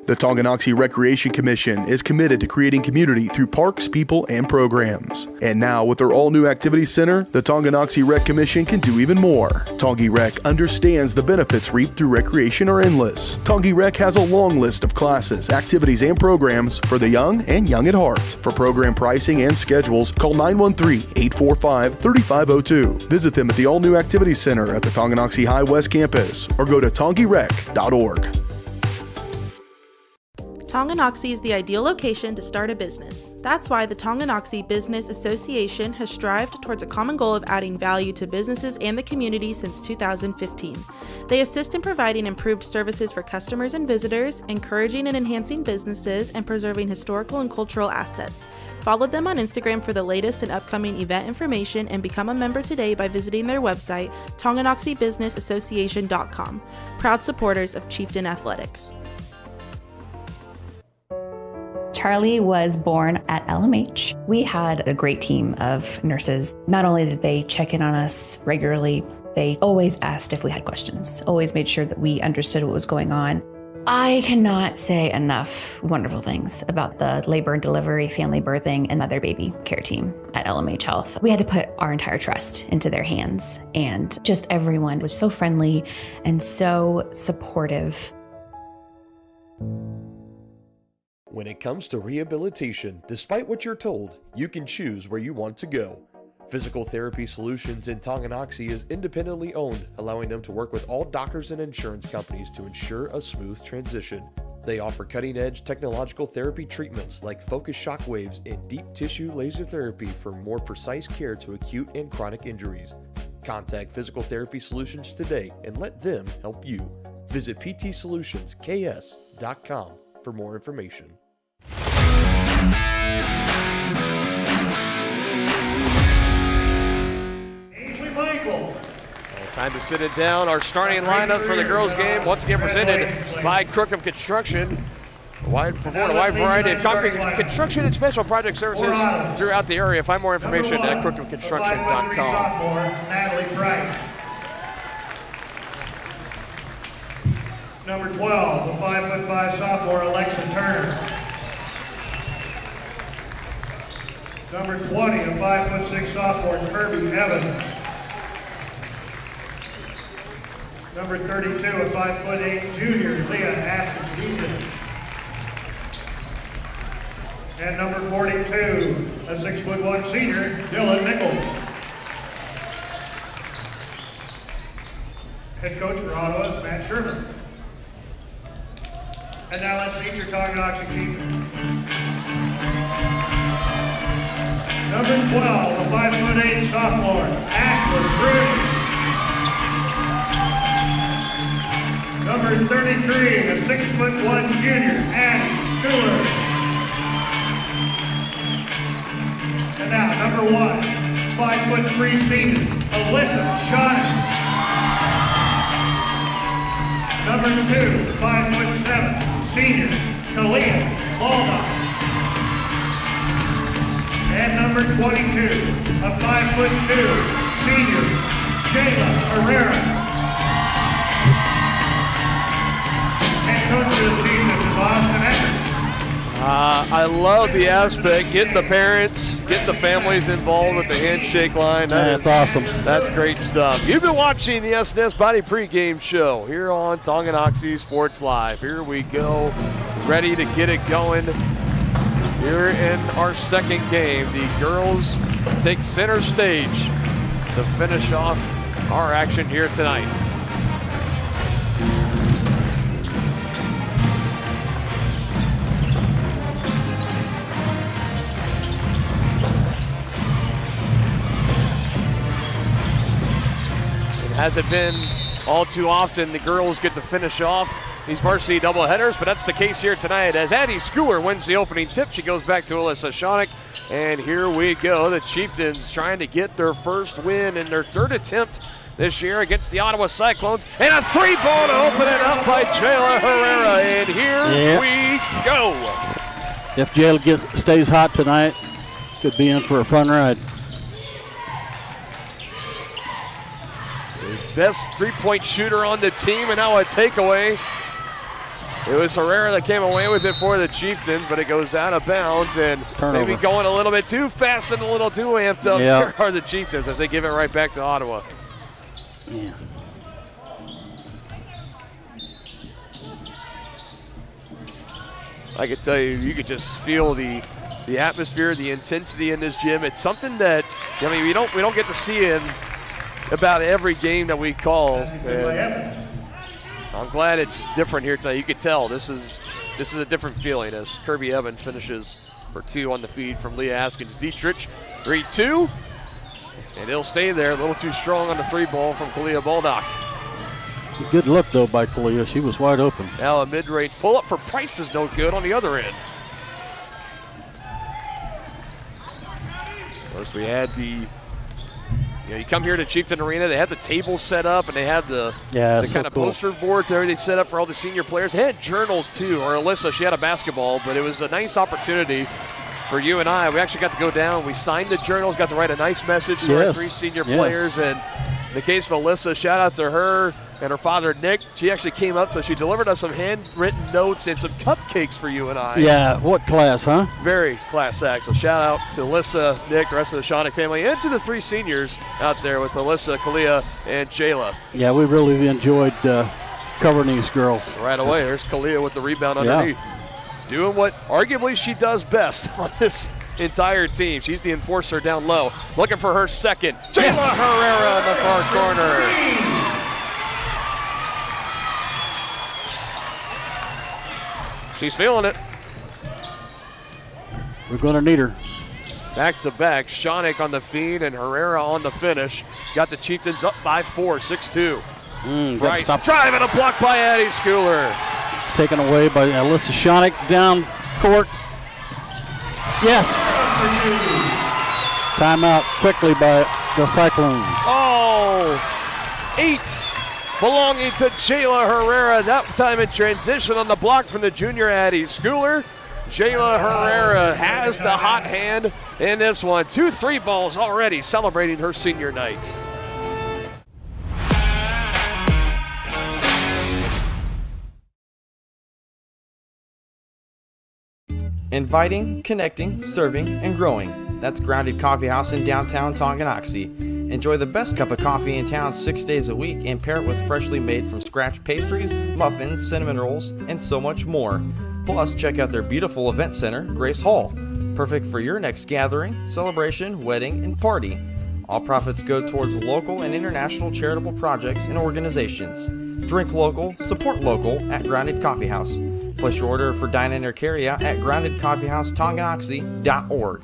The Tonganoxie Recreation Commission is committed to creating community through parks, people, and programs. And now, with their all-new activity center, the Tonganoxie Rec Commission can do even more. Tongi Rec understands the benefits reaped through recreation are endless. Tongi Rec has a long list of classes, activities, and programs for the young and young at heart. For program pricing and schedules, call 913-845-3502. Visit them at the all-new activity center at the Tonganoxie High West campus, or go to tongirec.org. Tonganoxie is the ideal location to start a business. That's why the Tonganoxie Business Association has strived towards a common goal of adding value to businesses and the community since 2015. They assist in providing improved services for customers and visitors, encouraging and enhancing businesses, and preserving historical and cultural assets. Follow them on Instagram for the latest and upcoming event information, and become a member today by visiting their website, tonganoxiebusinessassociation.com. Proud supporters of Chieftain Athletics. Charlie was born at LMH. We had a great team of nurses. Not only did they check in on us regularly, they always asked if we had questions, always made sure that we understood what was going on. I cannot say enough wonderful things about the labor and delivery, family birthing, and mother baby care team at LMH Health. We had to put our entire trust into their hands, and just everyone was so friendly and so supportive. When it comes to rehabilitation, despite what you're told, you can choose where you want to go. Physical Therapy Solutions in Tonganoxie is independently owned, allowing them to work with all doctors and insurance companies to ensure a smooth transition. They offer cutting-edge technological therapy treatments like focused shock waves and deep tissue laser therapy for more precise care to acute and chronic injuries. Contact Physical Therapy Solutions today and let them help you. Visit ptsolutionsks.com for more information. Time to sit it down. Our starting lineup for the girls' game, once again presented by Crookham Construction. Performing a wide variety of concrete construction and special project services throughout the area. Find more information at crookhamconstruction.com. Natalie Price. Number 12, the 5'5" sophomore Alexa Turner. Number 20, a 5'6" sophomore Kirby Evans. Number 32, a 5'8" junior Leah Askins-Dietrich. And number 42, a 6'1" senior, Dylan Nichols. Head coach for Ottawa is Matt Sherman. And now let's meet your Tonganoxie Chieftains. Number 12, a 5'8" sophomore, Ashley Bruni. Number 33, a 6'1" junior, Addie Schooler. And now number 1, 5'3" senior, Alyssa Shine. Number 2, 5'7", senior, Kalia Baldock. And number 22, a 5'2", senior, Jayla Herrera. Head coach of the Chieftains is Austin Eckert. I love the aspect, getting the parents, getting the families involved with the handshake line. That's awesome. That's great stuff. You've been watching the SNS Body pregame show here on Tonganoxie Sports Live. Here we go, ready to get it going. Here in our second game, the girls take center stage to finish off our action here tonight. Hasn't been all too often the girls get to finish off these varsity doubleheaders, but that's the case here tonight as Addie Schooler wins the opening tip. She goes back to Alyssa Shonick, and here we go. The Chieftains trying to get their first win in their third attempt this year against the Ottawa Cyclones, and a 3-ball to open it up by Jayla Herrera, and here we go. If Jayla stays hot tonight, could be in for a fun ride. Best three-point shooter on the team, and now a takeaway. It was Herrera that came away with it for the Chieftains, but it goes out of bounds, and turnover. Maybe going a little bit too fast and a little too amped up. Here are the Chieftains as they give it right back to Ottawa. Yeah. I could tell you, you could just feel the atmosphere, the intensity in this gym. It's something that, I mean, we don't get to see in about every game that we call. And I'm glad it's different here tonight. You could tell this is a different feeling as Kirby Evans finishes for 2 on the feed from Leah Askins Dietrich. 3-2, and he'll stay there. A little too strong on the 3-ball from Kalia Baldock. Good look though by Kalia. She was wide open. Now a mid-range pull-up for Price is no good on the other end. Of course, we had the. You come here to Chieftain Arena, they had the table set up and they had the kind of poster boards there they set up for all the senior players. They had journals too, or Alyssa, she had a basketball, but it was a nice opportunity for you and I. We actually got to go down, we signed the journals, got to write a nice message to our 3 senior players, and in the case of Alyssa, shout out to her and her father, Nick. She actually came up, so she delivered us some handwritten notes and some cupcakes for you and I. Yeah, what class, huh? Very class act. So shout out to Alyssa, Nick, the rest of the Shonick family, and to the 3 seniors out there with Alyssa, Kalia, and Jayla. Yeah, we really enjoyed covering these girls. Right away, there's Kalia with the rebound underneath. Doing what arguably she does best on this entire team. She's the enforcer down low. Looking for her second. Jayla Herrera in the far corner. She's feeling it. We're going to need her. Back to back, Shonick on the feed and Herrera on the finish. Got the Chieftains up by 4, 6-2. Price driving a block by Addie Schooler. Taken away by Alyssa Shonick down court. Yes. Timeout quickly by the Cyclones. Oh, 8 belonging to Jayla Herrera. That time in transition on the block from the junior Addie Schooler. Jayla Herrera has the hot hand in this one. 2 3-balls already celebrating her senior night. Inviting, connecting, serving, and growing. That's Grounded Coffee House in downtown Tonganoxie. Enjoy the best cup of coffee in town 6 days a week and pair it with freshly made from scratch pastries, muffins, cinnamon rolls, and so much more. Plus, check out their beautiful event center, Grace Hall. Perfect for your next gathering, celebration, wedding, and party. All profits go towards local and international charitable projects and organizations. Drink local, support local at Grounded Coffee House. Place your order for dine-in or carry-out at groundedcoffeehouse.tonganoxie.org.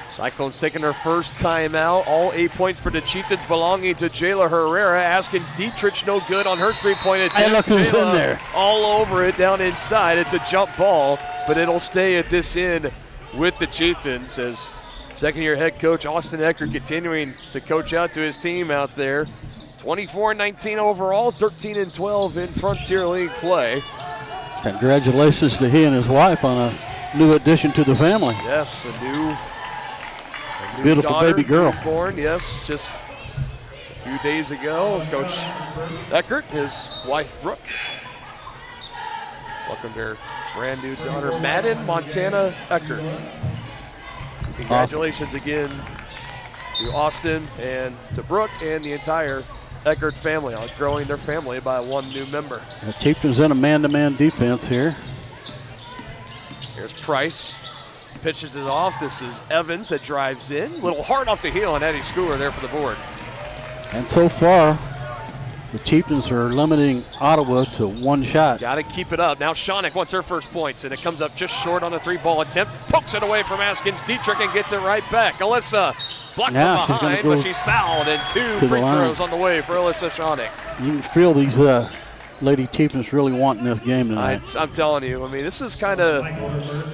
Cyclones taking their first time out. All 8 points for the Chieftains belonging to Jayla Herrera. Askins Dietrich no good on her three-point attempt. Hey, look who's in there. All over it down inside. It's a jump ball, but it'll stay at this end with the Chieftains as second-year head coach Austin Eckert continuing to coach out to his team out there. 24-19 overall, 13-12 in Frontier League play. Congratulations to he and his wife on a new addition to the family. Yes, a new beautiful daughter, baby girl. Born, yes, just a few days ago. Coach Eckert, his wife Brooke, welcomed their brand new daughter, Madden Montana Eckert. Congratulations again to Austin and to Brooke and the entire Eckert family on growing their family by one new member. The Chieftains in a man-to-man defense here. Here's Price. Pitches it off. This is Evans that drives in. Little hard off the heel on Eddie Schooler there for the board. And so far, the Chieftains are limiting Ottawa to one shot. Got to keep it up. Now Shonick wants her first points, and it comes up just short on a three-ball attempt. Pokes it away from Askins Dietrich and gets it right back. Alyssa blocked Now from she's behind, gonna but go she's fouled, and two to the free line. throws on the way for Alyssa Shonick. You can feel these Lady Chieftains really wanting this game tonight. I'm telling you, I mean, this is kind of,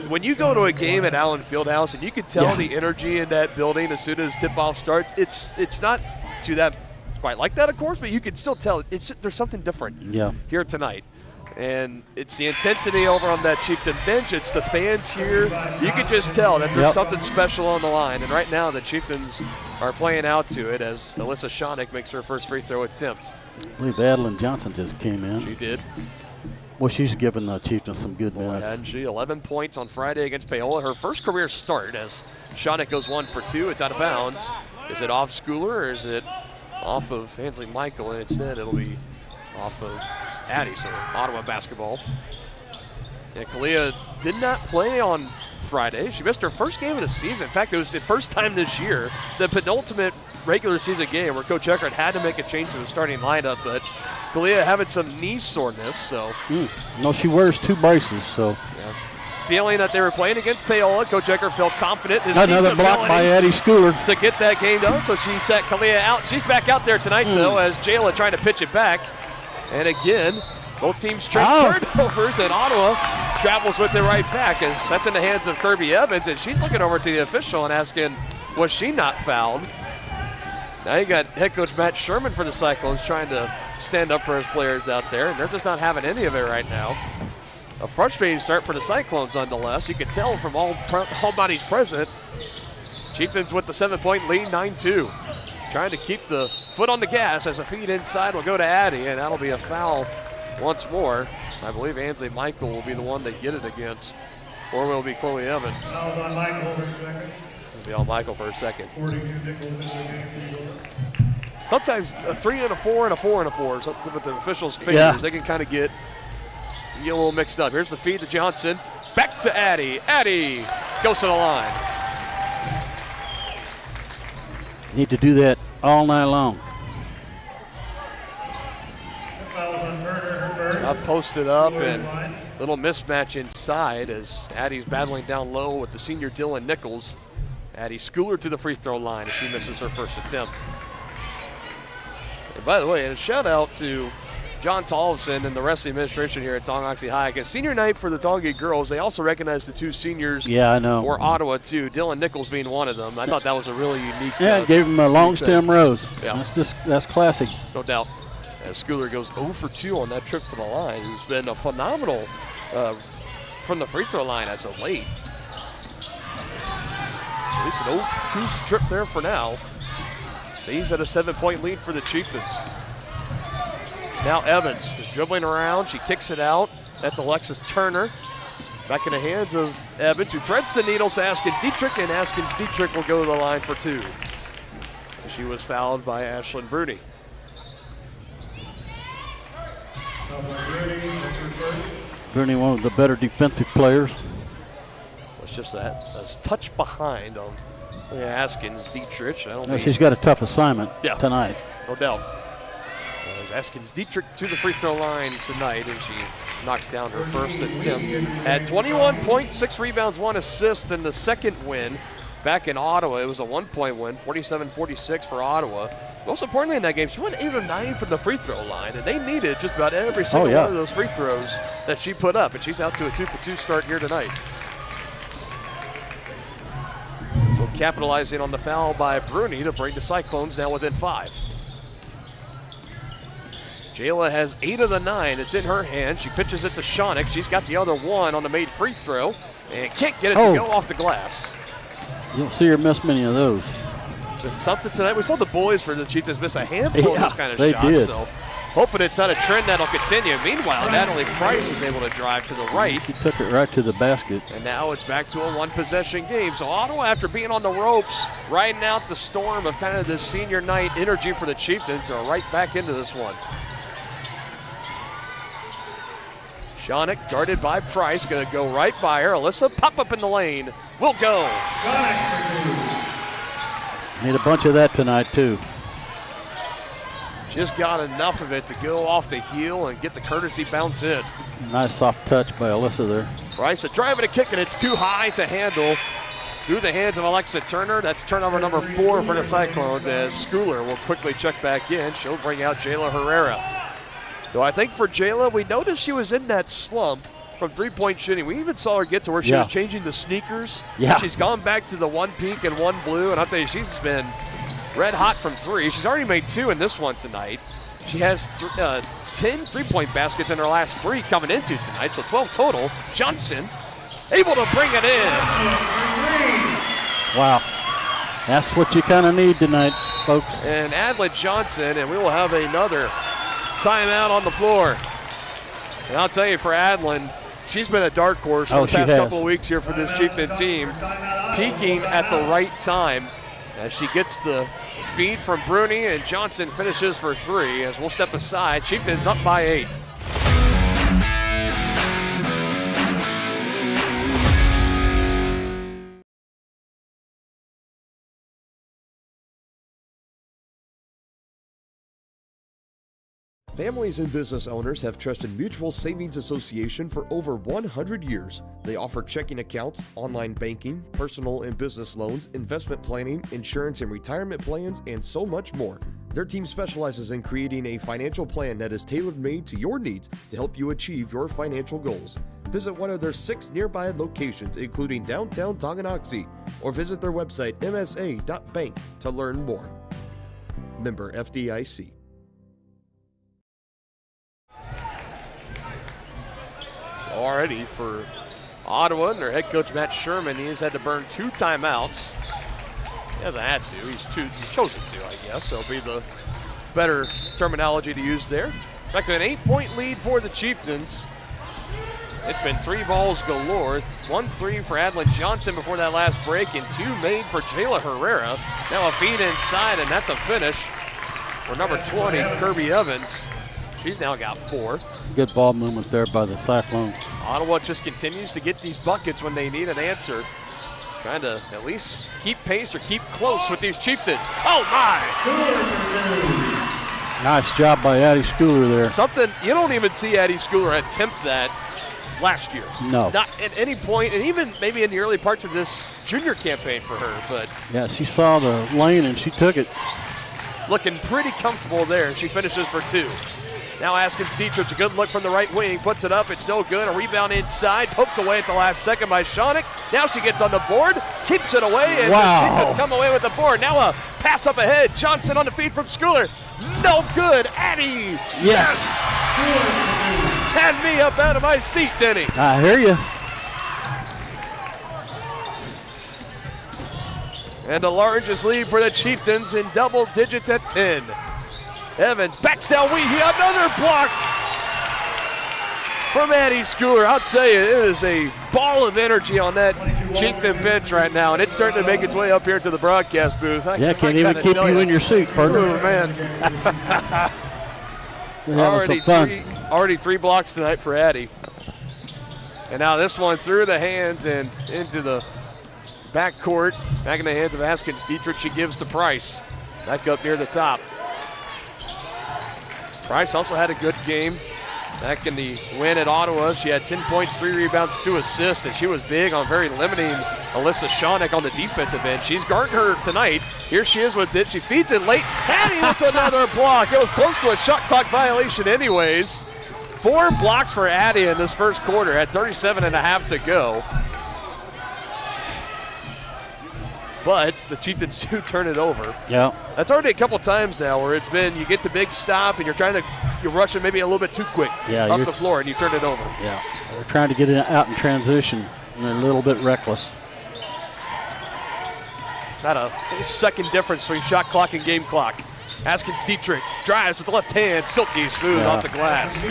when you go to a game at Allen Fieldhouse and you can tell the energy in that building as soon as tip-off starts, it's not to that quite like that, of course, but you can still tell there's something different here tonight. And it's the intensity over on that Chieftain bench. It's the fans here. You can just tell that there's something special on the line. And right now the Chieftains are playing out to it as Alyssa Shonick makes her first free throw attempt. I believe Adeline Johnson just came in. She did. Well, she's given the Chieftains some good minutes. And she 11 points on Friday against Paola. Her first career start as Shonick goes 1 for 2. It's out of bounds. Is it off Schooler or is it off of Ansley Michael? And instead it'll be off of Addie, so Ottawa basketball. And Kalia did not play on Friday. She missed her first game of the season. In fact, it was the first time this year, the penultimate regular season game where Coach Eckert had to make a change to the starting lineup, but Kalia having some knee soreness, so. No, she wears 2 braces, so. Feeling that they were playing against Paola, Coach Eckert felt confident in his Another team's block by ability Eddie Schooler to get that game done, so she set Kalia out. She's back out there tonight, though, as Jayla trying to pitch it back. And again, both teams trade turnovers, and Ottawa travels with it right back as that's in the hands of Kirby Evans, and she's looking over to the official and asking, was she not fouled? Now you got head coach Matt Sherman for the Cyclones trying to stand up for his players out there, and they're just not having any of it right now. A frustrating start for the Cyclones, nonetheless. You can tell from all bodies present. Chieftains with the 7-point lead, 9-2. Trying to keep the foot on the gas as a feed inside will go to Addie, and that'll be a foul once more. I believe Ansley Michael will be the one to get it against, or will it be Chloe Evans? Foul's on Michael for a second. It'll be on Michael for a second. 42 Nichols in the game. Sometimes a 3 and a 4 and a 4 and a 4. So with the officials' fingers, they can kind of get a little mixed up. Here's the feed to Johnson. Back to Addie. Addie goes to the line. Need to do that all night long. Up posted up and little mismatch inside as Addie's battling down low with the senior Dylan Nichols. Addie Schooler to the free throw line as she misses her first attempt. And by the way, and a shout out to John Tollefson and the rest of the administration here at Tonganoxie High. Because senior night for the Tonganoxie girls, they also recognized the 2 seniors I know. for Ottawa too. Dylan Nichols being one of them. I thought that was a really unique. Gave him a long stem rose. Yeah. That's classic. No doubt. As Schooler goes 0 for 2 on that trip to the line, who's been a phenomenal from the free throw line as of late. At least an 0 for 2 trip there for now. Stays at a 7-point lead for the Chieftains. Now Evans dribbling around, she kicks it out. That's Alexis Turner. Back in the hands of Evans, who threads the needles to Askins Dietrich, and Askins Dietrich will go to the line for 2. She was fouled by Ashlyn Bruni. Bruni, one of the better defensive players. was just a touch behind on Askins Dietrich. She's got a tough assignment tonight. No doubt. As Askins Dietrich to the free throw line tonight, and she knocks down her first attempt. At 21 points, 6 rebounds, 1 assist in the second win. Back in Ottawa, it was a 1-point win, 47-46 for Ottawa. Most importantly in that game, she went 8 of 9 from the free throw line, and they needed just about every single one of those free throws that she put up, and she's out to a 2-for-2 start here tonight. So capitalizing on the foul by Bruni to bring the Cyclones now within 5. Jayla has 8 of the 9. It's in her hand. She pitches it to Shawnick. She's got the other one on the made free throw and can't get it to go off the glass. You don't see her miss many of those. It's been something tonight. We saw the boys for the Chieftains miss a handful of those kind of they shots. did. So hoping it's not a trend that'll continue. Meanwhile, Natalie Price is able to drive to the right. She took it right to the basket. And now it's back to a 1-possession game. So Ottawa, after being on the ropes, riding out the storm of kind of this senior night energy for the Chieftains, are right back into this one. Shawnick guarded by Price, going to go right by her. Alyssa pop up in the lane. Will go. Need a bunch of that tonight, too. Just got enough of it to go off the heel and get the courtesy bounce in. Nice soft touch by Alyssa there. Price a drive and a kick, and it's too high to handle. Through the hands of Alexa Turner. That's turnover number 4 for the Cyclones, as Schooler will quickly check back in. She'll bring out Jayla Herrera. Though I think for Jayla, we noticed she was in that slump from three-point shooting. We even saw her get to where she was changing the sneakers. Yeah. She's gone back to the 1 pink and 1 blue, and I'll tell you, she's been red hot from 3. She's already made 2 in this one tonight. She has 10 three-point baskets in her last 3 coming into tonight, so 12 total. Johnson able to bring it in. Wow. That's what you kind of need tonight, folks. And Adlett Johnson, and we will have another timeout on the floor. And I'll tell you, for Adlin, she's been a dark horse for the past couple of weeks here for this Chieftain team, peaking at the right time as she gets the feed from Bruni, and Johnson finishes for 3 as we'll step aside. Chieftains up by 8. Families and business owners have trusted Mutual Savings Association for over 100 years. They offer checking accounts, online banking, personal and business loans, investment planning, insurance and retirement plans, and so much more. Their team specializes in creating a financial plan that is tailor-made to your needs to help you achieve your financial goals. Visit one of their 6 nearby locations, including downtown Tonganoxie, or visit their website msa.bank to learn more. Member FDIC. Already for Ottawa and their head coach Matt Sherman, he has had to burn 2 timeouts. He hasn't had to, he's chosen to, I guess. So it'll be the better terminology to use there. Back to an 8-point lead for the Chieftains. It's been 3 balls galore. 1 3 for Adlin Johnson before that last break, and 2 made for Jayla Herrera. Now a feed inside, and that's a finish for number 20, Kirby Evans. She's now got 4. Good ball movement there by the Cyclones. Ottawa just continues to get these buckets when they need an answer. Trying to at least keep pace or keep close with these Chieftains. Oh my! Nice job by Addie Schooler there. Something, you don't even see Addie Schooler attempt that last year. No. Not at any point, and even maybe in the early parts of this junior campaign for her, but. Yeah, she saw the lane and she took it. Looking pretty comfortable there, and she finishes for 2. Now Askins Dietrich, a good look from the right wing, puts it up, it's no good. A rebound inside, poked away at the last second by Shawnick. Now she gets on the board, keeps it away, and the Chieftains come away with the board. Now a pass up ahead, Johnson on the feed from Schooler. No good, Addie. Yes. Had me up out of my seat, Denny. I hear you. And the largest lead for the Chieftains in double digits at 10. Evans backs down Weehee, another block from Addie Schooler. I'll tell you, it is a ball of energy on that Chieftain bench right now, and it's starting to make its way up here to the broadcast booth. Can't even keep you in your seat, partner. Oh, man. We're having some fun. Already 3 blocks tonight for Addie. And now this one through the hands and into the back court. Back in the hands of Askins Dietrich. She gives to Price. Back up near the top. Price also had a good game. Back in the win at Ottawa, she had 10 points, 3 rebounds, 2 assists, and she was big on very limiting Alyssa Shawnick on the defensive end. She's guarding her tonight. Here she is with it. She feeds it late. Hattie with another block. It was close to a shot clock violation anyways. 4 blocks for Addie in this first quarter at 37.5 to go. But the Chieftains do turn it over. Yeah. That's already a couple times now where it's been you get the big stop and you're rushing maybe a little bit too quick up the floor and you turn it over. Yeah. They're trying to get it out in transition and they're a little bit reckless. Not a full second difference between shot clock and game clock. Askins Dietrich drives with the left hand, silky smooth off the glass.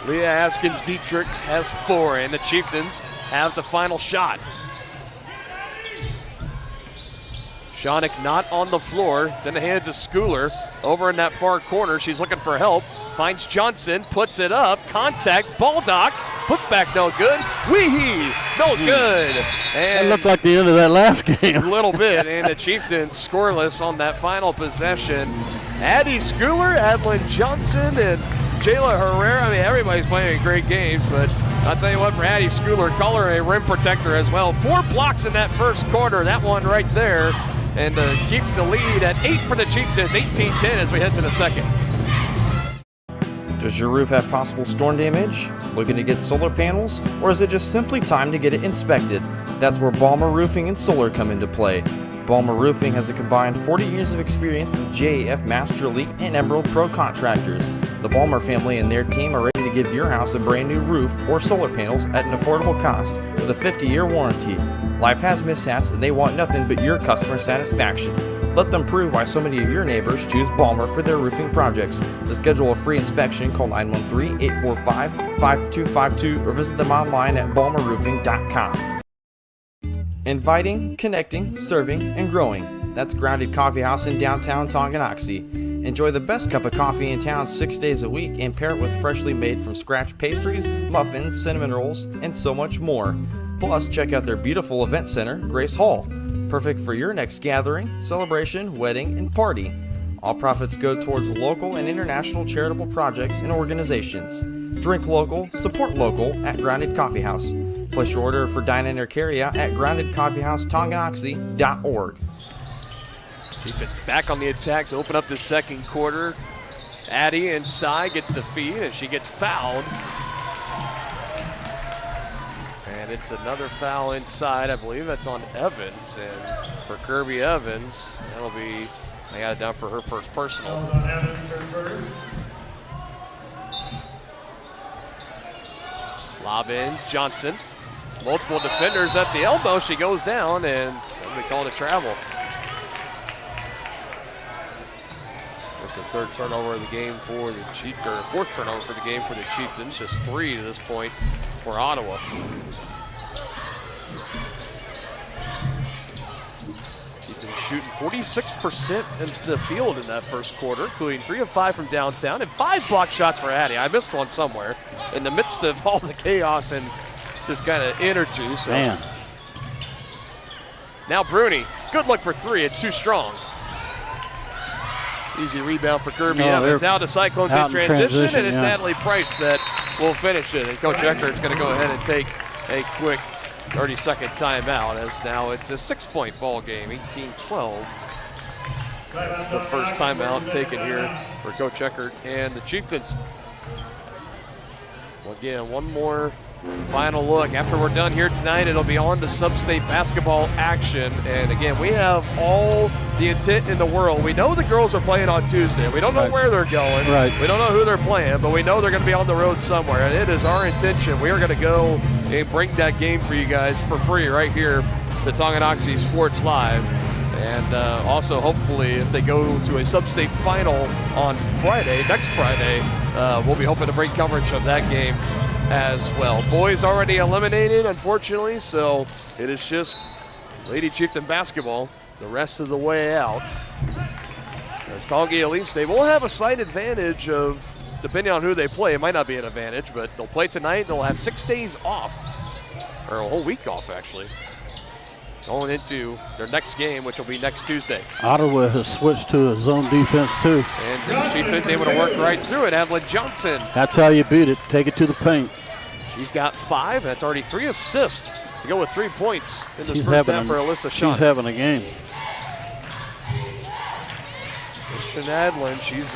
Leah Askins Dietrich has 4 and the Chieftains have the final shot. Shawnick not on the floor. It's in the hands of Schooler. Over in that far corner, she's looking for help. Finds Johnson, puts it up. Contact, Baldock. Put back, no good. Weehee, no good. And it looked like the end of that last game. A little bit, and the Chieftains scoreless on that final possession. Addie Schooler, Adlin Johnson, and Jayla Herrera. I mean, everybody's playing great games, but I'll tell you what, for Addie Schooler, call her a rim protector as well. 4 blocks in that first quarter, that one right there. And keep the lead at 8 for the Chieftains, 18-10 as we head to the second. Does your roof have possible storm damage? Looking to get solar panels? Or is it just simply time to get it inspected? That's where Balmer Roofing and Solar come into play. Balmer Roofing has a combined 40 years of experience with JAF Master Elite and Emerald Pro contractors. The Balmer family and their team are ready to give your house a brand new roof or solar panels at an affordable cost with a 50-year warranty. Life has mishaps and they want nothing but your customer satisfaction. Let them prove why so many of your neighbors choose Balmer for their roofing projects. To schedule a free inspection, call 913-845-5252 or visit them online at balmerroofing.com. Inviting, connecting, serving, and growing. That's Grounded Coffee House in downtown Tonganoxie. Enjoy the best cup of coffee in town 6 days a week and pair it with freshly made from scratch pastries, muffins, cinnamon rolls, and so much more. Plus, check out their beautiful event center, Grace Hall. Perfect for your next gathering, celebration, wedding, and party. All profits go towards local and international charitable projects and organizations. Drink local, support local at Grounded Coffee House. Place your order for dine-in or carry-out at groundedcoffeehousetonganoxie.org. Chieftains back on the attack to open up the second quarter. Addie inside gets the feed and she gets fouled. And it's another foul inside. I believe that's on Evans. And for Kirby Evans, that'll be, I got it down for her first personal. Lob in, Johnson. Multiple defenders at the elbow. She goes down and they call it a travel. It's the third turnover of the game for the Chieftains, or fourth turnover for the game for the Chieftains. Just 3 to this point for Ottawa. Chieftains shooting 46% in the field in that first quarter, including 3 of 5 from downtown and 5 block shots for Addie. I missed one somewhere in the midst of all the chaos and just kind of energy. So. Man. Now Bruni, good look for 3. It's too strong. Easy rebound for Kirby Evans. Now the Cyclones in transition, and it's Natalie Price that will finish it. And Coach Eckert's going to go ahead and take a quick 30-second timeout, as now it's a 6-point ball game, 18-12. It's the first timeout taken here for Coach Eckert and the Chieftains. Well, again, one more final look. After we're done here tonight, it'll be on to sub-state basketball action. And again, we have all the intent in the world. We know the girls are playing on Tuesday. We don't know where they're going. We don't know who they're playing, but we know they're going to be on the road somewhere. And it is our intention. We are going to go and bring that game for you guys for free right here to Tonganoxie Sports Live. And also, hopefully, if they go to a sub-state final on Friday, next Friday, we'll be hoping to bring coverage of that game as well. Boys already eliminated, unfortunately, so it is just Lady Chieftain basketball the rest of the way out. As Tongi, at least they will have a slight advantage of depending on who they play, it might not be an advantage, but they'll play tonight. They'll have 6 days off, or a whole week off, actually, going into their next game, which will be next Tuesday. Ottawa has switched to a zone defense, too. And the Chieftains able to work right through it. Evelyn Johnson. That's how you beat it. Take it to the paint. She's got 5, and that's already 3 assists to go with 3 points in this first half for Alyssa Shaw. She's having a game. Adlin, she's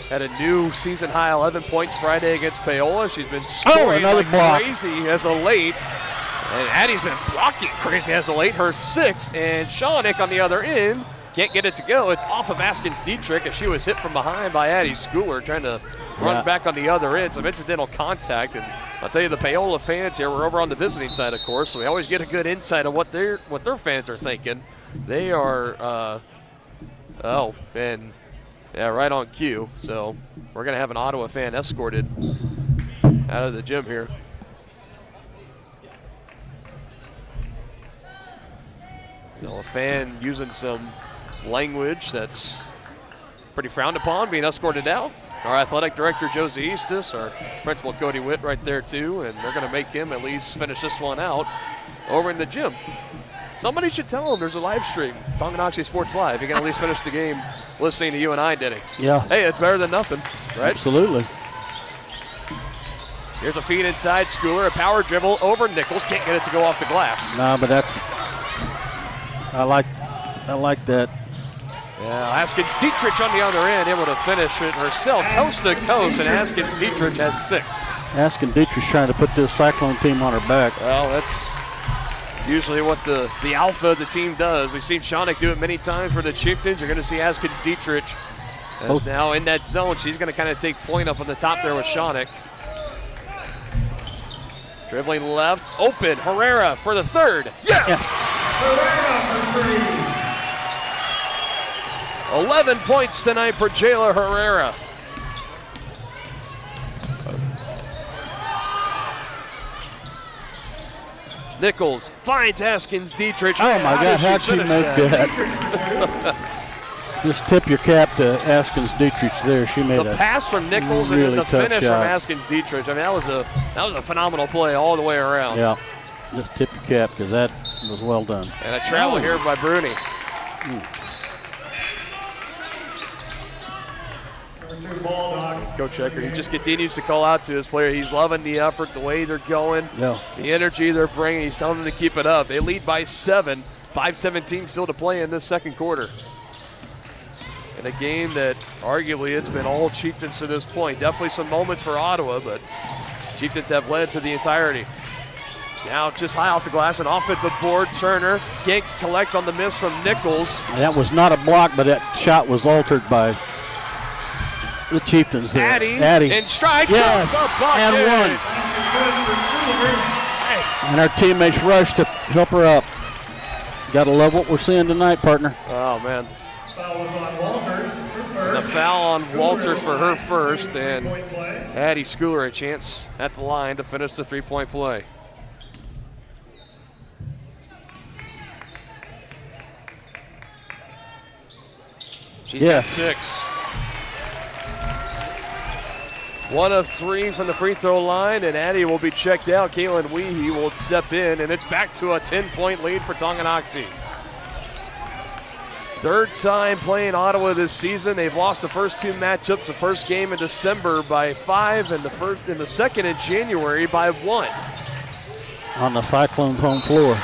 had a new season high 11 points Friday against Paola. She's been scoring like crazy as of late. And Addie's been blocking crazy as of late. Her 6th, and Shawnick on the other end can't get it to go. It's off of Askins Dietrich as she was hit from behind by Addie Schooler trying to run back on the other end. Some incidental contact, and I'll tell you, the Paola fans here, we're over on the visiting side, of course, so we always get a good insight of what their fans are thinking. They are right on cue. So we're going to have an Ottawa fan escorted out of the gym here. So a fan using some language that's pretty frowned upon, being escorted out. Our athletic director, Josie Eastis, our principal, Cody Witt, right there too, and they're going to make him at least finish this one out over in the gym. Somebody should tell him there's a live stream, Tonganoxie Sports Live. You can at least finish the game listening to you and I, Denny. Yeah. Hey, it's better than nothing, right? Absolutely. Here's a feed inside. Schooler, a power dribble over Nichols. Can't get it to go off the glass. No, but that's, I like that. Yeah, Askins Dietrich on the other end, able to finish it herself, coast to coast, and Askins Dietrich has 6. Askins Dietrich's trying to put this Cyclone team on her back. Well, that's usually what the alpha of the team does. We've seen Shawnick do it many times for the Chieftains. You're going to see Askins Dietrich now in that zone. She's going to kind of take point up on the top there with Shawnick. Dribbling left, open, Herrera for the 3rd. Yes! Herrera for 3. 11 points tonight for Jayla Herrera. Nichols finds Askins Dietrich. Oh my God, how'd she make that? Just tip your cap to Askins Dietrich there. She made the pass from Nichols really and then the finish shot from Askins Dietrich. I mean, that was a phenomenal play all the way around. Yeah, just tip your cap because that was well done. And a travel here by Bruni. Coach Checker, he just continues to call out to his player. He's loving the effort, the way they're going, the energy they're bringing. He's telling them to keep it up. They lead by 7, 5:17 still to play in this second quarter. In a game that arguably it's been all Chieftains to this point. Definitely some moments for Ottawa, but Chieftains have led for the entirety. Now just high off the glass, an offensive board. Turner can't collect on the miss from Nichols. That was not a block, but that shot was altered by the Chieftains there. Addie. And strike. Yes, and one. And our teammates rushed to help her up. Got to love what we're seeing tonight, partner. Oh, man. Foul was on Walters for first. And a foul on Walters for her first, and Addie Schooler a chance at the line to finish the three-point play. She's got 6. 1 of 3 from the free throw line, and Addie will be checked out. Caitlin Weehee will step in, and it's back to a 10-point lead for Tonganoxie. 3rd time playing Ottawa this season. They've lost the first 2 matchups. The first game in December by 5, and the second in January by 1. On the Cyclones' home floor.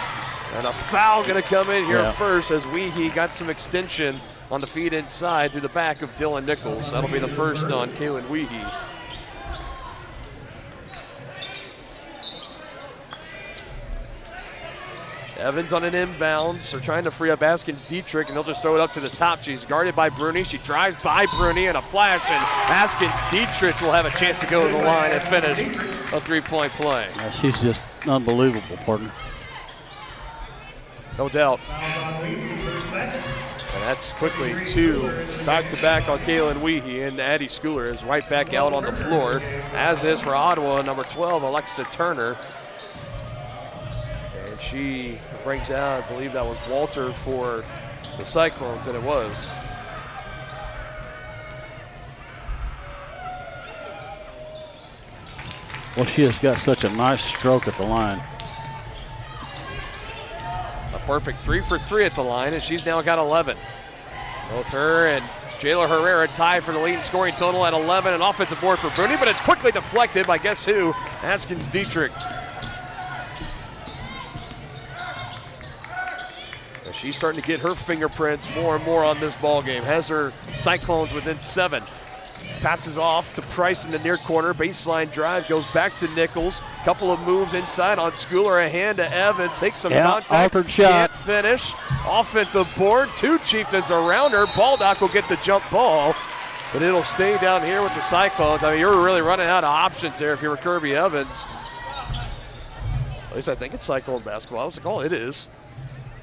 And a foul going to come in here first as Weehee got some extension on the feed inside through the back of Dylan Nichols. That'll be the first on Caitlin Weehee. Evans on an inbounds. They're trying to free up Askins Dietrich, and they'll just throw it up to the top. She's guarded by Bruni. She drives by Bruni, and a flash, and Askins Dietrich will have a chance to go to the line and finish a 3-point play. Yeah, she's just unbelievable, partner. No doubt. And that's quickly 2 back-to-back on Caitlin Weehee, and Addie Schooler is right back out on the floor, as is for Ottawa, number 12, Alexa Turner. She brings out, I believe that was Walter for the Cyclones, and it was. Well, she has got such a nice stroke at the line. A perfect 3 for 3 at the line, and she's now got 11. Both her and Jayla Herrera tied for the leading scoring total at 11. An offensive board for Bruni, but it's quickly deflected by guess who? Askins Dietrich. And she's starting to get her fingerprints more and more on this ball game. Has her Cyclones within 7. Passes off to Price in the near corner. Baseline drive goes back to Nichols. Couple of moves inside on Schooler. A hand to Evans. Takes some contact. Altered shot. Can't finish. Offensive board. 2 Chieftains around her. Baldock will get the jump ball, but it'll stay down here with the Cyclones. I mean, you're really running out of options there if you were Kirby Evans. At least I think it's Cyclone basketball. I was like, oh, it is.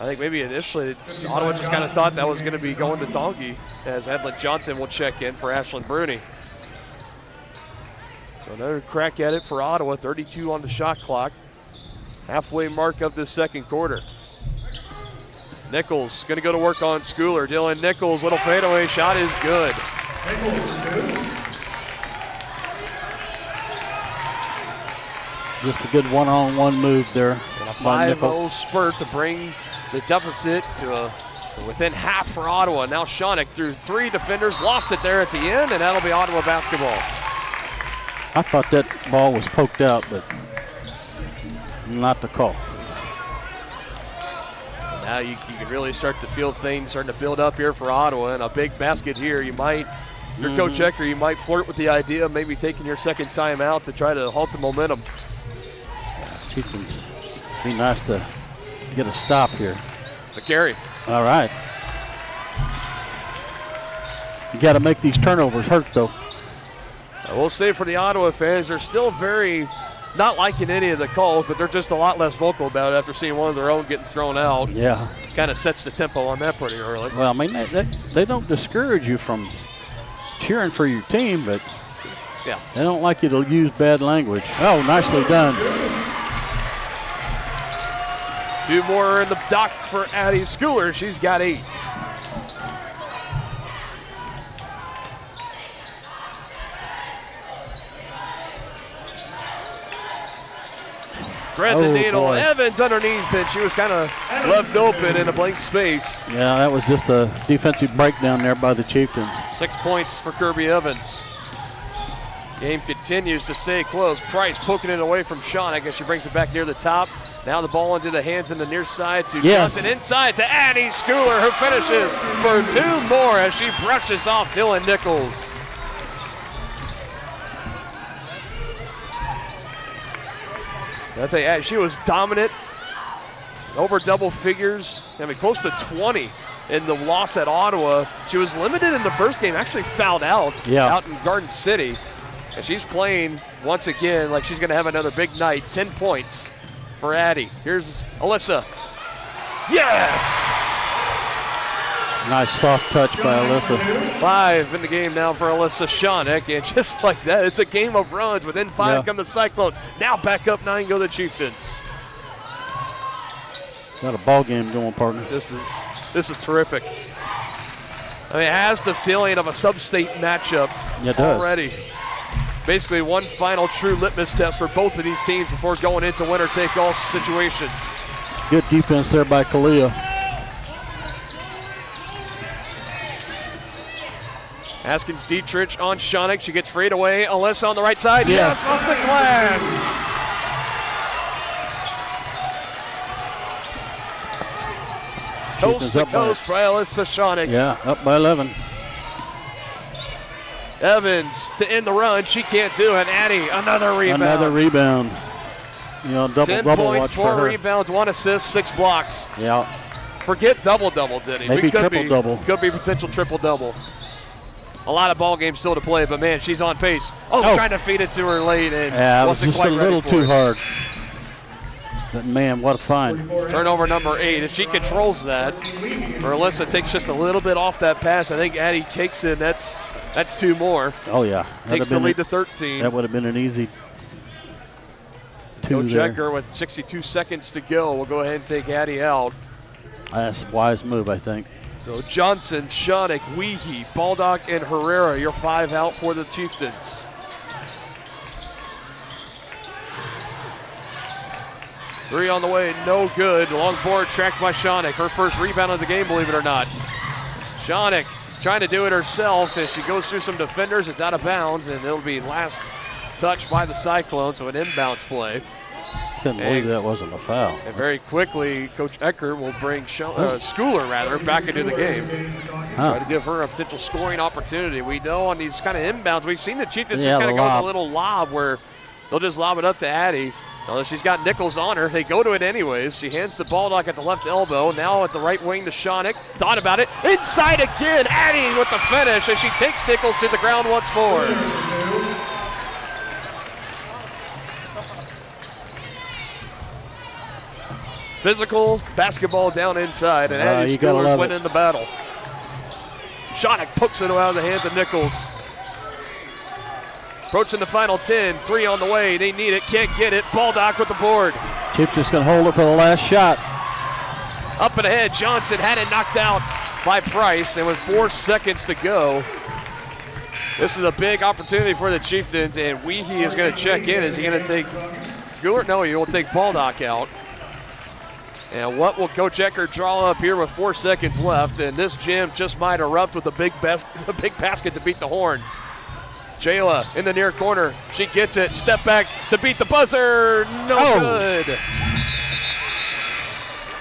I think maybe initially Ottawa just kind of thought that was going to be going to Tongi, as Evelyn Johnson will check in for Ashlyn Bruni. So another crack at it for Ottawa, 32 on the shot clock. Halfway mark of the second quarter. Nichols going to go to work on Schooler. Dylan Nichols, little fadeaway shot is good. Just a good one-on-one move there. And a 5-0 spurt to bring the deficit to within half for Ottawa. Now Shawnick through 3 defenders, lost it there at the end, and that'll be Ottawa basketball. I thought that ball was poked out, but not the call. Now you can really start to feel things starting to build up here for Ottawa, and a big basket here. You might, if you're Coach Ecker, you might flirt with the idea of maybe taking your second time out to try to halt the momentum. Chieftains, be nice to get a stop here. It's a carry. All right. You got to make these turnovers hurt, though. I will say for the Ottawa fans, they're still very not liking any of the calls, but they're just a lot less vocal about it after seeing one of their own getting thrown out. Yeah. Kind of sets the tempo on that pretty early. Well, I mean, they don't discourage you from cheering for your team, but yeah, they don't like you to use bad language. Oh, nicely done. 2 more in the dock for Addie Schooler. She's got 8. Thread the needle. Boy. Evans underneath, and she was kind of left open in a blank space. Yeah, that was just a defensive breakdown there by the Chieftains. 6 points for Kirby Evans. Game continues to stay close. Price poking it away from Sean. I guess she brings it back near the top. Now the ball into the hands in the near side to Johnson. Inside to Addie Schooler, who finishes for 2 more as she brushes off Dylan Nichols. I'll tell you, she was dominant, over double figures. I mean, close to 20 in the loss at Ottawa. She was limited in the first game, actually fouled out out in Garden City. And she's playing once again like she's going to have another big night. 10 points for Addie. Here's Alyssa. Yes! Nice soft touch by Alyssa. 5 in the game now for Alyssa Shawnick, and just like that, it's a game of runs. Within 5 come the Cyclones. Now back up 9 go the Chieftains. Got a ball game going, partner. This is terrific. I mean, it has the feeling of a sub-state matchup already. Basically one final true litmus test for both of these teams before going into winner-take-all situations. Good defense there by Kalia. Askins Dietrich on Shawnick. She gets freed away. Alyssa on the right side. Yes, off the glass. Coast to coast for Alyssa Shawnick. Yeah, up by 11. Evans to end the run. She can't do it. Addie, another rebound. Another rebound. You know, double 10 points, watch for 4 her. rebounds, 1 assist, 6 blocks. Yeah. Forget double-double, Denny. Maybe triple-double. Could be potential triple-double. A lot of ball games still to play, but man, she's on pace. Trying to feed it to her late, and yeah, it was wasn't just quite a little ready for too it. hard. But man, what a find. Turnover number 8. If she controls that, or Alyssa takes just a little bit off that pass, I think Addie takes it. That's 2 more. Oh, yeah. Takes the lead to 13. That would have been an easy 2 Coach Ecker with 62 seconds to go. We'll go ahead and take Addie out. That's a wise move, I think. So Johnson, Shawnick, Weehee, Baldock, and Herrera, your 5 out for the Chieftains. Three on the way, no good. Long board tracked by Shawnick. Her first rebound of the game, believe it or not. Shawnick trying to do it herself as she goes through some defenders. It's out of bounds, and it'll be last touch by the Cyclones, so an inbounds play. Couldn't believe that wasn't a foul. And very quickly, Coach Ecker will bring Schooler back into the game. Try to give her a potential scoring opportunity. We know on these kind of inbounds, we've seen the Chieftains just kind of go with a little lob where they'll just lob it up to Addie. Although she's got Nichols on her, they go to it anyways. She hands the ball at the left elbow. Now at the right wing to Shawnick. Thought about it. Inside again. Addie with the finish as she takes Nichols to the ground once more. Physical basketball down inside, and Addie Schooler's winning the battle. Shawnick pokes it out of the hands of Nichols. Approaching the final 10, three on the way. They need it, can't get it. Baldock with the board. Chiefs just going to hold it for the last shot. Up and ahead, Johnson had it knocked out by Price, and with 4 seconds to go, this is a big opportunity for the Chieftains, and Weehee is going to check in. Is he going to take Schooler? No, he will take Baldock out. And what will Coach Ecker draw up here with 4 seconds left? And this gym just might erupt with a big basket to beat the horn. Jayla in the near corner. She gets it. Step back to beat the buzzer. No good.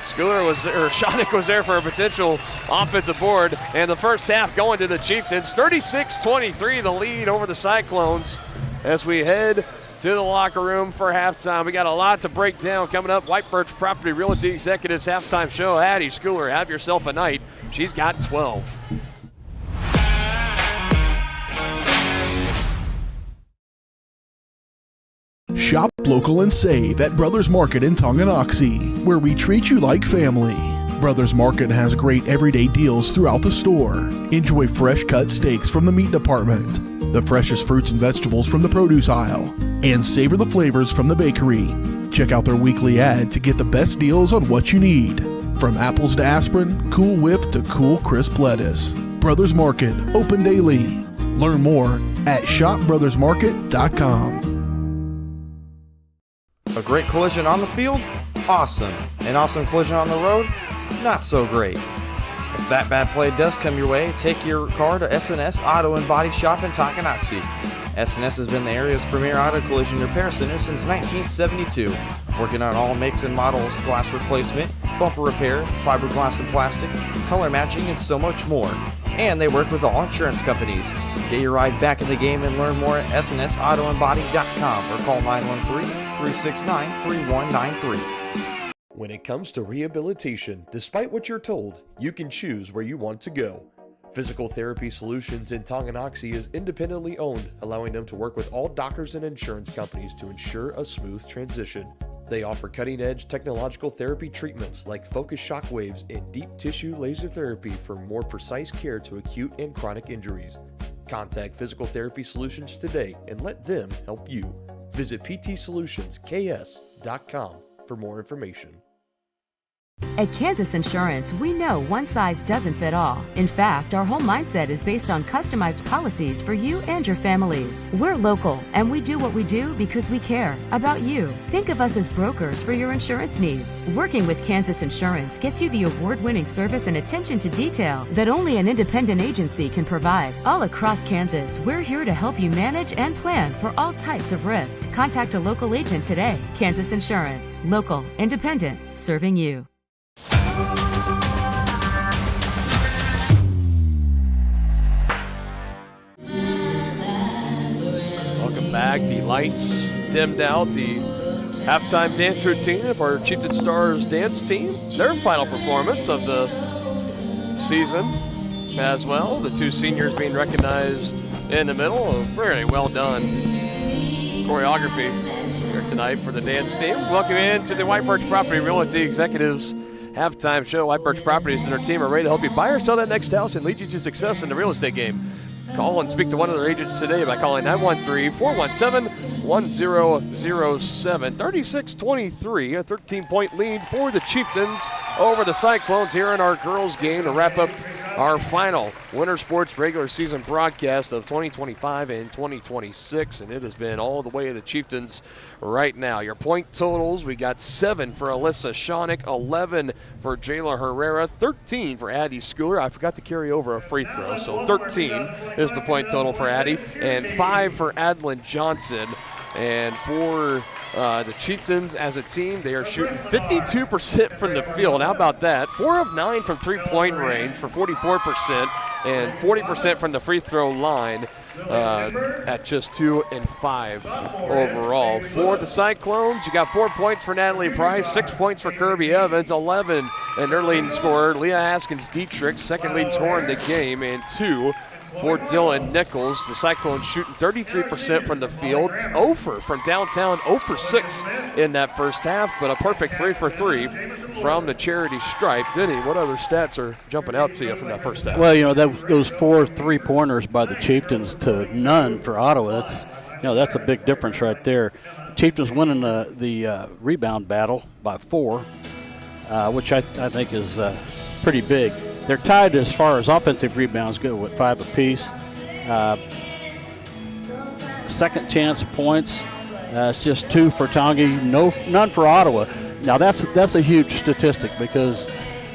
Shawnick was there for a potential offensive board. And the first half going to the Chieftains. 36-23 the lead over the Cyclones as we head to the locker room for halftime. We got a lot to break down coming up. White Birch Property Realty Executives halftime show. Addie Schooler, have yourself a night. She's got 12. Shop local and save at Brothers Market in Tonganoxie, where we treat you like family. Brothers Market has great everyday deals throughout the store. Enjoy fresh cut steaks from the meat department, the freshest fruits and vegetables from the produce aisle, and savor the flavors from the bakery. Check out their weekly ad to get the best deals on what you need. From apples to aspirin, Cool Whip to cool crisp lettuce. Brothers Market, open daily. Learn more at shopbrothersmarket.com. A great collision on the field? Awesome. An awesome collision on the road? Not so great. If that bad play does come your way, take your car to S&S Auto and Body Shop in Tonganoxie. S&S has been the area's premier auto collision repair center since 1972, working on all makes and models, glass replacement, bumper repair, fiberglass and plastic, color matching, and so much more. And they work with all insurance companies. Get your ride back in the game and learn more at snsautoandbody.com or call 913-369-3193. When it comes to rehabilitation, despite what you're told, you can choose where you want to go. Physical Therapy Solutions in Tonganoxie is independently owned, allowing them to work with all doctors and insurance companies to ensure a smooth transition. They offer cutting-edge technological therapy treatments like focused shock waves and deep tissue laser therapy for more precise care to acute and chronic injuries. Contact Physical Therapy Solutions today and let them help you. Visit ptsolutionsks.com for more information. At Kansas Insurance, we know one size doesn't fit all. In fact, our whole mindset is based on customized policies for you and your families. We're local, and we do what we do because we care about you. Think of us as brokers for your insurance needs. Working with Kansas Insurance gets you the award-winning service and attention to detail that only an independent agency can provide. All across Kansas, we're here to help you manage and plan for all types of risk. Contact a local agent today. Kansas Insurance. Local, independent, serving you. Welcome back. The lights dimmed out. The halftime dance routine of our Chieftain Stars dance team. Their final performance of the season as well. The two seniors being recognized in the middle. Very well done choreography here tonight for the dance team. Welcome in to the White Birch Property Realty Executives halftime show. White Birch Properties and their team are ready to help you buy or sell that next house and lead you to success in the real estate game. Call and speak to one of their agents today by calling 913-417-1007. 36-23, a 13-point lead for the Chieftains over the Cyclones here in our girls game to wrap up our final Winter Sports regular season broadcast of 2025 and 2026, and it has been all the way to the Chieftains right now. Your point totals, we got 7 for Alyssa Shawnick, 11 for Jayla Herrera, 13 for Addie Schooler. I forgot to carry over a free throw, so 13 is the point total for Addie, and 5 for Adlin Johnson. And for the Chieftains as a team, they are shooting 52% from the field. How about that? 4 of 9 from three-point range for 44%, and 40% from the free throw line at just 2 and 5 overall. For the Cyclones, you got 4 points for Natalie Price, 6 points for Kirby Evans, 11 and their leading scorer, Leah Haskins-Dietrich, second leading scorer in the game, and 2 for Dylan Nichols. The Cyclones shooting 33% from the field, 0 from downtown, 0 for 6 in that first half, but a perfect 3 for 3 from the charity stripe. Denny, what other stats are jumping out to you from that first half? Well, those 4 3-pointers by the Chieftains to none for Ottawa. That's a big difference right there. The Chieftains winning the rebound battle by 4, which I think is pretty big. They're tied as far as offensive rebounds go with 5 apiece. Second chance points, it's just 2 for Tongi, none for Ottawa. Now that's a huge statistic, because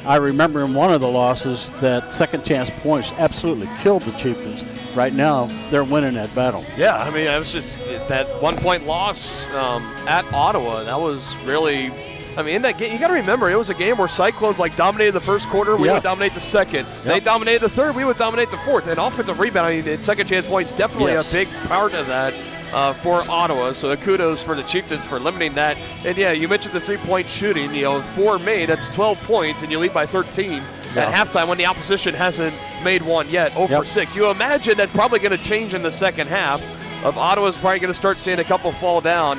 I remember in one of the losses that second chance points absolutely killed the Chieftains. Right now, they're winning that battle. Yeah, I mean, it was just that 1-point loss at Ottawa. That was really. I mean, in that game, you got to remember, it was a game where Cyclones dominated the first quarter. We would dominate the second. Yep. They dominated the third. We would dominate the fourth. And offensive rebounding and second chance points definitely a big part of that for Ottawa. So kudos for the Chieftains for limiting that. And yeah, you mentioned the 3-point shooting. 4 made. That's 12 points, and you lead by 13 at halftime when the opposition hasn't made one yet. 0 for 6. You imagine that's probably going to change in the second half. Ottawa's probably going to start seeing a couple fall down.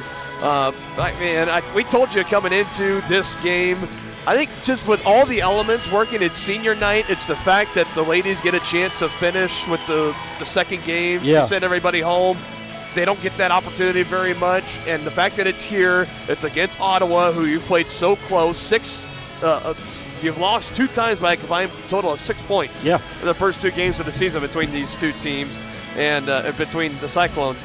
We told you coming into this game, I think just with all the elements working, it's senior night. It's the fact that the ladies get a chance to finish with the second game to send everybody home. They don't get that opportunity very much. And the fact that it's here, it's against Ottawa, who you've played so close. You've lost 2 times by a combined total of 6 points in the first 2 games of the season between these 2 teams and between the Cyclones.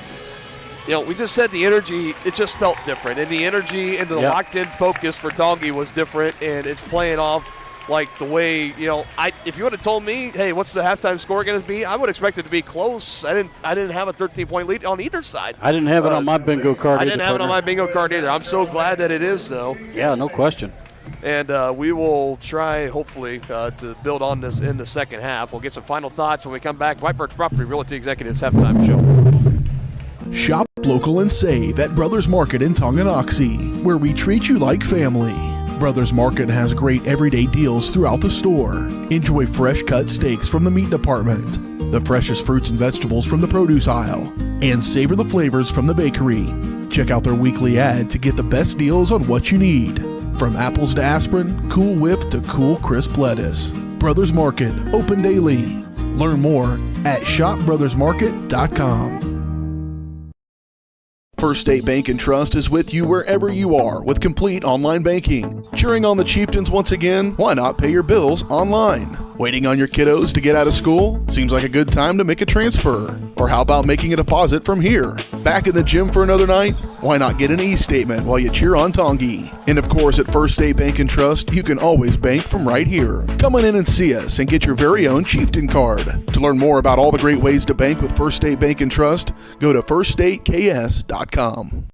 We just said the energy, it just felt different. And the energy and the locked-in focus for Tongi was different, and it's playing off like the way, if you would have told me, hey, what's the halftime score going to be, I would expect it to be close. I didn't have a 13-point lead on either side. I didn't have it on my bingo card I didn't have it on my bingo card either. I'm so glad that it is, though. Yeah, no question. And we will try, hopefully, to build on this in the second half. We'll get some final thoughts when we come back. White Birch Property Realty Executives Halftime Show. Shop local and save at Brothers Market in Tonganoxie, where we treat you like family. Brothers Market has great everyday deals throughout the store. Enjoy fresh cut steaks from the meat department, the freshest fruits and vegetables from the produce aisle, and savor the flavors from the bakery. Check out their weekly ad to get the best deals on what you need. From apples to aspirin, Cool Whip to cool crisp lettuce. Brothers Market, open daily. Learn more at shopbrothersmarket.com. First State Bank and Trust is with you wherever you are with complete online banking. Cheering on the Chieftains once again? Why not pay your bills online? Waiting on your kiddos to get out of school? Seems like a good time to make a transfer. Or how about making a deposit from here? Back in the gym for another night? Why not get an e-statement while you cheer on Tongi? And of course, at First State Bank and Trust, you can always bank from right here. Come on in and see us and get your very own Chieftain card. To learn more about all the great ways to bank with First State Bank and Trust, go to firststateks.com.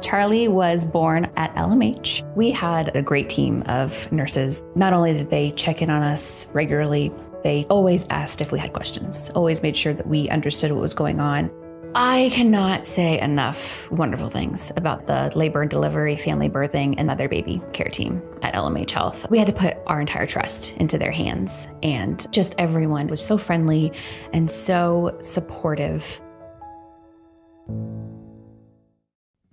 Charlie was born at LMH. We had a great team of nurses. Not only did they check in on us regularly, they always asked if we had questions, always made sure that we understood what was going on. I cannot say enough wonderful things about the labor and delivery, family birthing, and mother baby care team at LMH Health. We had to put our entire trust into their hands, and just everyone was so friendly and so supportive.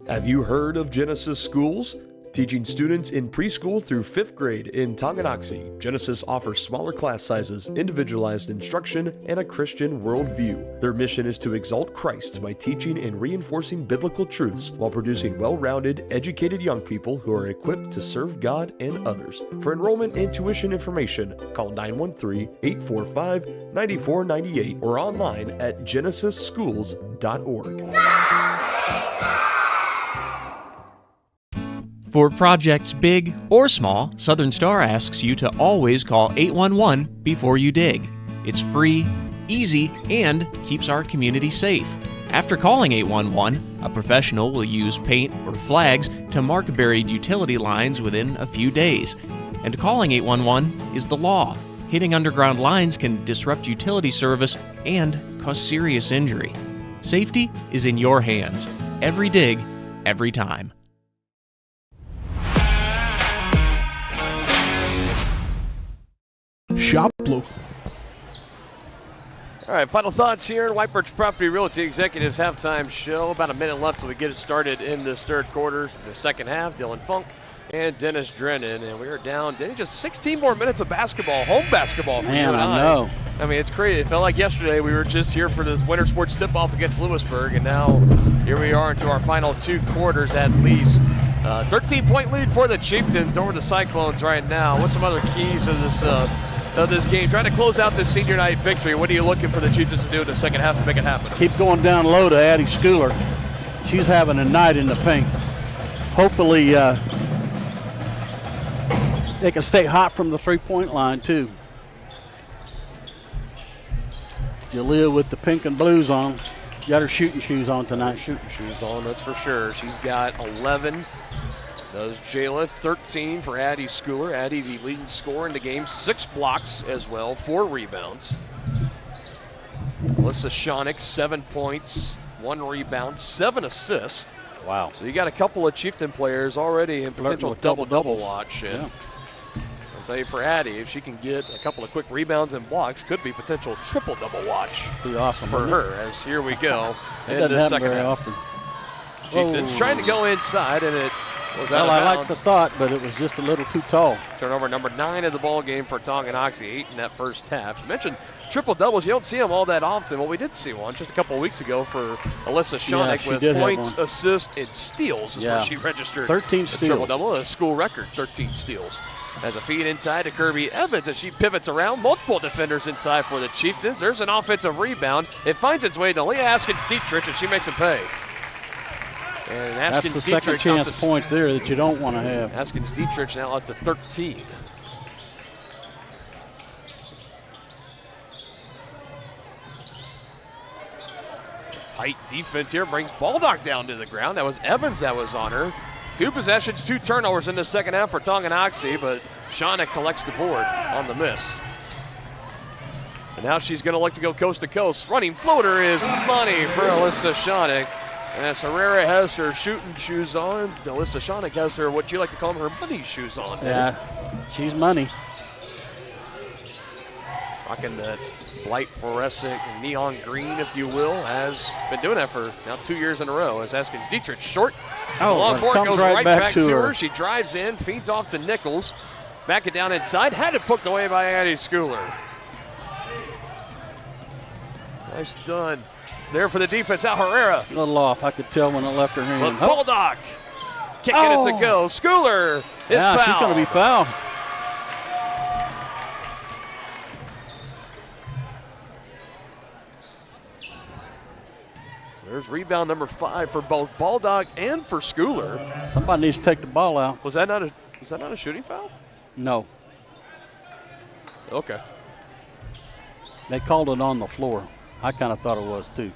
Have you heard of Genesis Schools? Teaching students in preschool through 5th grade in Tonganoxie, Genesis offers smaller class sizes, individualized instruction, and a Christian worldview. Their mission is to exalt Christ by teaching and reinforcing biblical truths while producing well-rounded, educated young people who are equipped to serve God and others. For enrollment and tuition information, call 913-845-9498 or online at genesisschools.org. For projects big or small, Southern Star asks you to always call 811 before you dig. It's free, easy, and keeps our community safe. After calling 811, a professional will use paint or flags to mark buried utility lines within a few days. And calling 811 is the law. Hitting underground lines can disrupt utility service and cause serious injury. Safety is in your hands. Every dig, every time. Shop local. All right, final thoughts here. White Birch Property Realty Executives halftime show. About a minute left till we get it started in this third quarter. The second half, Dylan Funk and Dennis Drennan. And we are down, Denny, just 16 more minutes of basketball, home basketball for you and I. know. I mean, it's crazy. It felt like yesterday we were just here for this winter sports tip-off against Lewisburg, and now here we are into our final 2 quarters at least. 13-point lead for the Chieftains over the Cyclones right now. What's some other keys of this game? Trying to close out this senior night victory. What are you looking for the Chieftains to do in the second half to make it happen? Keep going down low to Addie Schooler. She's having a night in the paint. Hopefully they can stay hot from the three-point line too. Jalea with the pink and blues on. Got her shooting shoes on tonight. Shooting shoes on, that's for sure. She's got 11. Does Jayla, 13 for Addie Schooler. Addie, the leading scorer in the game, 6 blocks as well, 4 rebounds. Alyssa Shonick, 7 points, 1 rebound, 7 assists. Wow. So you got a couple of Chieftain players already in potential double-double watch. And I'll tell you, for Addie, if she can get a couple of quick rebounds and blocks, could be potential triple-double watch. Be awesome for her. As here we go in the the second half. Often. Chieftains trying to go inside, and it was out well, of I bounds. like the thought, but it was just a little too tall. Turnover number 9 of the ball game for Tonganoxie, 8 in that first half. You mentioned triple doubles. You don't see them all that often. Well, we did see one just a couple of weeks ago for Alyssa Shonick with points, assists, and steals is what she registered. 13 steals. Triple double, a school record, 13 steals. As a feed inside to Kirby Evans as she pivots around. Multiple defenders inside for the Chieftains. There's an offensive rebound. It finds its way to Leah Askins-Dietrich, and she makes it pay. And that's the second chance point there that you don't want to have. Askins-Dietrich now up to 13. Tight defense here brings Baldock down to the ground. That was Evans that was on her. 2 possessions, 2 turnovers in the second half for Tonganoxie, but Shauna collects the board on the miss. And now she's going to look to go coast to coast. Running floater is money for Alyssa Shonick. As Herrera has her shooting shoes on, Alyssa Shonick has her, what you like to call them, her money shoes on. Yeah, she's money. Rocking that light fluorescent neon green, if you will, has been doing that for now 2 years in a row. As Askins-Dietrich short. The long court goes right back to her. She drives in, feeds off to Nichols. Back it down inside. Had it poked away by Addie Schooler. Nice done. There for the defense, out Herrera. A little off, I could tell when it left her hand. But Baldock kicking it to go. Schooler is fouled. She's going to be fouled. There's rebound number 5 for both Baldock and for Schooler. Somebody needs to take the ball out. Was that not a shooting foul? No. Okay. They called it on the floor. I kind of thought it was too.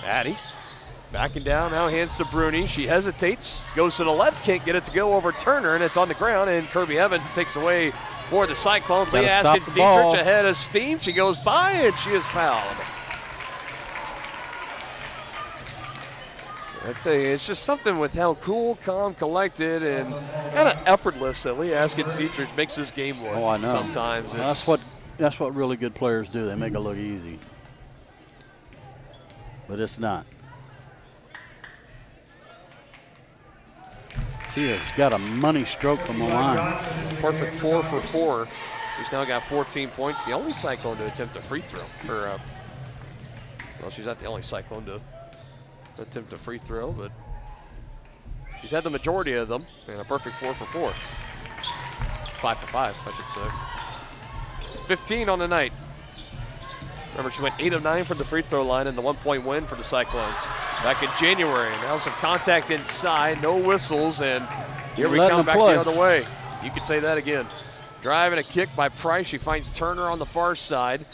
Addie backing down, now hands to Bruni. She hesitates, goes to the left, can't get it to go over Turner, and it's on the ground, and Kirby Evans takes away for the Cyclones. Leah Askins-Dietrich ahead of steam. She goes by, and she is fouled. I tell you, it's just something with how cool, calm, collected, and kind of effortless that Leah Askins-Dietrich makes this game look. Oh, I know. Sometimes that's what really good players do. They make it look easy. but it's not. She has got a money stroke from the line. Perfect 4 for 4. She's now got 14 points. The only Cyclone to attempt a free throw. Well, she's not the only Cyclone to attempt a free throw, but she's had the majority of them, and a perfect 4 for 4. 5 for 5, I should say. 15 on the night. Remember, she went 8 of 9 from the free throw line in the 1-point win for the Cyclones back in January. Now some contact inside, no whistles, and here we come back the other way. You could say that again. Drive and a kick by Price. She finds Turner on the far side.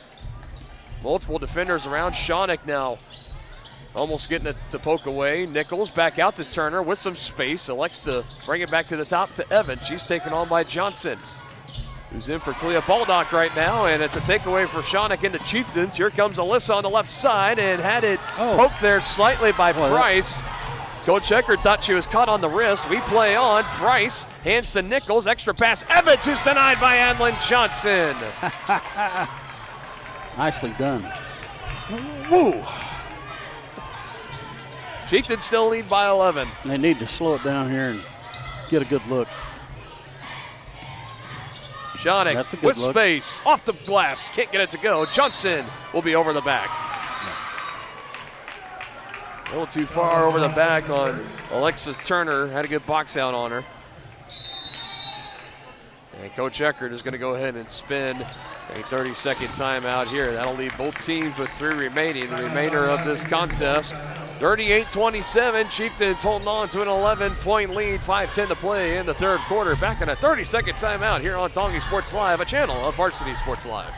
Multiple defenders around. Shawnick now almost getting it to poke away. Nichols back out to Turner with some space. Elects to bring it back to the top to Evans. She's taken on by Johnson, who's in for Clea Baldock right now, and it's a takeaway for Shawnick into Chieftains. Here comes Alyssa on the left side and had it poked there slightly by Price. Coach Eckert thought she was caught on the wrist. We play on. Price hands to Nichols. Extra pass. Evans, who's denied by Adlin Johnson. Nicely done. Woo. Chieftains still lead by 11. They need to slow it down here and get a good look. Shawnick with space, off the glass, can't get it to go. Johnson will be over the back. A little too far over the back on Alexis Turner, had a good box out on her. And Coach Eckert is going to go ahead and spin a 30-second timeout here. That'll leave both teams with 3 remaining, the remainder of this contest. 38-27, Chieftains holding on to an 11-point lead, 5:10 to play in the third quarter. Back in a 30-second timeout here on Tongi Sports Live, a channel of Varsity Sports Live.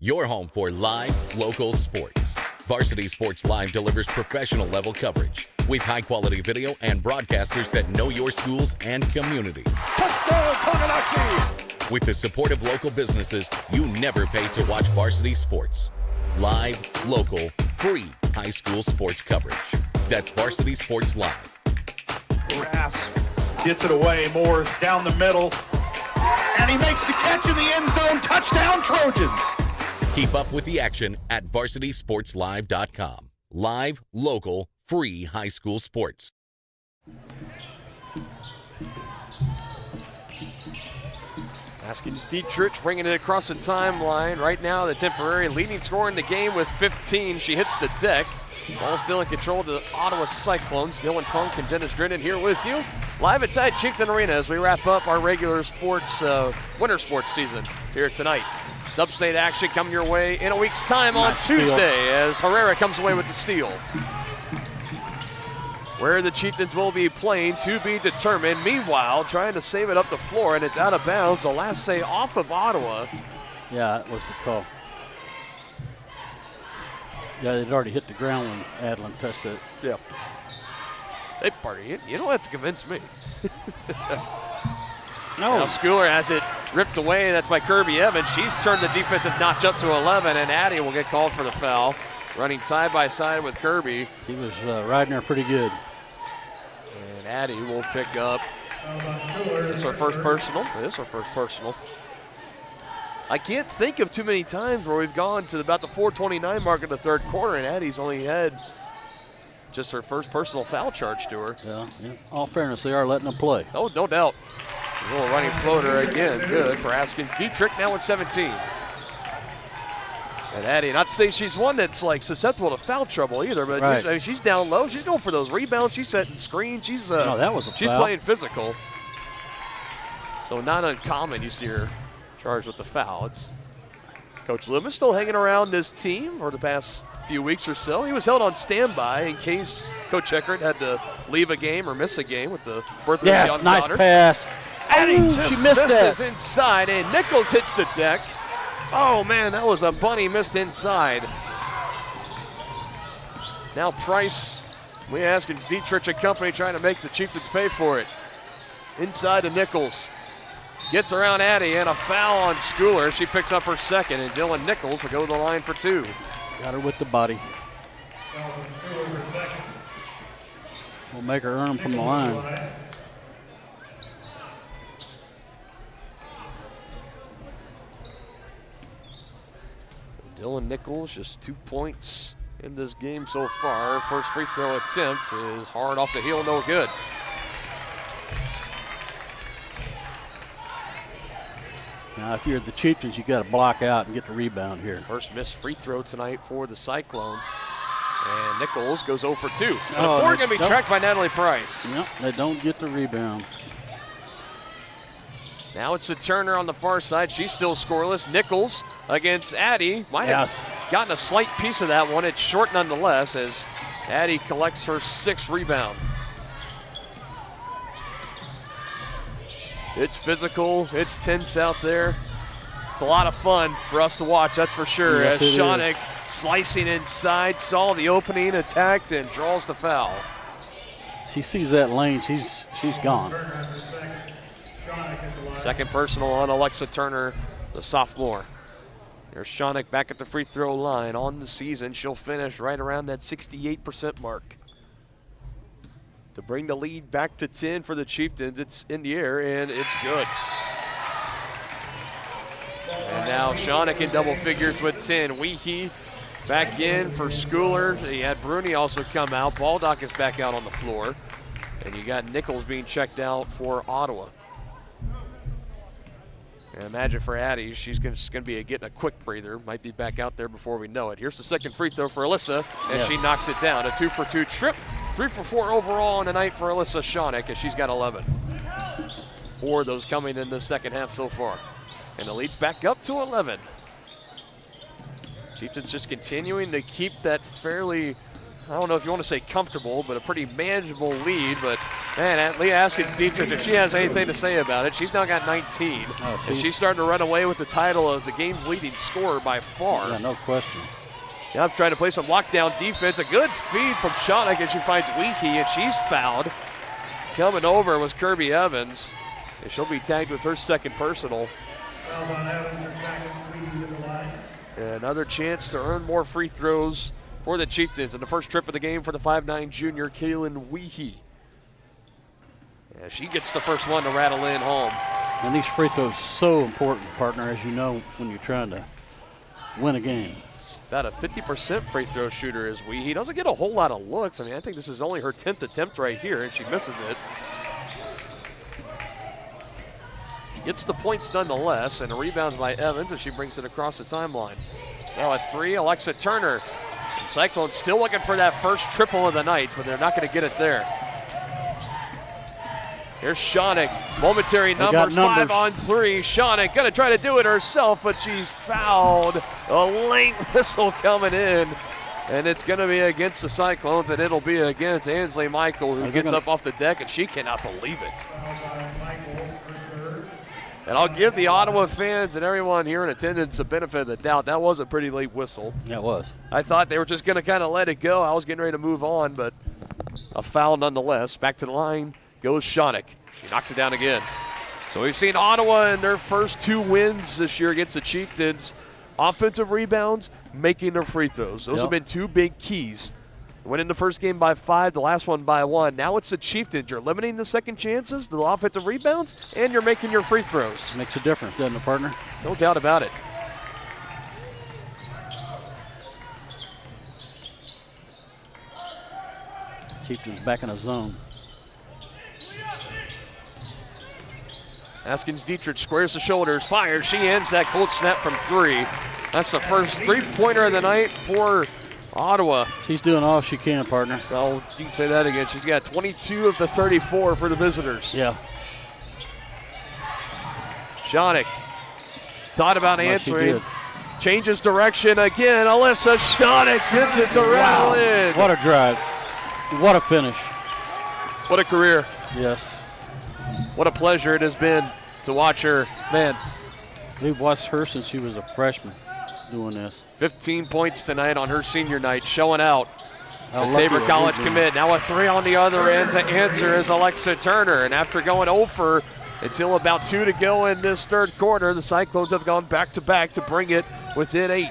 Your home for live, local sports. Varsity Sports Live delivers professional level coverage with high-quality video and broadcasters that know your schools and community. Touchdown, Tonganoxie! With the support of local businesses, you never pay to watch Varsity Sports. Live, local, free high school sports coverage. That's Varsity Sports Live. Grass gets it away. Moore's down the middle. And he makes the catch in the end zone. Touchdown, Trojans. Keep up with the action at varsitysportslive.com. Live, local, free high school sports. Haskins Dietrich bringing it across the timeline. Right now, the temporary leading scorer in the game with 15. She hits the deck. Ball still in control of the Ottawa Cyclones. Dylan Funk and Dennis Drennan here with you. Live inside Chieftain Arena as we wrap up our regular sports, winter sports season here tonight. Sub-state action coming your way in a week's time on Tuesday as Herrera comes away with the steal. Where the Chieftains will be playing to be determined. Meanwhile, trying to save it up the floor, and it's out of bounds. The last say off of Ottawa. Yeah, that was the call. Yeah, they'd already hit the ground when Adlin touched it. Yeah. Hey, party, you don't have to convince me. No. Now Schooler has it ripped away. That's by Kirby Evans. She's turned the defensive notch up to 11, and Addie will get called for the foul. Running side by side with Kirby. He was riding her pretty good. And Addie will pick up. It's her first personal. It is her first personal. I can't think of too many times where we've gone to about the 4:29 mark in the third quarter, and Addie's only had just her first personal foul charge to her. Yeah. All fairness, they are letting them play. Oh, no doubt. A little running floater again. Good for Haskins Dietrich now with 17. And Addie, not to say she's one that's like susceptible to foul trouble either, but right. I mean, she's down low. She's going for those rebounds. She's setting screens. She's that was a she's foul. playing physical. So not uncommon you see her charged with the foul. It's Coach Loomis still hanging around this team for the past few weeks or so. He was held on standby in case Coach Eckert had to leave a game or miss a game with the birth of his young nice daughter. pass. Addie Ooh, just she missed misses that. inside, and Nichols hits the deck. Oh, man, that was a bunny missed inside. Now Price, Lee Haskins, Dietrich and company trying to make the Chieftains pay for it. Inside to Nichols. Gets around Addie, and a foul on Schooler. She picks up her second, and Dylan Nichols will go to the line for 2. Got her with the body. We'll make her earn them from the line. Dylan Nichols just 2 points in this game so far. First free throw attempt is hard off the heel, no good. Now, if you're the Chieftains, you got to block out and get the rebound here. First missed free throw tonight for the Cyclones. And Nichols goes 0 for 2. But going to be tracked by Natalie Price. Yep, they don't get the rebound. Now it's a Turner on the far side. She's still scoreless. Nichols against Addie. Might have gotten a slight piece of that one. It's short nonetheless as Addie collects her 6th rebound. It's physical. It's tense out there. It's a lot of fun for us to watch, that's for sure. Yes, as Shawnick slicing inside, saw the opening, attacked, and draws the foul. She sees that lane. She's gone. Second personal on Alexa Turner, the sophomore. There's Shawnick back at the free throw line on the season. She'll finish right around that 68% mark. To bring the lead back to 10 for the Chieftains. It's in the air, and it's good. And now Shawnick in double figures with 10. Weehee back in for Schooler. He had Bruni also come out. Baldock is back out on the floor. And you got Nichols being checked out for Ottawa. And imagine for Addie, she's going to be getting a quick breather. Might be back out there before we know it. Here's the second free throw for Alyssa, and she knocks it down. A 2 for 2 trip. 3 for 4 overall on the night for Alyssa Shawnick, as she's got 11. 4 of those coming in the second half so far. And the lead's back up to 11. Chieftains just continuing to keep that fairly, I don't know if you want to say comfortable, but a pretty manageable lead. But, man, Leah Askins-Dietrich, if she has anything to say about it, she's now got 19. And she's starting to run away with the title of the game's leading scorer by far. Yeah, no question. Now trying to play some lockdown defense. A good feed from Shawnick, and she finds Weehee, and she's fouled. Coming over was Kirby Evans, and she'll be tagged with her second personal. Another chance to earn more free throws for the Chieftains in the first trip of the game for the 5'9" junior, Kaylin Weehee. Yeah, she gets the first one to rattle in home. And these free throws so important, partner, as you know, when you're trying to win a game. About a 50% free throw shooter is Weehee. Doesn't get a whole lot of looks. I mean, I think this is only her 10th attempt right here, and she misses it. Gets the points nonetheless, and a rebound by Evans as she brings it across the timeline. Now at 3, Alexa Turner. And Cyclones still looking for that first triple of the night, but they're not going to get it there. Here's Shawnick. Momentary numbers, 5 on 3. Shawnick going to try to do it herself, but she's fouled. A late whistle coming in, and it's going to be against the Cyclones, and it'll be against Ansley Michael, who gets up off the deck, and she cannot believe it. And I'll give the Ottawa fans and everyone here in attendance a benefit of the doubt. That was a pretty late whistle. Yeah, it was. I thought they were just going to kind of let it go. I was getting ready to move on, but a foul nonetheless. Back to the line goes Shawnick. She knocks it down again. So we've seen Ottawa in their first 2 wins this year against the Chieftains. Offensive rebounds, making their free throws. Those have been 2 big keys. Winning the first game by 5, the last one by 1. Now it's the Chieftains. You're limiting the second chances, the offensive rebounds, and you're making your free throws. Makes a difference, doesn't it, partner? No doubt about it. Chieftains back in a zone. Askins-Dietrich squares the shoulders, fires. She ends that cold snap from 3. That's the first 3-pointer of the night for Ottawa. She's doing all she can, partner. Well, you can say that again. She's got 22 of the 34 for the visitors. Yeah. Shawnick thought about answering. Changes direction again. Alyssa Shawnick gets it to rattle in. What a drive. What a finish. What a career. Yes. What a pleasure it has been to watch her. Man. We've watched her since she was a freshman doing this. 15 points tonight on her senior night, showing out. The Tabor College commit. Now a 3 on the other end to answer is Alexa Turner. And after going over until about 2 to go in this third quarter, the Cyclones have gone back-to-back to bring it within 8.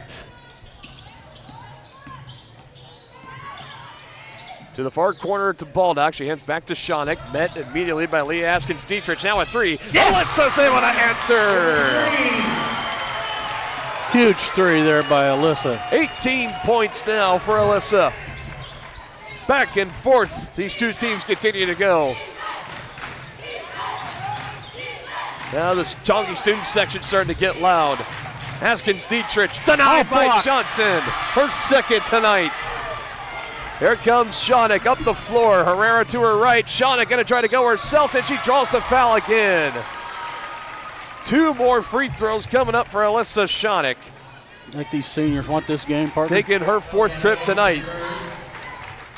To the far corner to Baldock. She hands back to Shawnick. Met immediately by Leah Askins-Dietrich. Now a 3. Yes! Alyssa's able to answer. Huge three there by Alyssa. 18 points now for Alyssa. Back and forth, these two teams continue to go. Now this Tongi student section starting to get loud. Haskins Dietrich denied by Johnson. Her second tonight. Here comes Shawnick up the floor. Herrera to her right. Shawnick going to try to go herself, and she draws the foul again. 2 more free throws coming up for Alyssa Shawnick. I think these seniors want this game, partner. Taking her 4th trip tonight.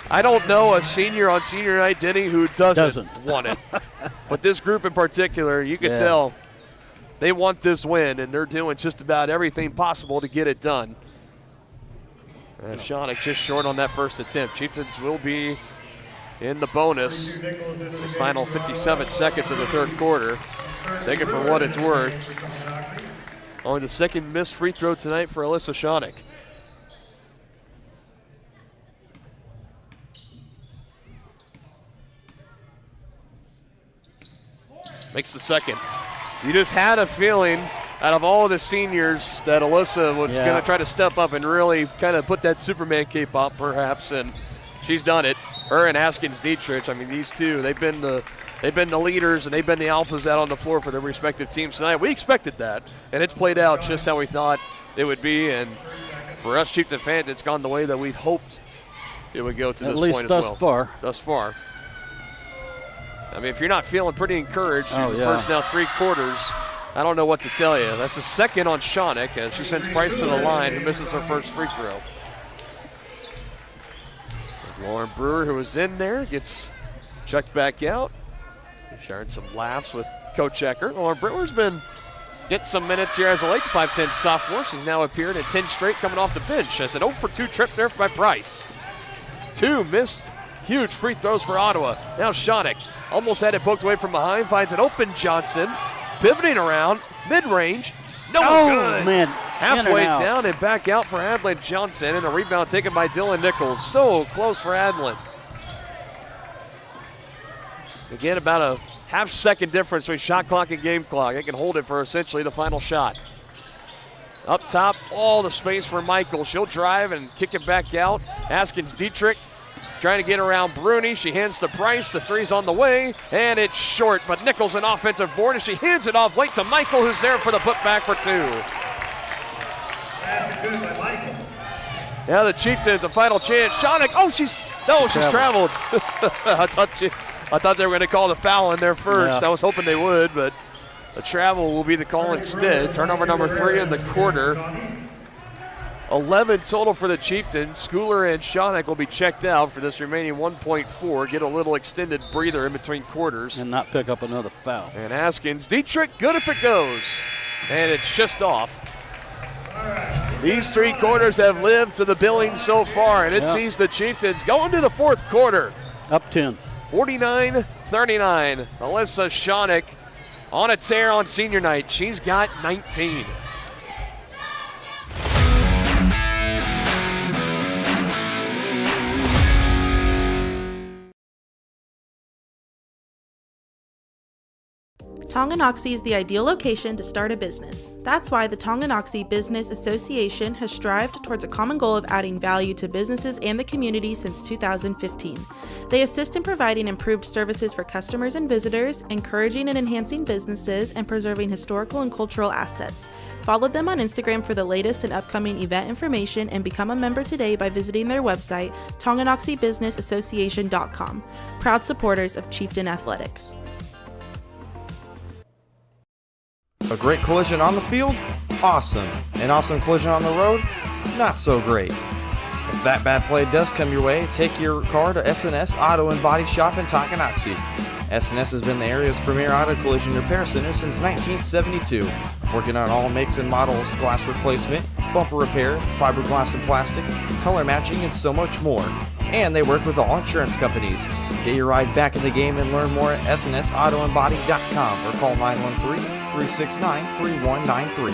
I don't know a senior on senior night, Denny, who doesn't want it. But this group in particular, you can tell they want this win, and they're doing just about everything possible to get it done. And Shawnick just short on that first attempt. Chieftains will be in the bonus. This final 57 seconds of the 3rd quarter. Take it for what it's worth. Only the 2nd missed free throw tonight for Alyssa Shawnick. Makes the 2nd. You just had a feeling out of all the seniors that Alyssa was going to try to step up and really kind of put that Superman cape on, perhaps, and she's done it. Her and Haskins Dietrich, I mean, these two, they've been the leaders and they've been the alphas out on the floor for their respective teams tonight. We expected that, and it's played out just how we thought it would be. And for us Chieftain fans, it's gone the way that we'd hoped it would go to this point as well. At least thus far. I mean, if you're not feeling pretty encouraged through the first now 3 quarters, I don't know what to tell you. That's the 2nd on Shawnick as she sends Price to the line, who misses her first free throw. Lauren Brewer, who was in there, gets checked back out. Sharing some laughs with Coach Ecker. Lauren Brewer's been getting some minutes here as a late 5'10 sophomore. She's now appeared in 10 straight coming off the bench. As an 0 for 2 trip there by Price. 2 missed huge free throws for Ottawa. Now Shawnick almost had it poked away from behind, finds an open Johnson. Pivoting around, mid-range, no good. Man. Halfway down and back out for Adlin Johnson, and a rebound taken by Dylan Nichols. So close for Adlin. Again, about a half-second difference between shot clock and game clock. They can hold it for essentially the final shot. Up top, all the space for Michael. She'll drive and kick it back out. Haskins Dietrich trying to get around Bruni. She hands to Price. The three's on the way, and it's short. But Nichols an offensive board, and she hands it off late to Michael, who's there for the putback for 2. Now the Chieftains, a final chance. Shawnick, she's traveled. I thought they were going to call the foul in there first. I was hoping they would, but the travel will be the call instead. Turnover number 3 in the quarter. 11 total for the Chieftains. Schooler and Shawnick will be checked out for this remaining 1.4. Get a little extended breather in between quarters. And not pick up another foul. And Haskins Dietrich, good if it goes. And it's just off. These 3 quarters have lived to the billing so far, and it sees the Chieftains go into the 4th quarter. Up 10. 49-39. Alyssa Shawnick on a tear on senior night. She's got 19. Tonganoxie is the ideal location to start a business. That's why the Tonganoxie Business Association has strived towards a common goal of adding value to businesses and the community since 2015. They assist in providing improved services for customers and visitors, encouraging and enhancing businesses, and preserving historical and cultural assets. Follow them on Instagram for the latest and upcoming event information, and become a member today by visiting their website, TonganoxieBusinessAssociation.com. Proud supporters of Chieftain Athletics. A great collision on the field? Awesome. An awesome collision on the road? Not so great. If that bad play does come your way, take your car to SNS Auto and Body Shop in Tonganoxie. SNS has been the area's premier auto collision repair center since 1972, working on all makes and models, glass replacement, bumper repair, fiberglass and plastic, color matching, and so much more. And they work with all insurance companies. Get your ride back in the game and learn more at snsautoandbody.com or call 913-369-3193.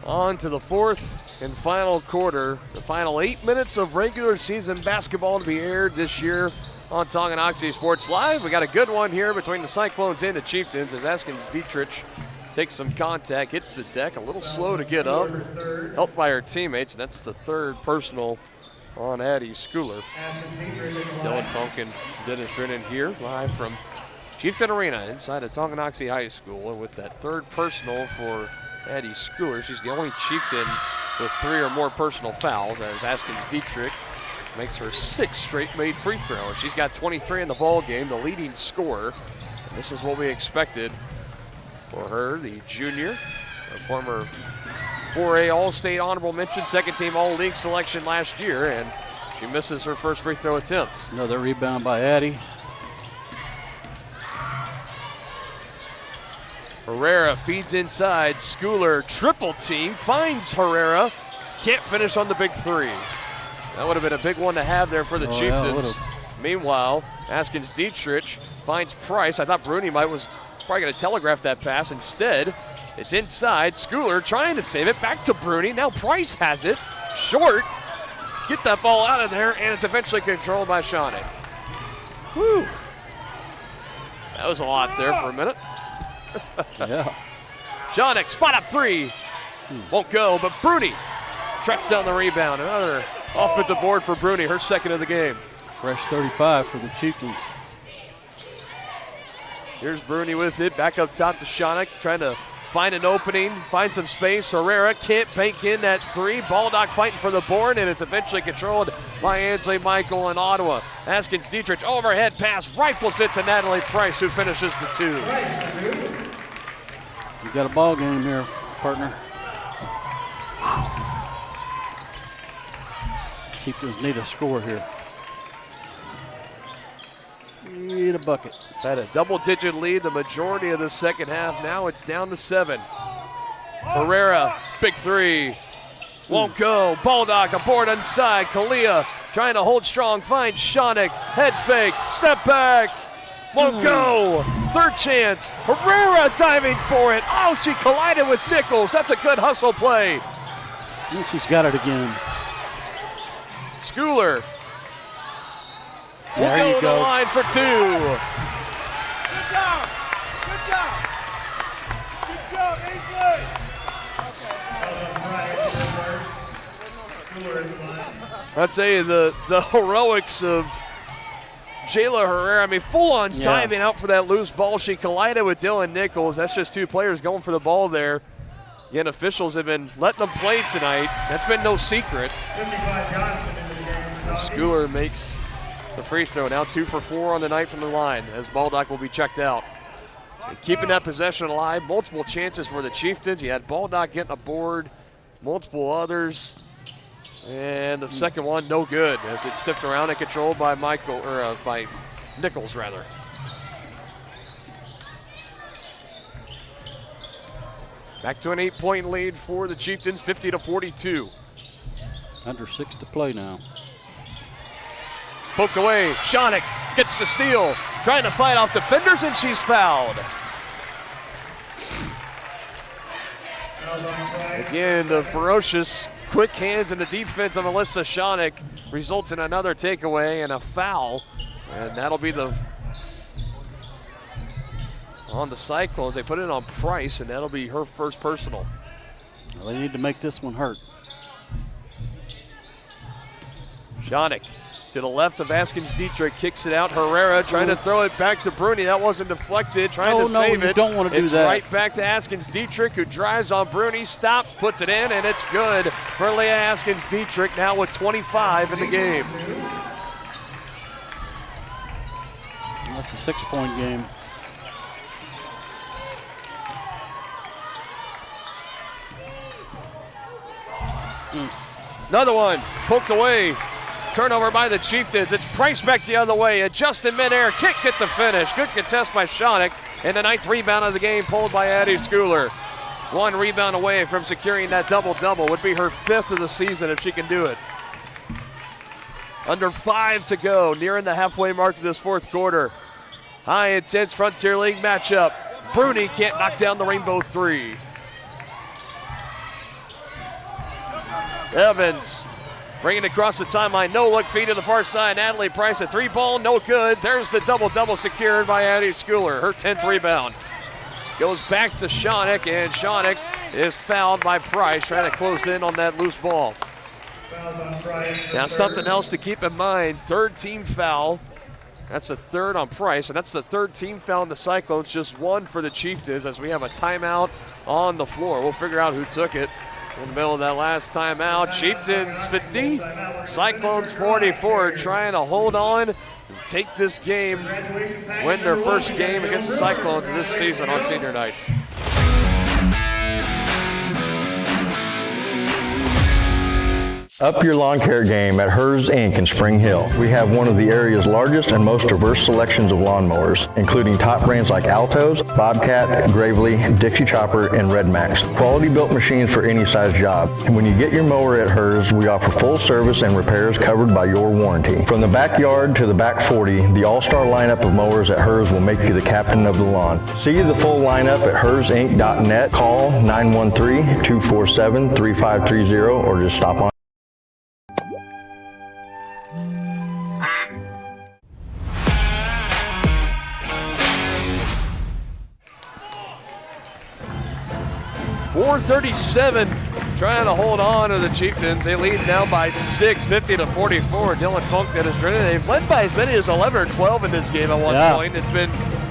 On to the 4th and final quarter. The final 8 minutes of regular season basketball to be aired this year on Tonganoxie Sports Live. We got a good one here between the Cyclones and the Chieftains as Haskins Dietrich takes some contact, hits the deck, a little slow to get up, helped by her teammates, and that's the third personal on Addie Schooler. Dylan Funk and Dennis Drennan here, live from Chieftain Arena inside of Tonganoxie High School. And with that third personal for Addie Schooler, she's the only Chieftain with 3 or more personal fouls, as Askins Dietrich makes her 6th straight made free throw. She's got 23 in the ball game, the leading scorer. And this is what we expected for her, the junior, a former 4A All-State honorable mention, second team All-League selection last year, and she misses her first free throw attempt. Another rebound by Addie. Herrera feeds inside. Schooler triple team, finds Herrera. Can't finish on the big 3. That would have been a big one to have there for the Chieftains. Meanwhile, Askins Dietrich finds Price. I thought Bruni was probably going to telegraph that pass. Instead, it's inside. Schooler trying to save it. Back to Bruni. Now Price has it. Short. Get that ball out of there, and it's eventually controlled by Shawnee. Whew. That was a lot there for a minute. Yeah. Shawnee, spot up 3. Won't go, but Bruni tracks down the rebound. Another offensive board for Bruni, her 2nd of the game. Fresh 35 for the Chieftains. Here's Bruni with it, back up top to Shawnee, trying to find an opening, find some space. Herrera can't bank in that 3. Baldock fighting for the board, and it's eventually controlled by Ansley Michael in Ottawa. Askins Dietrich, overhead pass, rifles it to Natalie Price, who finishes the 2. You got a ball game here, partner. Chieftains need a score here. Need a bucket. Had a double-digit lead the majority of the second half. Now it's down to 7. Herrera, big 3. Won't go. Baldock aboard inside. Kalia trying to hold strong. Finds Shawnee. Head fake. Step back. Won't go. Third chance. Herrera diving for it. Oh, she collided with Nichols. That's a good hustle play. And she's got it again. Schooler. There will you go to go. the line for 2. Good job. Good job. Good job, Ainsley. I'd say the heroics of Jayla Herrera. I mean, full-on diving out for that loose ball. She collided with Dylan Nichols. That's just 2 players going for the ball there. Again, officials have been letting them play tonight. That's been no secret. Schooler makes the free throw. Now 2 for 4 on the night from the line, as Baldock will be checked out. And keeping that possession alive. Multiple chances for the Chieftains. You had Baldock getting a board, multiple others. And the second one, no good, as it stiffed around and controlled by by Nichols, rather. Back to an 8-point lead for the Chieftains, 50-42. Under 6 to play now. Poked away, Shawnee gets the steal, trying to fight off defenders, and she's fouled. Again, the ferocious quick hands in the defense of Alyssa Shawnee results in another takeaway and a foul. And that'll be on the Cyclones. They put it on Price, and that'll be her first personal. Well, they need to make this one hurt. Shawnee to the left of Askins Dietrich, kicks it out. Herrera trying to throw it back to Bruni. That wasn't deflected, trying to save it. Don't want to do it's that. Right back to Askins Dietrich, who drives on Bruni, stops, puts it in, and it's good for Leah Askins Dietrich, now with 25 in the game. That's a 6-point game. Another one, poked away. Turnover by the Chieftains. It's Price back the other way. Adjust in midair. Can't get the finish. Good contest by Shawnee. And the 9th rebound of the game pulled by Addie Schooler. 1 rebound away from securing that double-double. Would be her 5th of the season if she can do it. Under 5 to go. Nearing the halfway mark of this 4th quarter. High intense Frontier League matchup. Bruni can't knock down the rainbow 3. Evans bringing it across the timeline. No look feed to the far side. Natalie Price, a 3-ball, no good. There's the double-double secured by Addie Schooler, her 10th rebound. Goes back to Shawnick, and Shawnick is fouled by Price, trying to close in on that loose ball. Now something else to keep in mind, third team foul. That's the third on Price, and that's the third team foul in the Cyclones, just one for the Chieftains as we have a timeout on the floor. We'll figure out who took it in the middle of that last timeout. Chieftains 50, Cyclones 44, trying to hold on and take this game, win their first game against the Cyclones this season on senior night. Up your lawn care game at Hers Inc. in Spring Hill. We have one of the area's largest and most diverse selections of lawnmowers, including top brands like Altos, Bobcat, Gravely, Dixie Chopper, and Red Max. Quality built machines for any size job. And when you get your mower at Hers, we offer full service and repairs covered by your warranty. From the backyard to the back 40, the all-star lineup of mowers at Hers will make you the captain of the lawn. See the full lineup at hersinc.net. Call 913-247-3530 or just stop on. .437 trying to hold on to the Chieftains. They lead now by 6, 50-44. Dylan Funk that is running. They've led by as many as 11 or 12 in this game at one point. It's been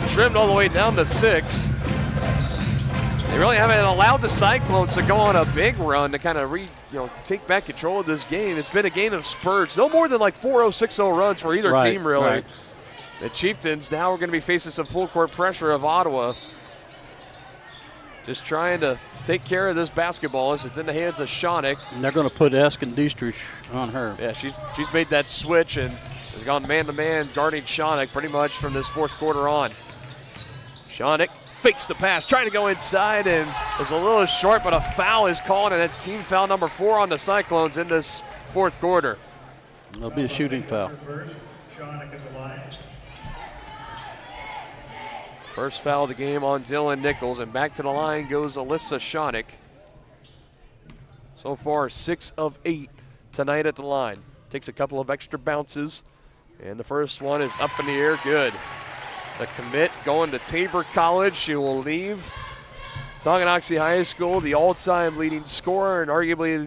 trimmed all the way down to 6. They really haven't allowed the Cyclones to go on a big run to kind of take back control of this game. It's been a game of spurts. No more than like 4-0, 6-0 runs for either team, really. Right. The Chieftains now are going to be facing some full court pressure of Ottawa. Just trying to take care of this basketball as it's in the hands of Shawnick. And they're going to put Eskin Dietrich on her. Yeah, she's made that switch and has gone man-to-man guarding Shawnick pretty much from this fourth quarter on. Shawnick fakes the pass, trying to go inside, and is a little short, but a foul is called, and that's team foul number 4 on the Cyclones in this fourth quarter. It'll be a shooting foul. Shawnick at the line. First foul of the game on Dylan Nichols, and back to the line goes Alyssa Shawnick. So far, 6 of 8 tonight at the line. Takes a couple of extra bounces, and the first one is up in the air, good. The commit going to Tabor College. She will leave Tonganoxie High School, the all-time leading scorer and arguably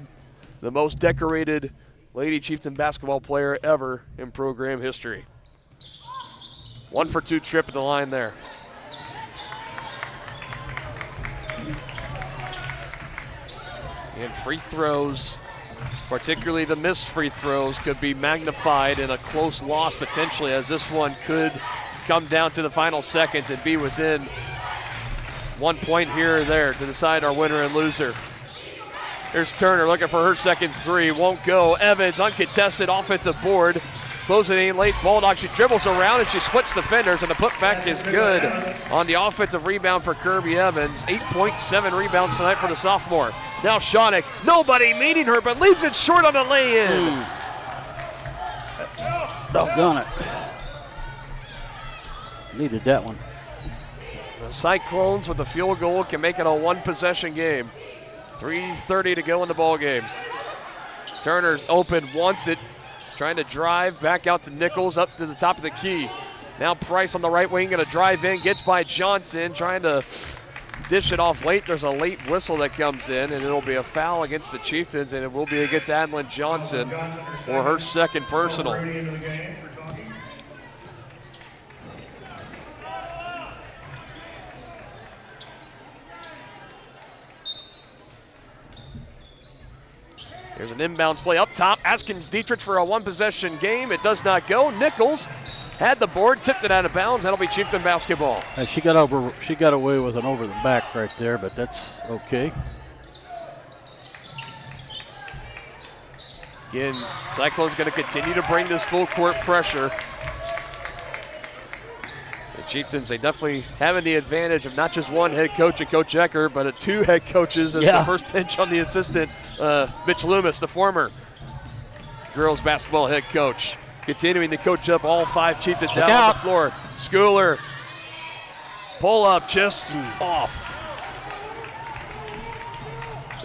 the most decorated Lady Chieftain basketball player ever in program history. 1 for 2 trip at the line there. And free throws, particularly the missed free throws, could be magnified in a close loss potentially, as this one could come down to the final seconds and be within 1 point here or there to decide our winner and loser. Here's Turner looking for her second three, won't go. Evans, uncontested offensive board. Closing in late, Bulldog, she dribbles around and she splits defenders, and the putback is good on the offensive rebound for Kirby Evans. 8.7 rebounds tonight for the sophomore. Now Shawnick, nobody meeting her, but leaves it short on the lay-in. Doggone it. Needed that one. The Cyclones with the field goal can make it a one-possession game. 3:30 to go in the ball game. Turner's open, wants it. Trying to drive back out to Nichols, up to the top of the key. Now Price on the right wing, gonna drive in, gets by Johnson, trying to dish it off late. There's a late whistle that comes in, and it'll be a foul against the Chieftains, and it will be against Adeline Johnson for her second personal. Here's an inbounds play up top. Askins Dietrich for a one-possession game. It does not go. Nichols had the board, tipped it out of bounds. That'll be Chieftain basketball. She got away with an over the back right there, but that's okay. Again, Cyclones going to continue to bring this full court pressure. The Chieftains, they definitely having the advantage of not just one head coach and Coach Ecker, but 2 head coaches as the first pinch on the assistant, Mitch Loomis, the former girls basketball head coach. Continuing to coach up all 5 Chieftains out on the floor. Schooler, pull up, just off.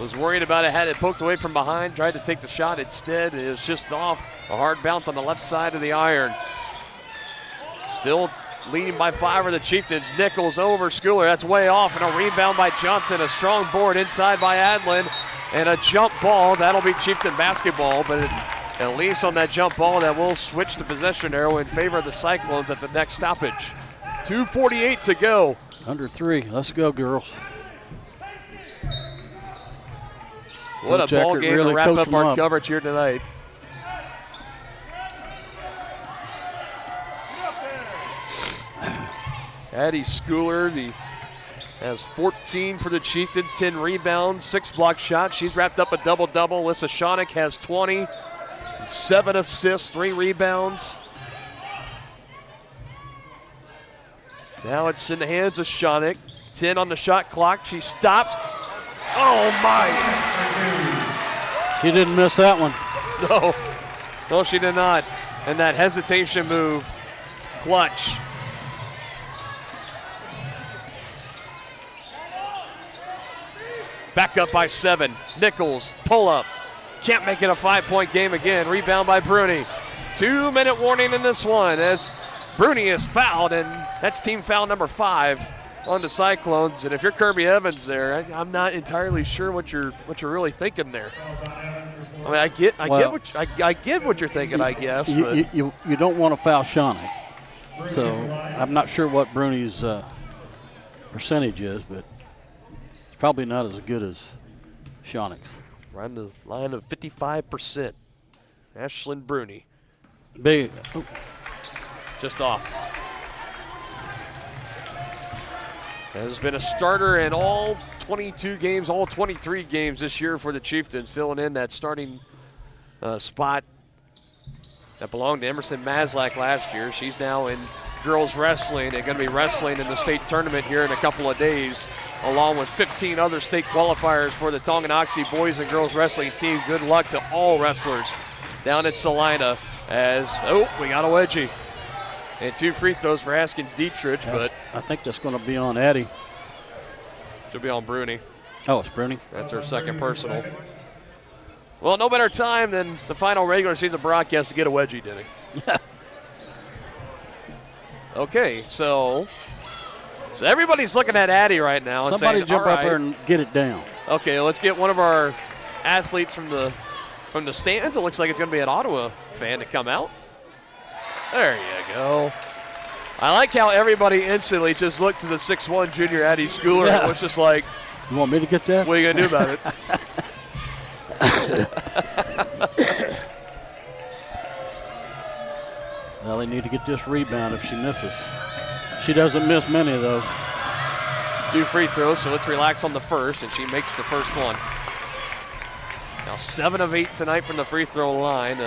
Was worried about it, had it poked away from behind, tried to take the shot instead. It was just off. A hard bounce on the left side of the iron. Still leading by 5 are the Chieftains. Nichols over Schooler. That's way off, and a rebound by Johnson. A strong board inside by Adlin, and a jump ball. That'll be Chieftain basketball, but at least on that jump ball, that will switch the possession arrow in favor of the Cyclones at the next stoppage. 2:48 to go. Under 3. Let's go, girls. What a ball game to wrap up our coverage here tonight. Addie Schooler has 14 for the Chieftains, 10 rebounds, 6 block shots. She's wrapped up a double-double. Alyssa Shonick has 20, 7 assists, 3 rebounds. Now it's in the hands of Shonick. 10 on the shot clock. She stops. Oh, my. She didn't miss that one. No, she did not. And that hesitation move, clutch. Back up by 7. Nichols, pull up. Can't make it a 5-point game again. Rebound by Bruni. 2-minute warning in this one as Bruni is fouled, and that's team foul number 5 on the Cyclones. And if you're Kirby Evans there, I'm not entirely sure what you're really thinking there. I mean, I get what you're thinking, I guess. You don't want to foul Shonick. So I'm not sure what Bruni's percentage is, but it's probably not as good as Shonick's. Around the line of 55%. Ashlyn Bruni. Big. Oh. Just off. Has been a starter in all 22 games, all 23 games this year for the Chieftains, filling in that starting spot that belonged to Emerson Maslak last year. She's now in girls wrestling and going to be wrestling in the state tournament here in a couple of days, along with 15 other state qualifiers for the Tonganoxie boys and girls wrestling team. Good luck to all wrestlers down at Salina as, we got a wedgie. And 2 free throws for Haskins Dietrich, but I think that's going to be on Addie. She'll be on Bruni. Oh, it's Bruni. That's her second personal. Well, no better time than the final regular season broadcast to get a wedgie, did he? Okay, so everybody's looking at Addie right now. Somebody and saying, jump up there and get it down. Okay, let's get one of our athletes from the stands. It looks like it's going to be an Ottawa fan to come out. There you go. I like how everybody instantly just looked to the 6'1" junior Addie Schooler. Yeah. It was just like, you want me to get that? What are you going to do about it? Well, they need to get this rebound if she misses. She doesn't miss many, though. It's 2 free throws, so let's relax on the first, and she makes the first one. Now 7 of 8 tonight from the free throw line.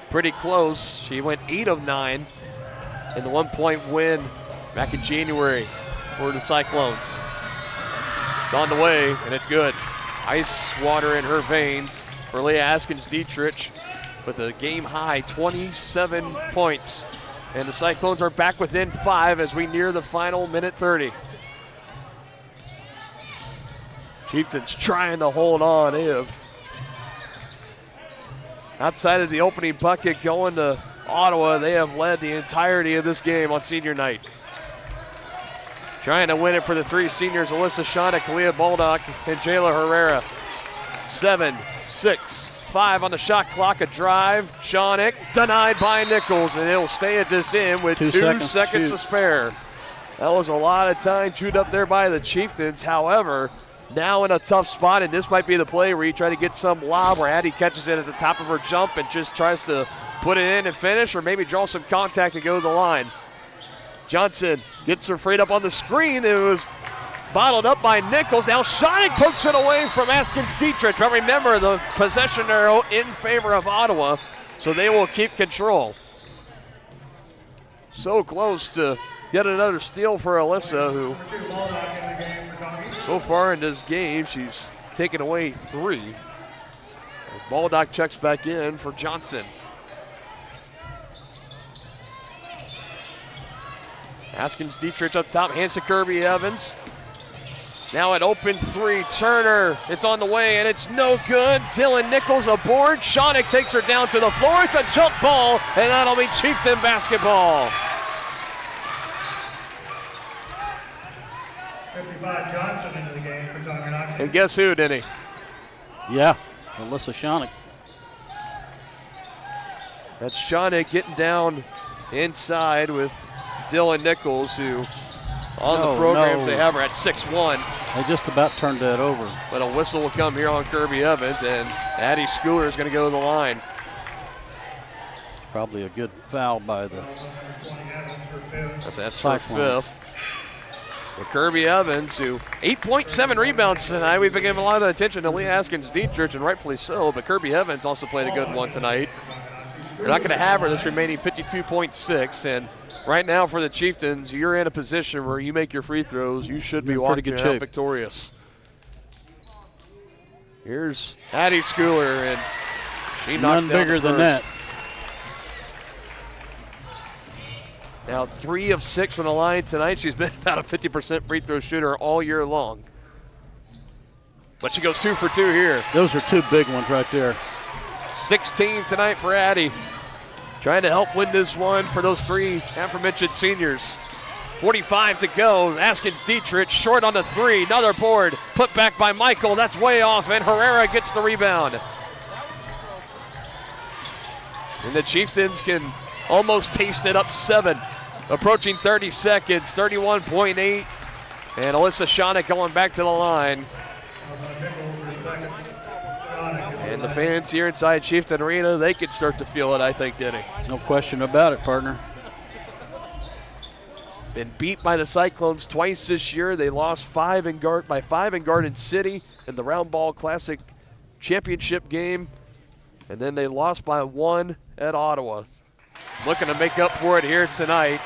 Pretty close. She went 8 of 9 in the 1-point win back in January for the Cyclones. It's on the way, and it's good. Ice water in her veins for Leah Haskins Dietrich with a game-high 27 points. And the Cyclones are back within 5 as we near the final minute 30. Chieftains trying to hold on. They have, outside of the opening bucket going to Ottawa, they have led the entirety of this game on senior night. Trying to win it for the 3 seniors, Alyssa Shonick, Kalia Baldock, and Jayla Herrera. 7, 6, 5 on the shot clock, a drive. Shonick denied by Nichols, and it'll stay at this end with 2 seconds to spare. That was a lot of time chewed up there by the Chieftains. However, now in a tough spot, and this might be the play where you try to get some lob where Addie catches it at the top of her jump and just tries to put it in and finish, or maybe draw some contact and go to the line. Johnson gets her freed up on the screen. It was bottled up by Nichols. Now Shonick pokes it away from Haskins Dietrich. But remember, the possession arrow in favor of Ottawa, so they will keep control. So close to yet another steal for Alyssa, who so far in this game, she's taken away 3. As Baldock checks back in for Johnson. Haskins Dietrich up top, hands to Kirby Evans. Now an open 3, Turner, it's on the way and it's no good. Dylan Nichols aboard, Shonick takes her down to the floor. It's a jump ball and that'll be Chieftain basketball. Bob Johnson into the game for Tonganoxie. And guess who, Denny? Yeah, Alyssa Shonick. That's Shonick getting down inside with Dylan Nichols, who on the programs they have her at 6'1". They just about turned that over. But a whistle will come here on Kirby Evans, and Addie Schooler is going to go to the line. Probably a good foul by the That's her fifth. So Kirby Evans, who 8.7 rebounds tonight. We've been giving a lot of attention to Leah Askins-Dietrich, and rightfully so, but Kirby Evans also played a good one tonight. You're not going to have her this remaining 52.6, and right now for the Chieftains, you're in a position where you make your free throws, you should be walking out victorious. Here's Addie Schooler, and she knocks none bigger than that. Now 3 of 6 from the line tonight. She's been about a 50% free throw shooter all year long. But she goes 2 for 2 here. Those are 2 big ones right there. 16 tonight for Addie. Trying to help win this one for those 3 aforementioned seniors. 45 to go. Askins-Dietrich short on the 3. Another board put back by Michael. That's way off, and Herrera gets the rebound. And the Chieftains can almost taste it, up 7. Approaching 30 seconds, 31.8. And Alyssa Shonick going back to the line. And the fans here inside Chieftain Arena, they could start to feel it, I think, Denny. No question about it, partner. Been beat by the Cyclones twice this year. They lost by 5 in Garden City in the Round Ball Classic Championship game. And then they lost by 1 at Ottawa. Looking to make up for it here tonight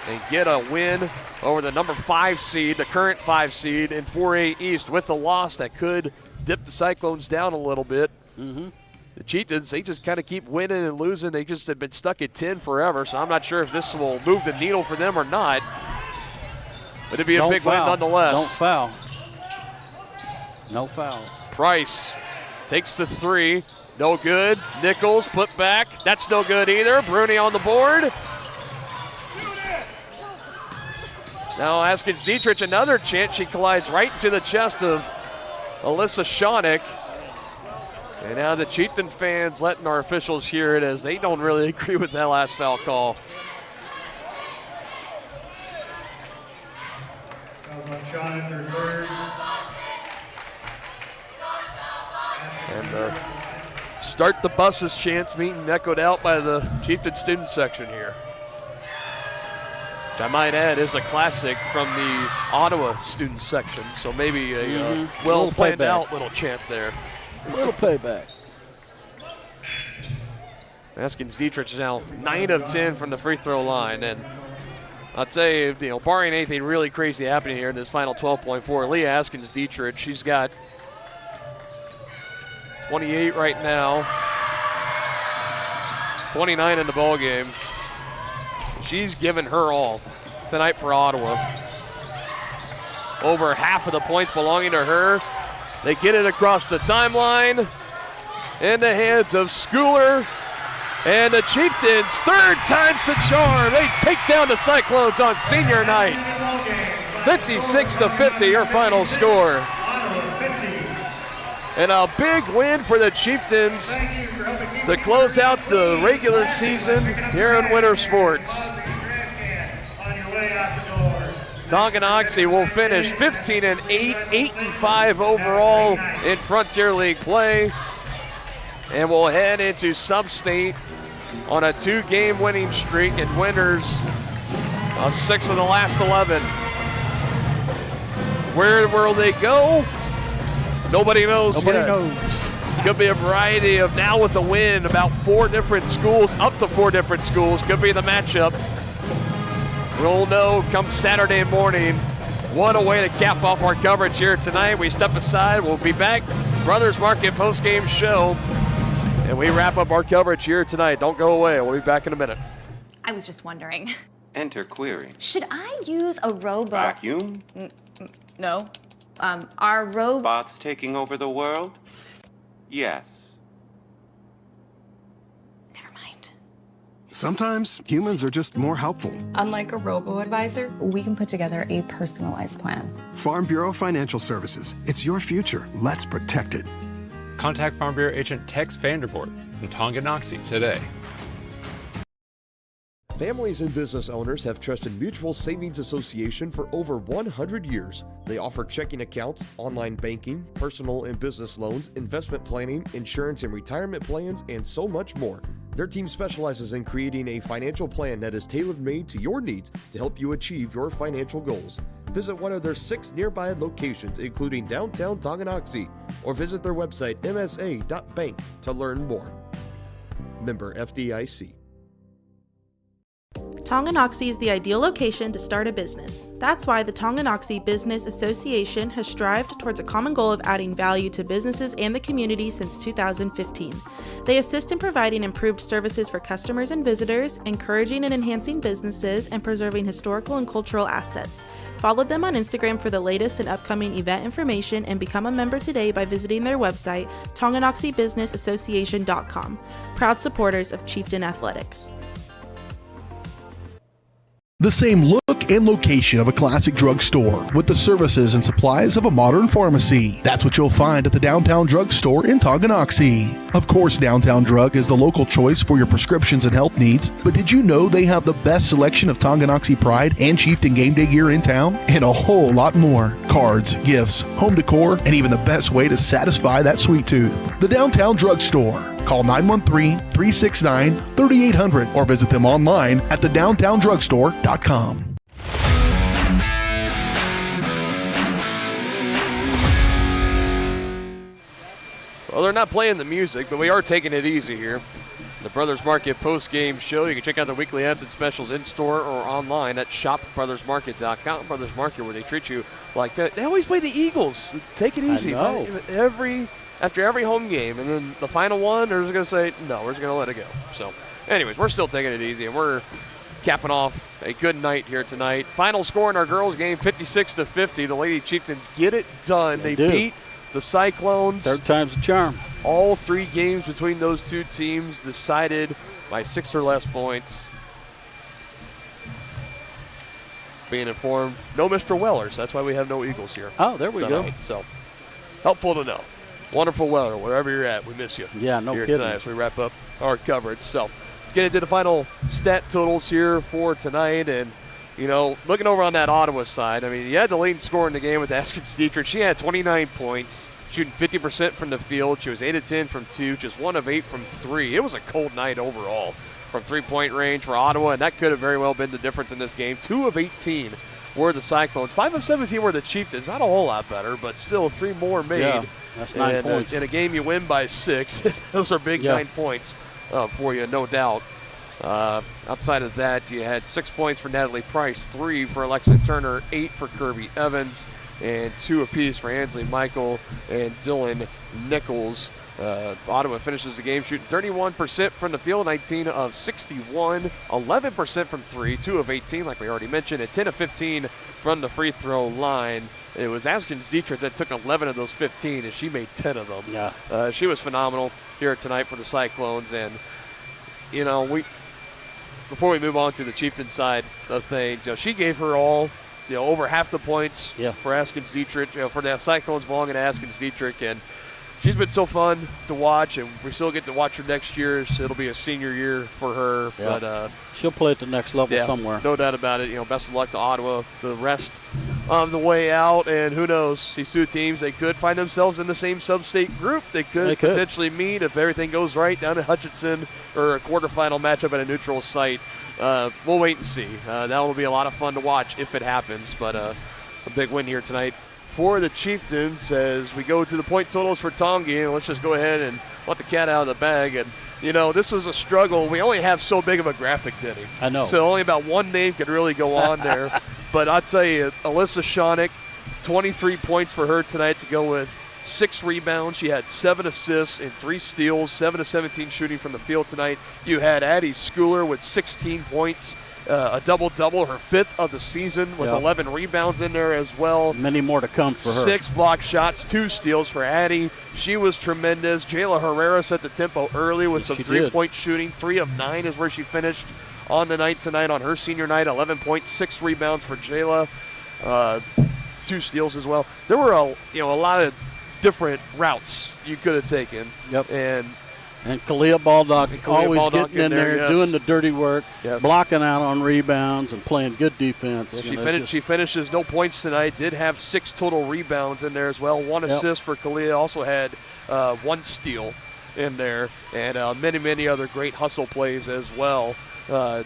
and get a win over the number 5 seed, the current 5 seed in 4A East. With the loss, that could dip the Cyclones down a little bit. The Chieftains, they just kind of keep winning and losing. They just have been stuck at 10 forever, so I'm not sure if this will move the needle for them or not. But it'd be a big win nonetheless. Don't foul. No fouls. Price takes the 3. No good. Nichols put back. That's no good either. Bruni on the board. Now Askins-Dietrich, another chance. She collides right into the chest of Alyssa Shonick. And now the Chieftain fans letting our officials hear it as they don't really agree with that last foul call. And start the buses chants being echoed out by the Chieftain student section here. Which I might add is a classic from the Ottawa student section. So maybe a well planned out little chant there. A little payback. Askins-Dietrich is now 9 of 10 from the free throw line. And I'll tell you, barring anything really crazy happening here in this final 12.4, Leah Askins-Dietrich, she's got 28 right now, 29 in the ball game. She's given her all tonight for Ottawa. Over half of the points belonging to her. They get it across the timeline in the hands of Schooler. And the Chieftains, 3rd time's the charm. They take down the Cyclones on senior night. 56-50, your final score. And a big win for the Chieftains to close out the regular season here in winter sports. Tonganoxie will finish 15-8, 8-5 overall in Frontier League play. And we'll head into Sub-State on a 2-game winning streak and winners of 6 of the last 11. Where will they go? Nobody knows yet. Nobody knows. Could be a variety of, now with a win, about 4 different schools, up to 4 different schools. Could be the matchup. We'll know come Saturday morning. What a way to cap off our coverage here tonight. We step aside. We'll be back. Brothers Market post-game show. And we wrap up our coverage here tonight. Don't go away. We'll be back in a minute. I was just wondering. Enter query. Should I use a robot? Vacuum? No. Are robots taking over the world? Yes. Never mind. Sometimes humans are just more helpful. Unlike a robo-advisor, we can put together a personalized plan. Farm Bureau Financial Services. It's your future. Let's protect it. Contact Farm Bureau agent Tex Vandervoort from Tonganoxie today. Families and business owners have trusted Mutual Savings Association for over 100 years. They offer checking accounts, online banking, personal and business loans, investment planning, insurance and retirement plans, and so much more. Their team specializes in creating a financial plan that is tailor-made to your needs to help you achieve your financial goals. Visit one of their 6 nearby locations, including downtown Tonganoxie, or visit their website msa.bank to learn more. Member FDIC. Tonganoxie is the ideal location to start a business. That's why the Tonganoxie Business Association has strived towards a common goal of adding value to businesses and the community since 2015. They assist in providing improved services for customers and visitors, encouraging and enhancing businesses, and preserving historical and cultural assets. Follow them on Instagram for the latest and upcoming event information, and become a member today by visiting their website, tonganoxiebusinessassociation.com. Proud supporters of Chieftain Athletics. The same look and location of a classic drugstore with the services and supplies of a modern pharmacy. That's what you'll find at the Downtown Drug Store in Tonganoxie. Of course, Downtown Drug is the local choice for your prescriptions and health needs, but did you know they have the best selection of Tonganoxie Pride and Chieftain game day gear in town? And a whole lot more. Cards, gifts, home decor, and even the best way to satisfy that sweet tooth. The Downtown Drug Store. Call 913-369-3800 or visit them online at thedowntowndrugstore.com. Well, they're not playing the music, but we are taking it easy here. The Brothers Market post-game show. You can check out the weekly ads and specials in-store or online at shopbrothersmarket.com. Brothers Market, where they treat you like that. They always play the Eagles. Take it easy. I know. After every home game, and then the final one, they're just going to say, no, we're just going to let it go. So, anyways, we're still taking it easy, and we're capping off a good night here tonight. Final score in our girls' game, 56-50. The Lady Chieftains get it done. They beat the Cyclones. Third time's a charm. All 3 games between those 2 teams decided by 6 or less points. Being informed, no Mr. Wellers. That's why we have no Eagles here. Oh, there we go. So, helpful to know. Wonderful weather, wherever you're at. We miss you. Yeah, no here kidding. Tonight as we wrap up our coverage. So let's get into the final stat totals here for tonight. And, you know, looking over on that Ottawa side, I mean, you had the leading scorer in the game with Askins Dietrich. She had 29 points, shooting 50% from the field. She was 8 of 10 from 2, just 1 of 8 from 3. It was a cold night overall from 3-point range for Ottawa, and that could have very well been the difference in this game. 2 of 18 were the Cyclones. 5 of 17 were the Chieftains. Not a whole lot better, but still 3 more made. Yeah. That's 9 points. In a game you win by 6, those are big 9 points for you, no doubt. Outside of that, you had 6 points for Natalie Price, 3 for Alexa Turner, 8 for Kirby Evans, and 2 apiece for Ansley Michael and Dylan Nichols. Ottawa finishes the game shooting 31% from the field, 19 of 61, 11% from 3, 2 of 18, like we already mentioned, and 10 of 15 from the free throw line. It was Askins Dietrich that took 11 of those 15, and she made 10 of them. Yeah. She was phenomenal here tonight for the Cyclones. And, you know, before we move on to the Chieftain side of things, you know, she gave her all, you know, over half the points for Askins Dietrich, you know, for the Cyclones belonging to Askins Dietrich. And she's been so fun to watch, and we still get to watch her next year. So it'll be a senior year for her. Yeah. But she'll play at the next level somewhere. No doubt about it. You know, best of luck to Ottawa the rest of the way out. And who knows, these 2 teams, they could find themselves in the same sub-state group. They could potentially meet if everything goes right down in Hutchinson, or a quarterfinal matchup at a neutral site. We'll wait and see. That will be a lot of fun to watch if it happens. But a big win here tonight for the Chieftains as we go to the point totals for Tongi. And let's just go ahead and let the cat out of the bag. And, you know, this was a struggle. We only have so big of a graphic, Denny. I know. So only about one name could really go on there. But I'll tell you, Alyssa Shonick, 23 points for her tonight to go with 6 rebounds. She had 7 assists and 3 steals, 7 of 17 shooting from the field tonight. You had Addie Schooler with 16 points, a double-double, her 5th of the season with 11 rebounds in there as well. Many more to come for her. 6 block shots, 2 steals for Addie. She was tremendous. Jayla Herrera set the tempo early with some 3-point shooting. 3 of 9 is where she finished on the night tonight on her senior night. 11 points, 6 rebounds for Jayla, 2 steals as well. There were a lot of different routes you could have taken. Yep. And Kalia Baldock always Baldock getting in there, doing the dirty work, blocking out on rebounds and playing good defense. Yeah, she finishes no points tonight, did have 6 total rebounds in there as well. 1 assist for Kalia, also had 1 steal in there, and many other great hustle plays as well. A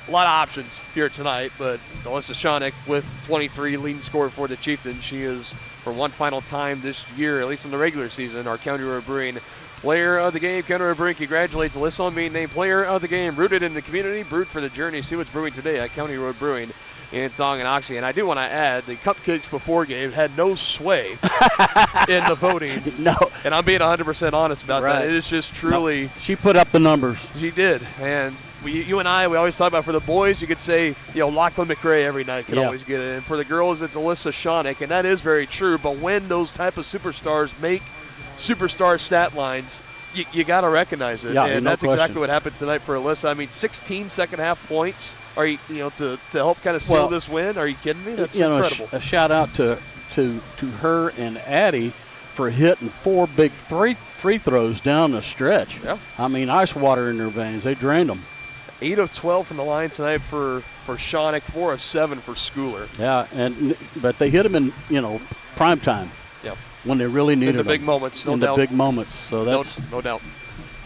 lot of options here tonight, but Alyssa Schoeneck with 23 leading scorer for the Chieftains. She is, for one final time this year, at least in the regular season, our County Road Brewing Player of the Game. County Road Brewing congratulates Alyssa on being named Player of the Game. Rooted in the community, brewed for the journey. See what's brewing today at County Road Brewing in Tonganoxie. And I do want to add, the cupcakes before game had no sway in the voting. No. And I'm being 100% honest about that. It is just truly. No, she put up the numbers. She did. And you and I, we always talk about, for the boys, you could say, Lachlan McRae every night could always get it. And for the girls, it's Alyssa Schoeneck. And that is very true. But when those type of superstars make superstar stat lines, you got to recognize it. And that's exactly what happened tonight for Alyssa. I mean, 16 second-half points are to help kind of seal this win. Are you kidding me? That's incredible. A shout-out to her and Addie for hitting 4 big free throws down the stretch. Yeah. I mean, ice water in their veins. They drained them. 8 of 12 from the line tonight for Schoeneck, 4 of 7 for Schooler. Yeah, but they hit them in, prime time. Yeah. When they really needed them. In the big moments, no doubt. In the big moments. So that's no doubt.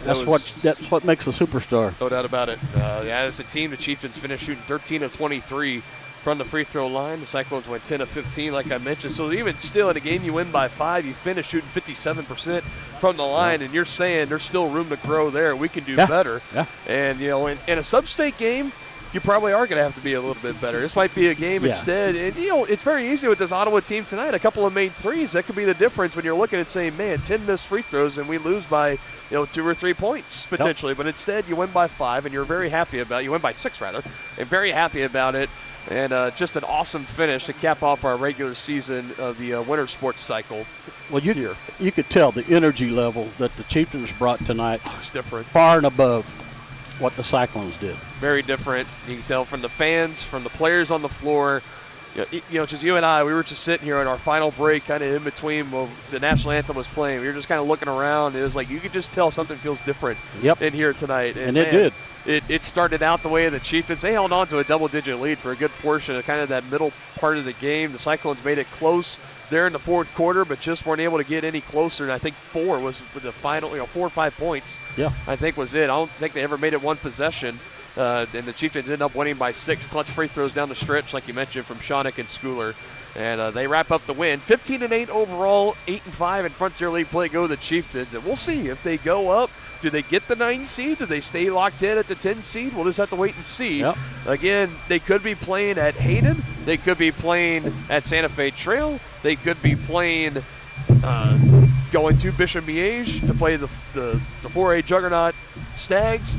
That's what makes a superstar. No doubt about it. As a team, the Chieftains finished shooting 13 of 23 from the free throw line. The Cyclones went 10 of 15, like I mentioned. So even still, in a game you win by 5, you finish shooting 57% from the line, and you're saying there's still room to grow there. We can do better. Yeah. And, in a sub-state game, you probably are going to have to be a little bit better. This might be a game instead. And, it's very easy with this Ottawa team tonight. A couple of made threes. That could be the difference when you're looking at saying, man, 10 missed free throws and we lose by, 2 or 3 points potentially. Yep. But instead, you win by 5 and you're very happy about it. You win by 6, rather, and very happy about it. And just an awesome finish to cap off our regular season of the winter sports cycle. Well, you could tell the energy level that the Chieftains brought tonight was different. Far and above what the Cyclones did. Very different. You can tell from the fans, from the players on the floor. Just you and I, we were just sitting here on our final break, kind of in between while the national anthem was playing. We were just kind of looking around. It was like you could just tell something feels different in here tonight. And it did. It started out the way of the Chieftains. They held on to a double-digit lead for a good portion of kind of that middle part of the game. The Cyclones made it close there in the fourth quarter, but just weren't able to get any closer. And I think 4 was the final, 4 or 5 points. Yeah, I think was it. I don't think they ever made it one possession. And the Chieftains ended up winning by 6. Clutch free throws down the stretch, like you mentioned, from Schoeneck and Schooler. And they wrap up the win. 15-8 overall, 8-5 in Frontier League play go the Chieftains. And we'll see if they go up. Do they get the 9 seed? Do they stay locked in at the 10 seed? We'll just have to wait and see. Yep. Again, they could be playing at Hayden. They could be playing at Santa Fe Trail. They could be playing going to Bishop Miege to play the 4A Juggernaut Stags.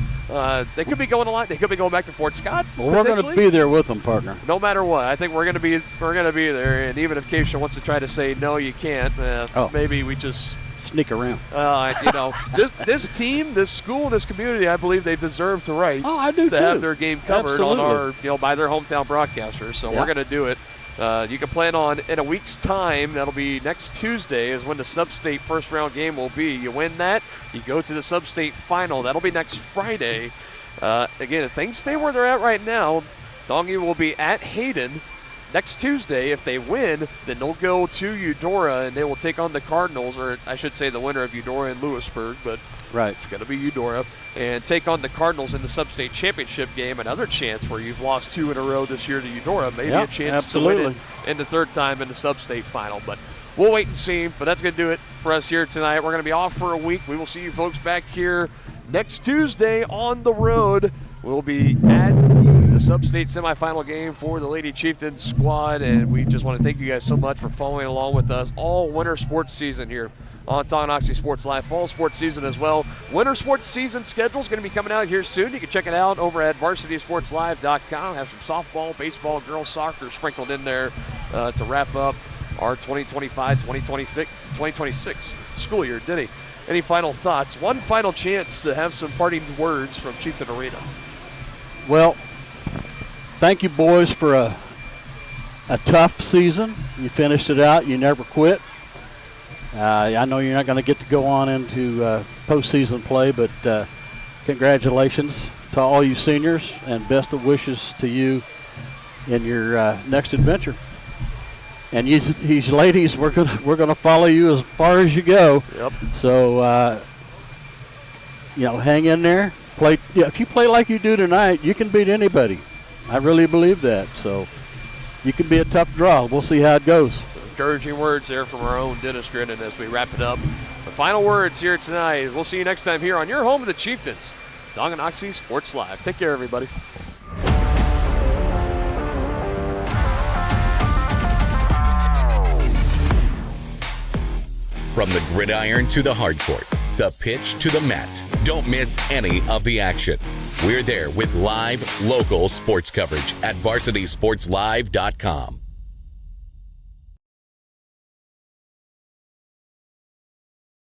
They could be going a lot. They could be going back to Fort Scott. Well, we're going to be there with them, partner. No matter what, I think we're going to be there. And even if Keisha wants to try to say no, you can't. Maybe we just sneak around. This team, this school, this community, I believe they deserve to right. Oh, I do to too. have their game covered Absolutely. on our, by their hometown broadcasters. So we're going to do it. You can plan on in a week's time. That'll be next Tuesday is when the sub-state first round game will be. You win that, you go to the sub-state final. That'll be next Friday. Again, if things stay where they're at right now, Tongi will be at Hayden next Tuesday. If they win, then they'll go to Eudora and they will take on the Cardinals, or I should say the winner of Eudora and Lewisburg, but it's going to be Eudora, and take on the Cardinals in the sub-state championship game. Another chance where you've lost 2 in a row this year to Eudora. Maybe a chance to win it in the third time in the sub-state final. But we'll wait and see. But that's going to do it for us here tonight. We're going to be off for a week. We will see you folks back here next Tuesday on the road. We'll be at the sub-state semifinal game for the Lady Chieftains squad, and we just want to thank you guys so much for following along with us all winter sports season here on Tonganoxie Sports Live. Fall sports season as well. Winter sports season schedule is going to be coming out here soon. You can check it out over at varsitysportslive.com. Have some softball, baseball, girls soccer sprinkled in there to wrap up our 2025-2026 school year. Denny, any final thoughts? One final chance to have some parting words from Chieftain Arena. Well, thank you, boys, for a tough season. You finished it out. You never quit. I know you're not going to get to go on into postseason play, but congratulations to all you seniors, and best of wishes to you in your next adventure. And you ladies, we're gonna follow you as far as you go. Yep. So hang in there. Play. Yeah, if you play like you do tonight, you can beat anybody. I really believe that. So you can be a tough draw. We'll see how it goes. Encouraging words there from our own Dennis Grinnan as we wrap it up. The final words here tonight. We'll see you next time here on your home of the Chieftains, Tonganoxie Sports Live. Take care, everybody. From the gridiron to the hard court, the pitch to the mat, don't miss any of the action. We're there with live, local sports coverage at varsitysportslive.com.